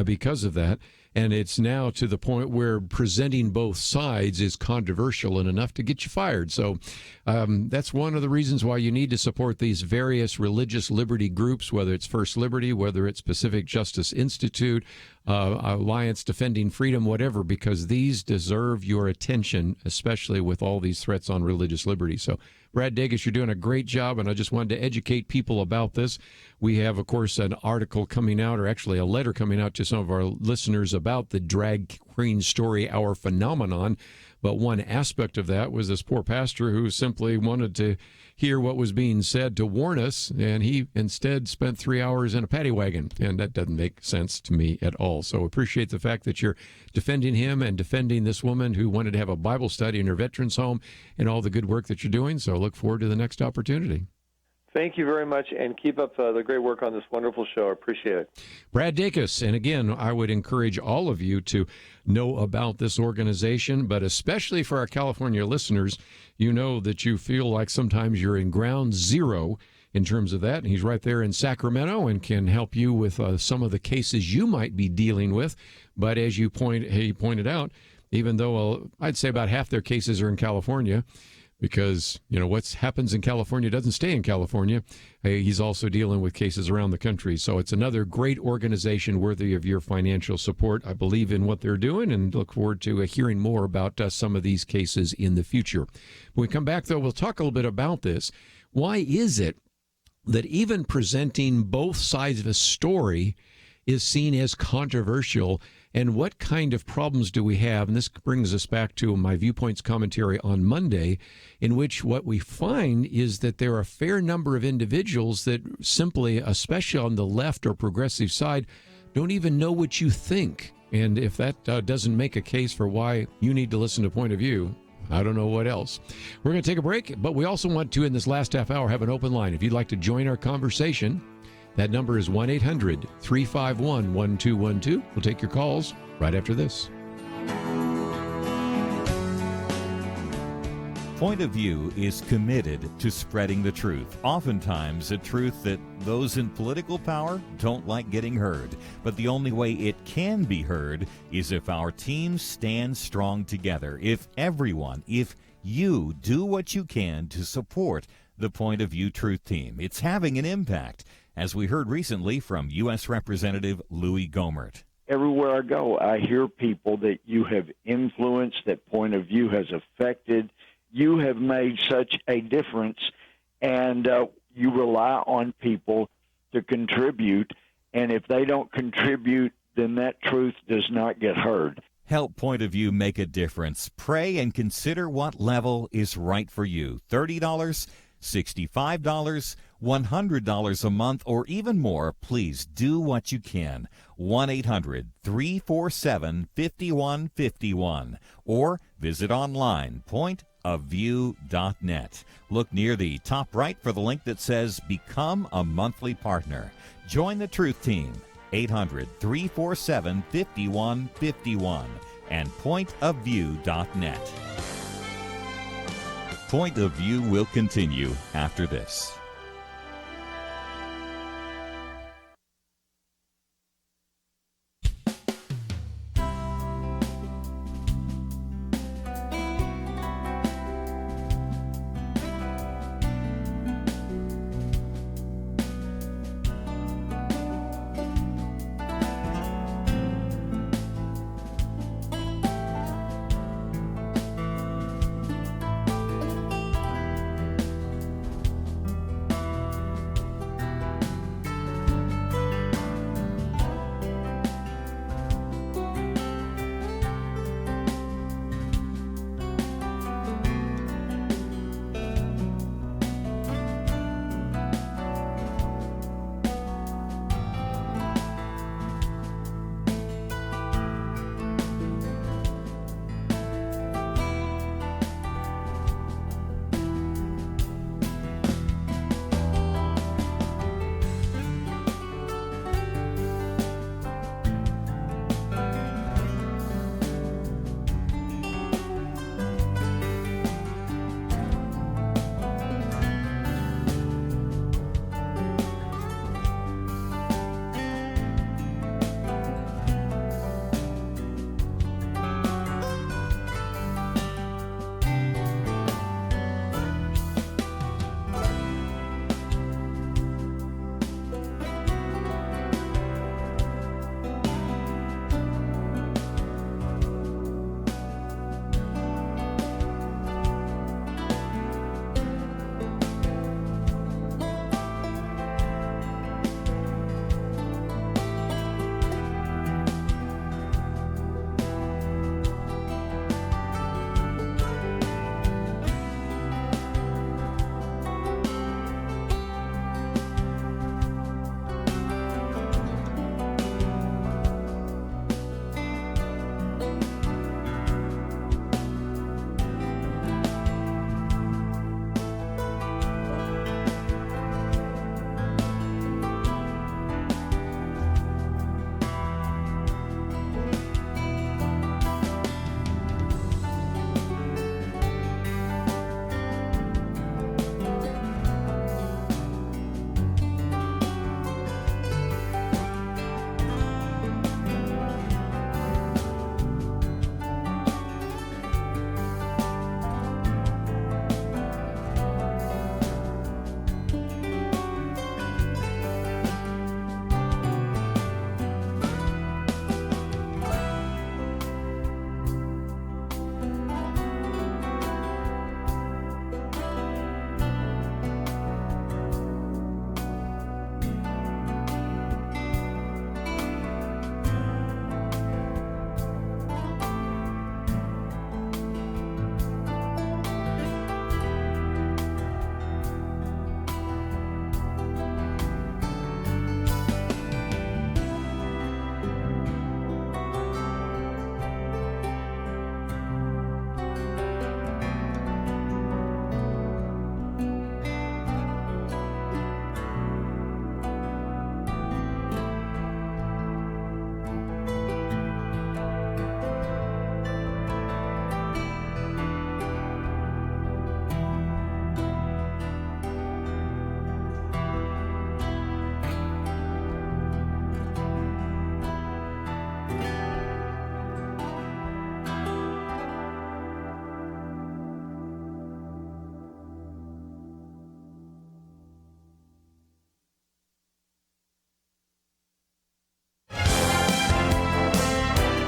because of that. And it's now to the point where presenting both sides is controversial and enough to get you fired. So that's one of the reasons why you need to support these various religious liberty groups, whether it's First Liberty, whether it's Pacific Justice Institute, Alliance Defending Freedom, whatever, because these deserve your attention, especially with all these threats on religious liberty. So, Brad Dacus, you're doing a great job, and I just wanted to educate people about this. We have, of course, an article coming out, or actually a letter coming out to some of our listeners about the drag queen story hour phenomenon. But one aspect of that was this poor pastor who simply wanted to hear what was being said to warn us, and he instead spent 3 hours in a paddy wagon, and that doesn't make sense to me at all. So appreciate the fact that you're defending him and defending this woman who wanted to have a Bible study in her veterans home and all the good work that you're doing. So look forward to the next opportunity. Thank you very much, and keep up the great work on this wonderful show. I appreciate it. Brad Dacus, and again, I would encourage all of you to know about this organization, but especially for our California listeners, you know that you feel like sometimes you're in ground zero in terms of that. And he's right there in Sacramento and can help you with some of the cases you might be dealing with. But as he pointed out, even though I'd say about half their cases are in California, because, you know, what happens in California doesn't stay in California. He's also dealing with cases around the country. So it's another great organization worthy of your financial support. I believe in what they're doing and look forward to hearing more about some of these cases in the future. When we come back, though, we'll talk a little bit about this. Why is it that even presenting both sides of a story is seen as controversial, and what kind of problems do we have? And this brings us back to my Viewpoints commentary on Monday, in which what we find is that there are a fair number of individuals that simply, especially on the left or progressive side, don't even know what you think. And if that doesn't make a case for why you need to listen to Point of View, I don't know what else. We're going to take a break, but we also want to, in this last half hour, have an open line. If you'd like to join our conversation, that number is 1-800-351-1212. We'll take your calls right after this. Point of View is committed to spreading the truth, oftentimes a truth that those in political power don't like getting heard. But the only way it can be heard is if our team stands strong together, if you do what you can to support the Point of View Truth Team. It's having an impact, as we heard recently from U.S. Representative Louis Gohmert. Everywhere I go, I hear people that you have influenced, that Point of View has affected. You have made such a difference, and you rely on people to contribute, and if they don't contribute, then that truth does not get heard. Help Point of View make a difference. Pray and consider what level is right for you. $30, $65, $100 a month, or even more. Please do what you can. 1-800-347-5151, or visit online, pointofview.net. Look near the top right for the link that says Become a Monthly Partner. Join the Truth Team, 800-347-5151, and pointofview.net. Point of View will continue after this.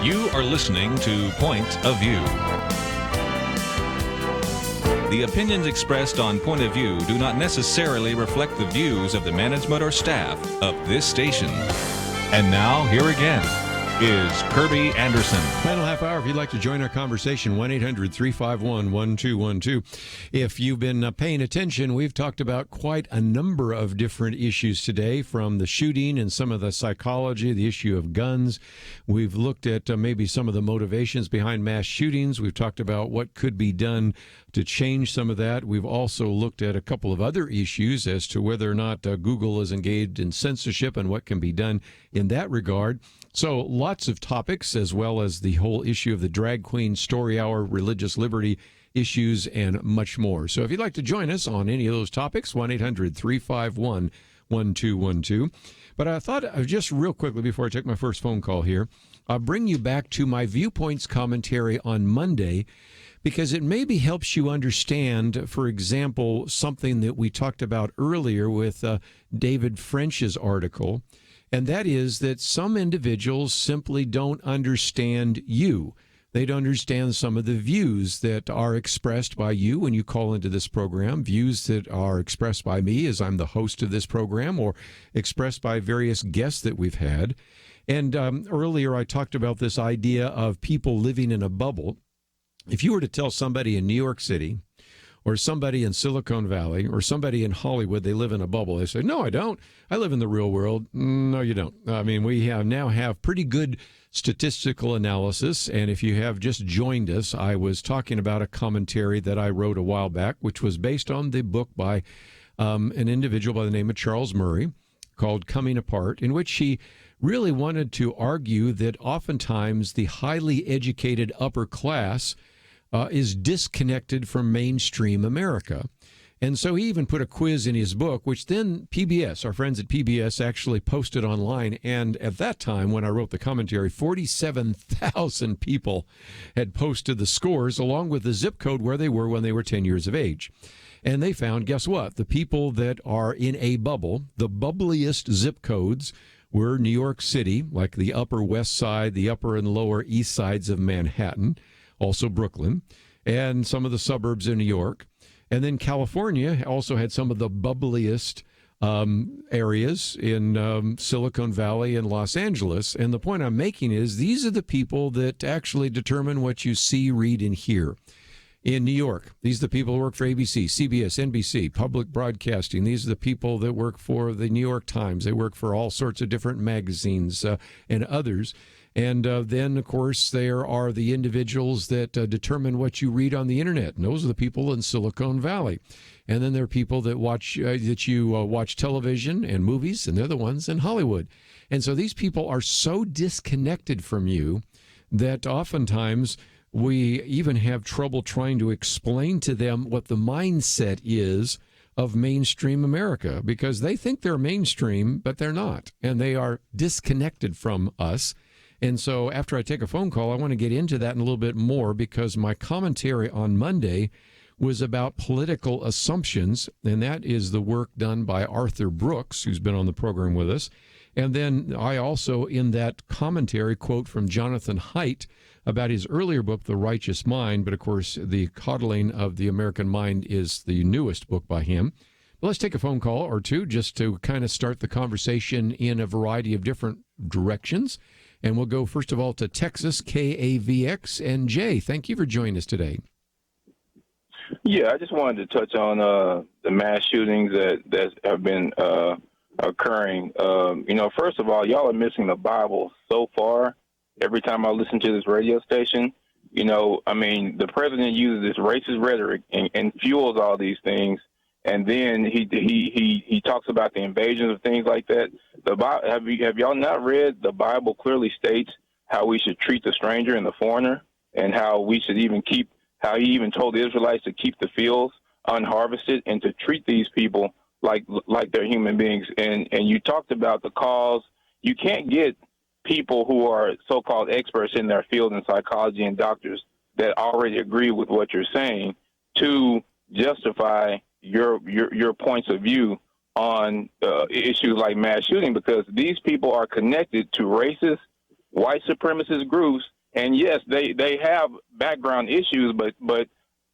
You are listening to Point of View. The opinions expressed on Point of View do not necessarily reflect the views of the management or staff of this station. And now, here again is Kerby Anderson. Final half hour, if you'd like to join our conversation, 1-800-351-1212. If you've been paying attention, we've talked about quite a number of different issues today, from the shooting and some of the psychology, the issue of guns. We've looked at maybe some of the motivations behind mass shootings. We've talked about what could be done to change some of that. We've also looked at a couple of other issues as to whether or not Google is engaged in censorship and what can be done in that regard. So lots of topics, as well as the whole issue of the drag queen story hour, religious liberty issues, and much more. So if you'd like to join us on any of those topics, 1-800-351-1212. But I thought just real quickly before I take my first phone call here, I'll bring you back to my Viewpoints commentary on Monday, because it maybe helps you understand, for example, something that we talked about earlier with David French's article. And that is that some individuals simply don't understand you. They don't understand some of the views that are expressed by you when you call into this program, views that are expressed by me as I'm the host of this program, or expressed by various guests that we've had. And earlier I talked about this idea of people living in a bubble. If you were to tell somebody in New York City, or somebody in Silicon Valley, or somebody in Hollywood, they live in a bubble, they say, no, I don't. I live in the real world. No, you don't. I mean, we now have pretty good statistical analysis, and if you have just joined us, I was talking about a commentary that I wrote a while back, which was based on the book by an individual by the name of Charles Murray called Coming Apart, in which he really wanted to argue that oftentimes the highly educated upper class is disconnected from mainstream America. And so he even put a quiz in his book, which then PBS, our friends at PBS, actually posted online. And at that time, when I wrote the commentary, 47,000 people had posted the scores along with the zip code where they were when they were 10 years of age. And they found, guess what? The people that are in a bubble, the bubbliest zip codes were New York City, like the Upper West Side, the Upper and Lower East Sides of Manhattan, also Brooklyn, and some of the suburbs in New York. And then California also had some of the bubbliest areas in Silicon Valley and Los Angeles. And the point I'm making is these are the people that actually determine what you see, read, and hear. In New York, these are the people who work for ABC, CBS, NBC, public broadcasting. These are the people that work for the New York Times. They work for all sorts of different magazines and others. And then, of course, there are the individuals that determine what you read on the internet. And those are the people in Silicon Valley. And then there are people that watch watch television and movies, and they're the ones in Hollywood. And so these people are so disconnected from you that oftentimes we even have trouble trying to explain to them what the mindset is of mainstream America, because they think they're mainstream, but they're not. And they are disconnected from us. And so after I take a phone call, I want to get into that in a little bit more, because my commentary on Monday was about political assumptions, and that is the work done by Arthur Brooks, who's been on the program with us. And then I also, in that commentary, quote from Jonathan Haidt about his earlier book, The Righteous Mind, but of course The Coddling of the American Mind is the newest book by him. But let's take a phone call or two just to kind of start the conversation in a variety of different directions. And we'll go, first of all, to Texas, KAVX. And Jay, thank you for joining us today. Yeah, I just wanted to touch on the mass shootings that have been occurring. First of all, y'all are missing the Bible so far. Every time I listen to this radio station, the president uses this racist rhetoric and fuels all these things. And then he talks about the invasions of things like that. The Bible, have y'all not read? The Bible clearly states how we should treat the stranger and the foreigner, and how we should how he even told the Israelites to keep the fields unharvested and to treat these people like they're human beings. And you talked about the cause. You can't get people who are so-called experts in their field in psychology and doctors that already agree with what you're saying to justify your points of view on issues like mass shooting, because these people are connected to racist white supremacist groups. And yes, they have background issues, but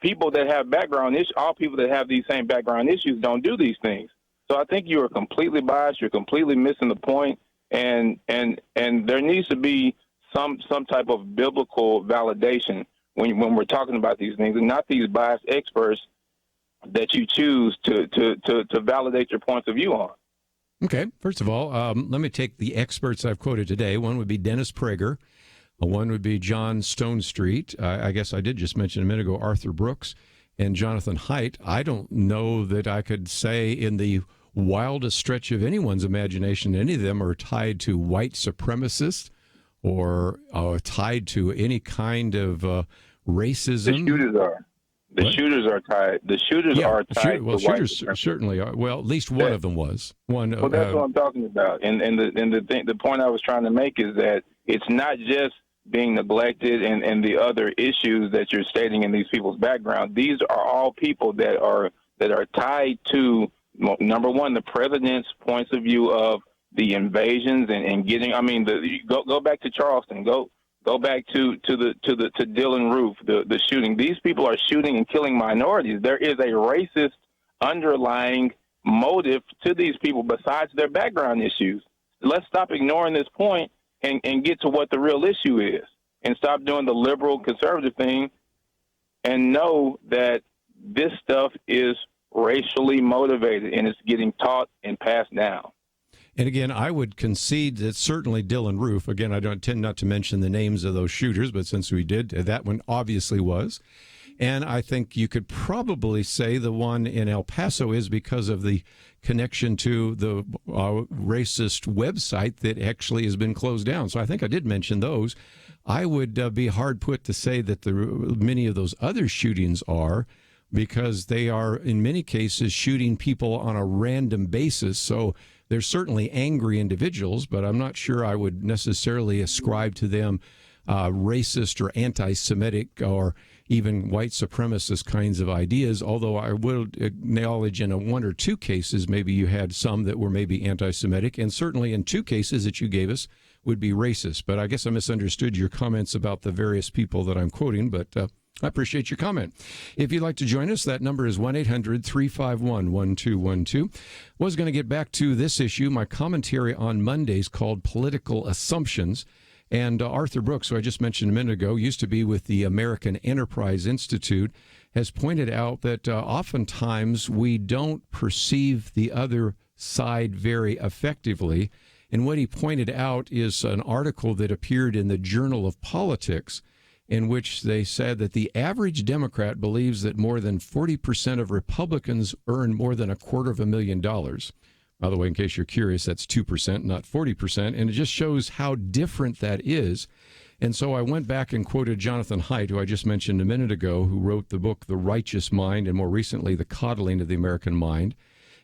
people that have background issues, all people that have these same background issues don't do these things. So I think you are completely biased. You're completely missing the point. And there needs to be some type of biblical validation when we're talking about these things, and not these biased experts that you choose to validate your points of view on. Okay. First of all, let me take the experts I've quoted today. One would be Dennis Prager. One would be John Stonestreet. I guess I did just mention a minute ago Arthur Brooks and Jonathan Haidt. I don't know that I could say in the wildest stretch of anyone's imagination any of them are tied to white supremacists or tied to any kind of racism. The shooters are. The shooters are tied. The shooters are tied. Well, to white shooters certainly are. Well, at least one of them was. Well, that's what I'm talking about. And the point I was trying to make is that it's not just being neglected and the other issues that you're stating in these people's background. These are all people that are tied to, number one, the president's points of view of the invasions and getting. I mean, go back to Charleston. Go back to Dylan Roof, the shooting. These people are shooting and killing minorities. There is a racist underlying motive to these people besides their background issues. Let's stop ignoring this point and get to what the real issue is, and stop doing the liberal conservative thing and know that this stuff is racially motivated and it's getting taught and passed down. And again, I would concede that certainly Dylan Roof, again, I don't tend not to mention the names of those shooters, but since we did, that one obviously was. And I think you could probably say the one in El Paso is because of the connection to the racist website that actually has been closed down. So I think I did mention those. I would be hard put to say that many of those other shootings are, because they are in many cases shooting people on a random basis. So they're certainly angry individuals, but I'm not sure I would necessarily ascribe to them racist or anti-Semitic or even white supremacist kinds of ideas, although I will acknowledge in one or two cases maybe you had some that were maybe anti-Semitic, and certainly in two cases that you gave us would be racist. But I guess I misunderstood your comments about the various people that I'm quoting, but I appreciate your comment. If you'd like to join us, that number is 1-800-351-1212. Was going to get back to this issue, my commentary on Mondays called Political Assumptions. And Arthur Brooks, who I just mentioned a minute ago, used to be with the American Enterprise Institute, has pointed out that oftentimes we don't perceive the other side very effectively. And what he pointed out is an article that appeared in the Journal of Politics, in which they said that the average Democrat believes that more than 40% of Republicans earn more than $250,000. By the way, in case you're curious, that's 2%, not 40%, and it just shows how different that is. And so I went back and quoted Jonathan Haidt, who I just mentioned a minute ago, who wrote the book The Righteous Mind, and more recently, The Coddling of the American Mind.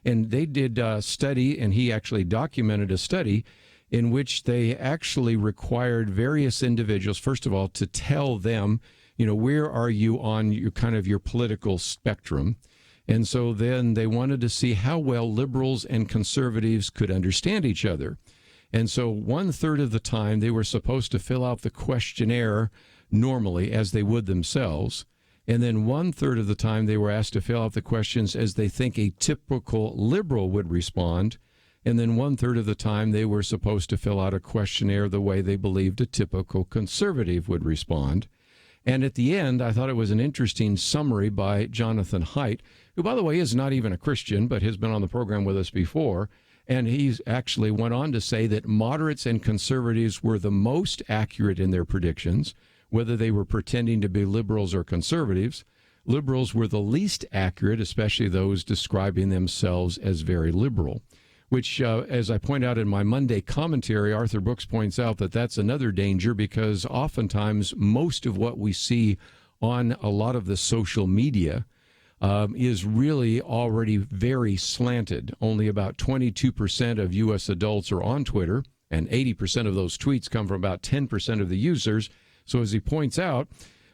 And they did a study, and he actually documented a study in which they actually required various individuals, first of all, to tell them, where are you on your political spectrum? And so then they wanted to see how well liberals and conservatives could understand each other. And so 1/3 of the time they were supposed to fill out the questionnaire normally as they would themselves. And then 1/3 of the time they were asked to fill out the questions as they think a typical liberal would respond. And then 1/3 of the time they were supposed to fill out a questionnaire the way they believed a typical conservative would respond. And at the end, I thought it was an interesting summary by Jonathan Haidt, who, by the way, is not even a Christian, but has been on the program with us before. And he's actually went on to say that moderates and conservatives were the most accurate in their predictions, whether they were pretending to be liberals or conservatives. Liberals were the least accurate, especially those describing themselves as very liberal, which, as I point out in my Monday commentary, Arthur Brooks points out that that's another danger, because oftentimes most of what we see on a lot of the social media is really already very slanted. Only about 22% of U.S. adults are on Twitter, and 80% of those tweets come from about 10% of the users. So as he points out,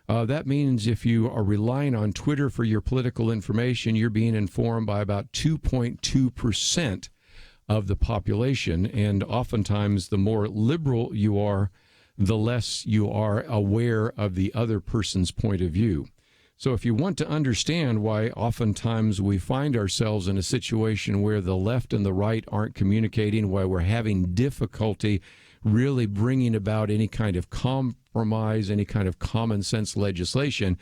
that means if you are relying on Twitter for your political information, you're being informed by about 2.2% of the population. And oftentimes, the more liberal you are, the less you are aware of the other person's point of view. So if you want to understand why oftentimes we find ourselves in a situation where the left and the right aren't communicating, why we're having difficulty really bringing about any kind of compromise, any kind of common sense legislation,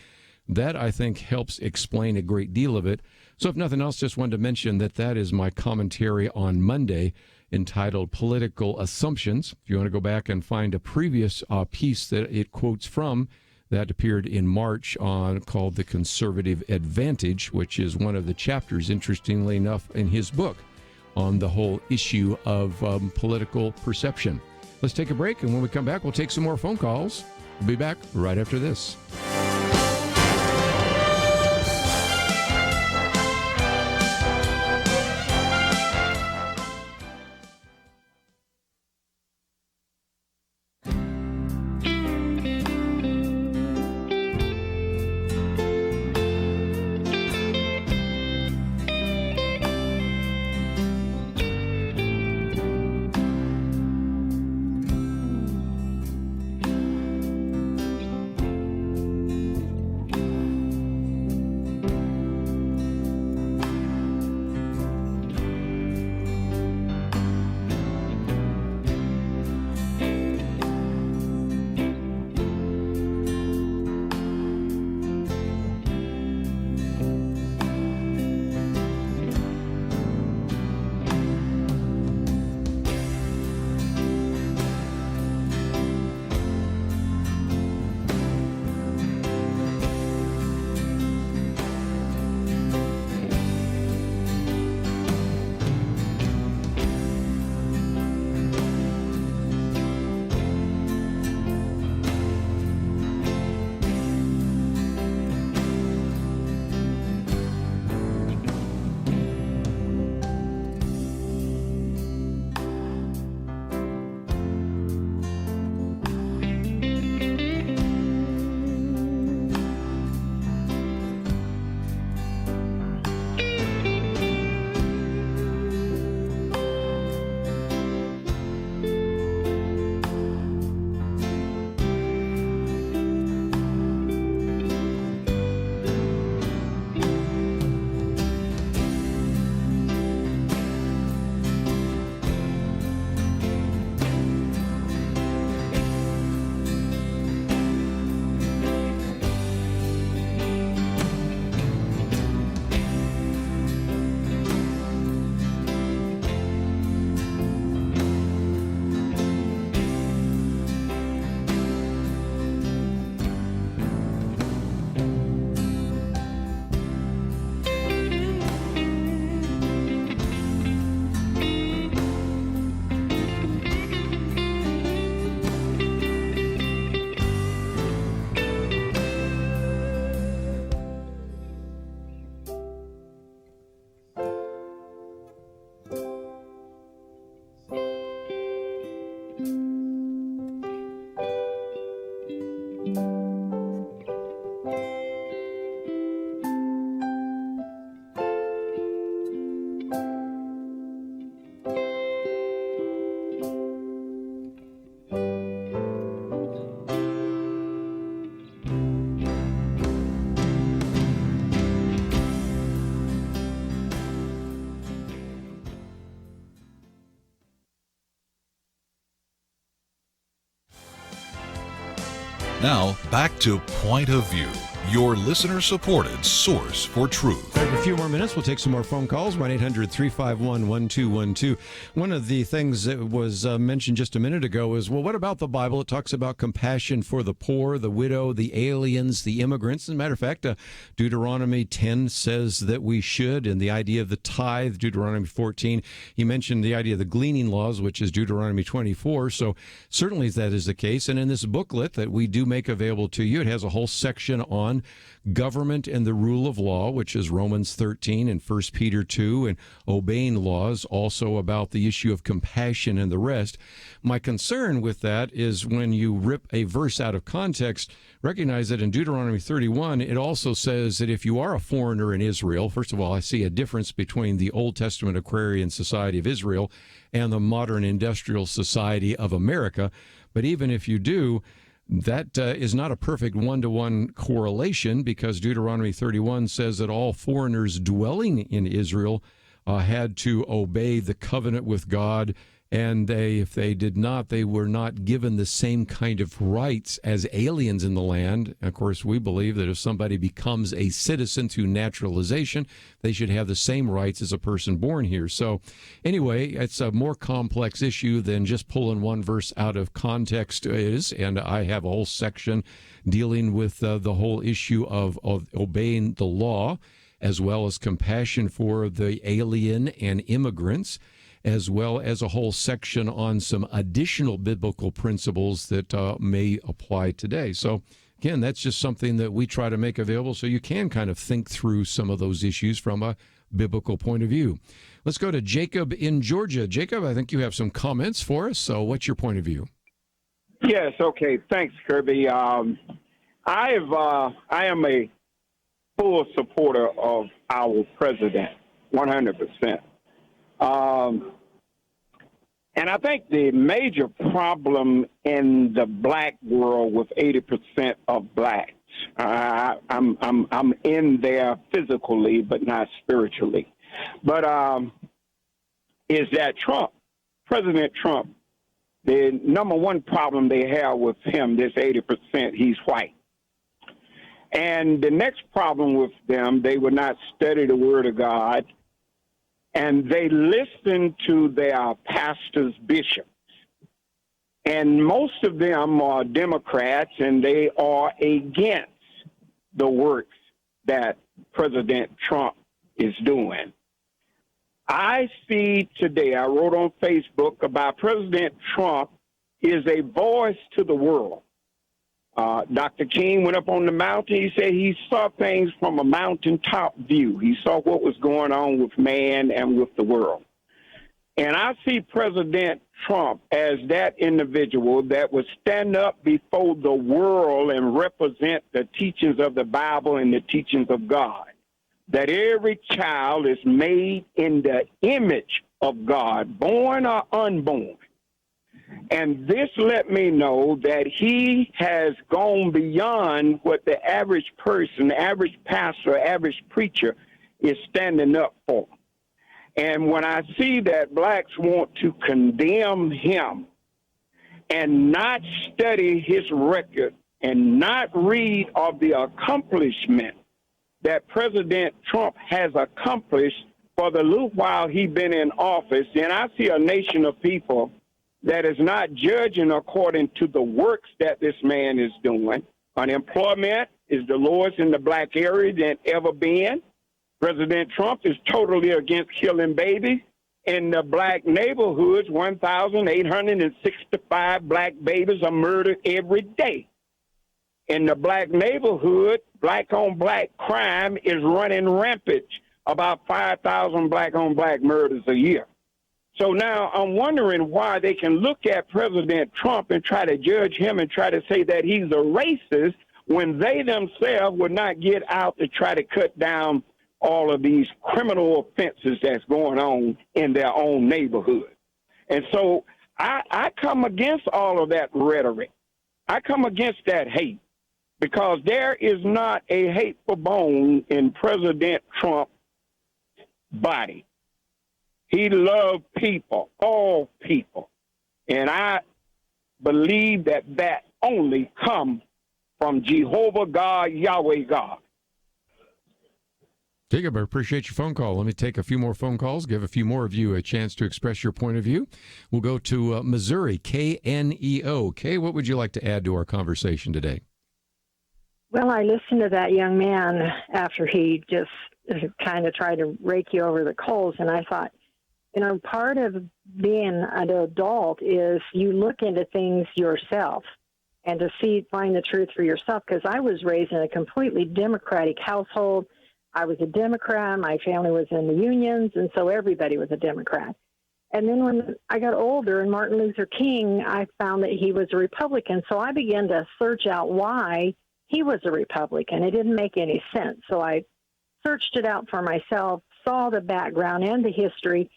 that I think helps explain a great deal of it. So if nothing else, just wanted to mention that is my commentary on Monday entitled Political Assumptions. If you want to go back and find a previous piece that it quotes from, that appeared in March called The Conservative Advantage, which is one of the chapters, interestingly enough, in his book on the whole issue of political perception. Let's take a break, and when we come back, we'll take some more phone calls. We'll be back right after this. Now, back to Point of View, your listener-supported source for truth. In a few more minutes, we'll take some more phone calls, 1-800-351-1212. One of the things that was mentioned just a minute ago is, well, what about the Bible? It talks about compassion for the poor, the widow, the aliens, the immigrants. As a matter of fact, Deuteronomy 10 says that we should, and the idea of the tithe, Deuteronomy 14. He mentioned the idea of the gleaning laws, which is Deuteronomy 24. So certainly that is the case. And in this booklet that we do make available to you, it has a whole section on government and the rule of law, which is Romans 13 and 1 Peter 2, and obeying laws, also about the issue of compassion and the rest. My concern with that is when you rip a verse out of context, recognize that in Deuteronomy 31, it also says that if you are a foreigner in Israel, first of all, I see a difference between the Old Testament agrarian society of Israel and the modern industrial society of America. But even if you do, that is not a perfect one-to-one correlation, because Deuteronomy 31 says that all foreigners dwelling in Israel had to obey the covenant with God, and if they did not, they were not given the same kind of rights as aliens in the land. Of course, we believe that if somebody becomes a citizen through naturalization, they should have the same rights as a person born here. So anyway, it's a more complex issue than just pulling one verse out of context is, and I have a whole section dealing with the whole issue of obeying the law, as well as compassion for the alien and immigrants, as well as a whole section on some additional biblical principles that may apply today. So, again, that's just something that we try to make available so you can kind of think through some of those issues from a biblical point of view. Let's go to Jacob in Georgia. Jacob, I think you have some comments for us. So what's your point of view? Yes, okay. Thanks, Kirby. I am a full supporter of our president, 100%. And I think the major problem in the black world with 80% of blacks, I'm in there physically, but not spiritually, but is that President Trump, the number one problem they have with him, this 80%, he's white. And the next problem with them, they would not study the Word of God, and they listen to their pastors, bishops. And most of them are Democrats, and they are against the works that President Trump is doing. I see today, I wrote on Facebook about President Trump is a voice to the world. Dr. King went up on the mountain. He said he saw things from a mountaintop view. He saw what was going on with man and with the world. And I see President Trump as that individual that would stand up before the world and represent the teachings of the Bible and the teachings of God. That every child is made in the image of God, born or unborn. And this let me know that he has gone beyond what the average person, average pastor, average preacher is standing up for. And when I see that blacks want to condemn him and not study his record and not read of the accomplishment that President Trump has accomplished for the little while he's been in office, then I see a nation of people that is not judging according to the works that this man is doing. Unemployment is the lowest in the black area than ever been. President Trump is totally against killing babies. In the black neighborhoods, 1,865 black babies are murdered every day. In the black neighborhood, black-on-black crime is running rampant, about 5,000 black-on-black murders a year. So now I'm wondering why they can look at President Trump and try to judge him and try to say that he's a racist when they themselves would not get out to try to cut down all of these criminal offenses that's going on in their own neighborhood. And so I come against all of that rhetoric. I come against that hate because there is not a hateful bone in President Trump's body. He loved people, all people. And I believe that that only comes from Jehovah God, Yahweh God. Jacob, I appreciate your phone call. Let me take a few more phone calls, give a few more of you a chance to express your point of view. We'll go to Missouri, KNEO. Kay, what would you like to add to our conversation today? Well, I listened to that young man after he just kind of tried to rake you over the coals, and I thought, you know, part of being an adult is you look into things yourself and to find the truth for yourself, because I was raised in a completely Democratic household. I was a Democrat. My family was in the unions, and so everybody was a Democrat. And then when I got older and Martin Luther King, I found that he was a Republican. So I began to search out why he was a Republican. It didn't make any sense. So I searched it out for myself, saw the background and the history,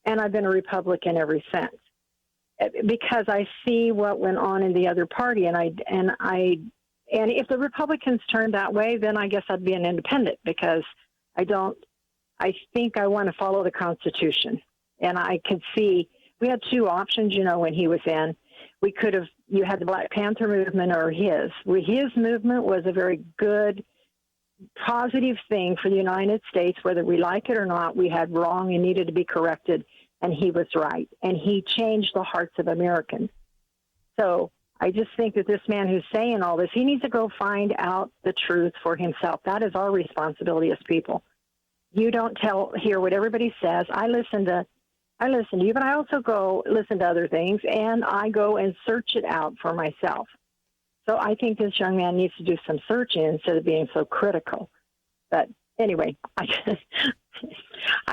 and I've been a Republican ever since. because I see what went on in the other party, and if the Republicans turned that way, then I guess I'd be an independent, because I think I want to follow the Constitution. And I could see we had two options, when he was in. You had the Black Panther movement or his. His movement was a very good, positive thing for the United States, whether we like it or not. We had wrong and needed to be corrected, and he was right. And he changed the hearts of Americans. So I just think that this man who's saying all this, he needs to go find out the truth for himself. That is our responsibility as people. You don't hear what everybody says. I listen to you, but I also go listen to other things, and I go and search it out for myself. So I think this young man needs to do some searching instead of being so critical. But anyway, I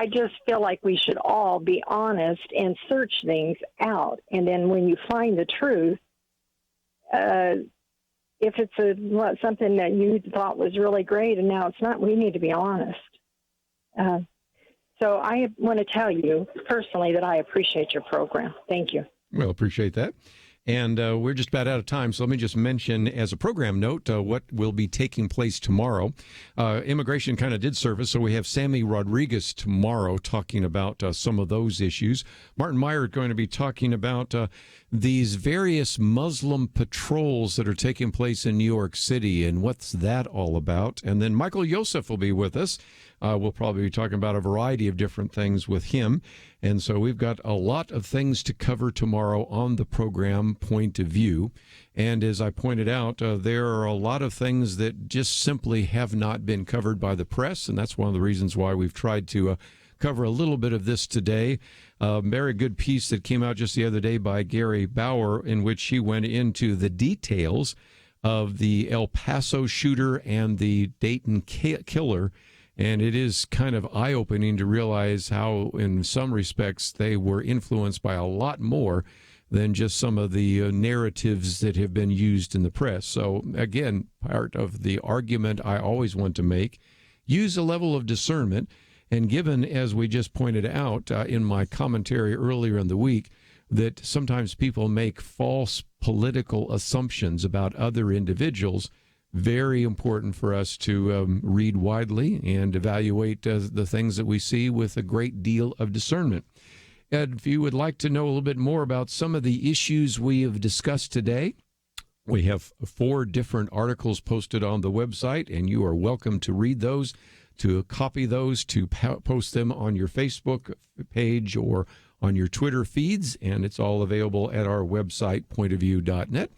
just feel like we should all be honest and search things out. And then when you find the truth, if it's something that you thought was really great and now it's not, we need to be honest. So I want to tell you personally that I appreciate your program. Thank you. Well, appreciate that. And we're just about out of time, so let me just mention as a program note what will be taking place tomorrow. Immigration kind of did surface, so we have Sammy Rodriguez tomorrow talking about some of those issues. Martin Meyer is going to be talking about these various Muslim patrols that are taking place in New York City and what's that all about. And then Michael Yosef will be with us. We'll probably be talking about a variety of different things with him. And so we've got a lot of things to cover tomorrow on the program Point of View. And as I pointed out, there are a lot of things that just simply have not been covered by the press. And that's one of the reasons why we've tried to cover a little bit of this today. A very good piece that came out just the other day by Gary Bauer, in which he went into the details of the El Paso shooter and the Dayton killer. And it is kind of eye-opening to realize how, in some respects, they were influenced by a lot more than just some of the narratives that have been used in the press. So, again, part of the argument I always want to make, use a level of discernment. And given, as we just pointed out in my commentary earlier in the week, that sometimes people make false political assumptions about other individuals, very important for us to read widely and evaluate the things that we see with a great deal of discernment. Ed, if you would like to know a little bit more about some of the issues we have discussed today, we have 4 different articles posted on the website, and you are welcome to read those, to copy those, to post them on your Facebook page or on your Twitter feeds, and it's all available at our website, pointofview.net.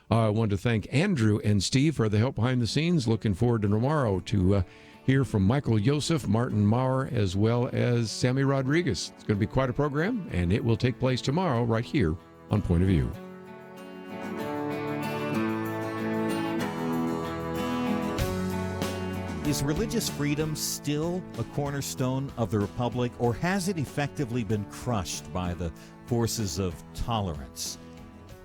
I want to thank Andrew and Steve for the help behind the scenes. Looking forward to tomorrow to hear from Michael Yosef, Martin Maurer, as well as Sammy Rodriguez. It's going to be quite a program, and it will take place tomorrow right here on Point of View. Is religious freedom still a cornerstone of the Republic, or has it effectively been crushed by the forces of tolerance?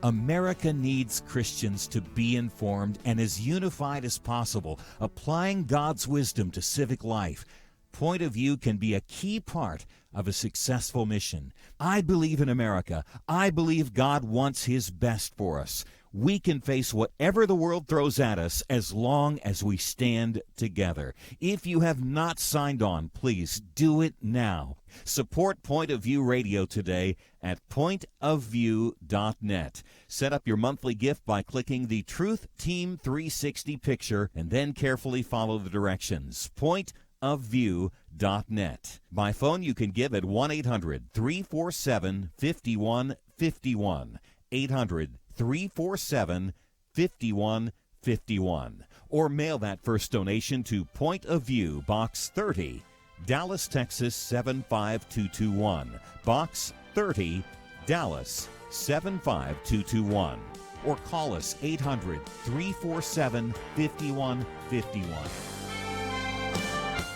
America needs Christians to be informed and as unified as possible, applying God's wisdom to civic life. Point of View can be a key part of a successful mission. I believe in America. I believe God wants His best for us. We can face whatever the world throws at us as long as we stand together. If you have not signed on, please do it now. Support Point of View Radio today at pointofview.net. Set up your monthly gift by clicking the Truth Team 360 picture and then carefully follow the directions. Pointofview.net. By phone, you can give at 1-800-347-5151. 800-347-5151. Or mail that first donation to Point of View, Box 30, Dallas, Texas 75221. Box 30, Dallas 75221. Or call us 800-347-5151.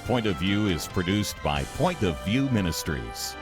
Point of View is produced by Point of View Ministries.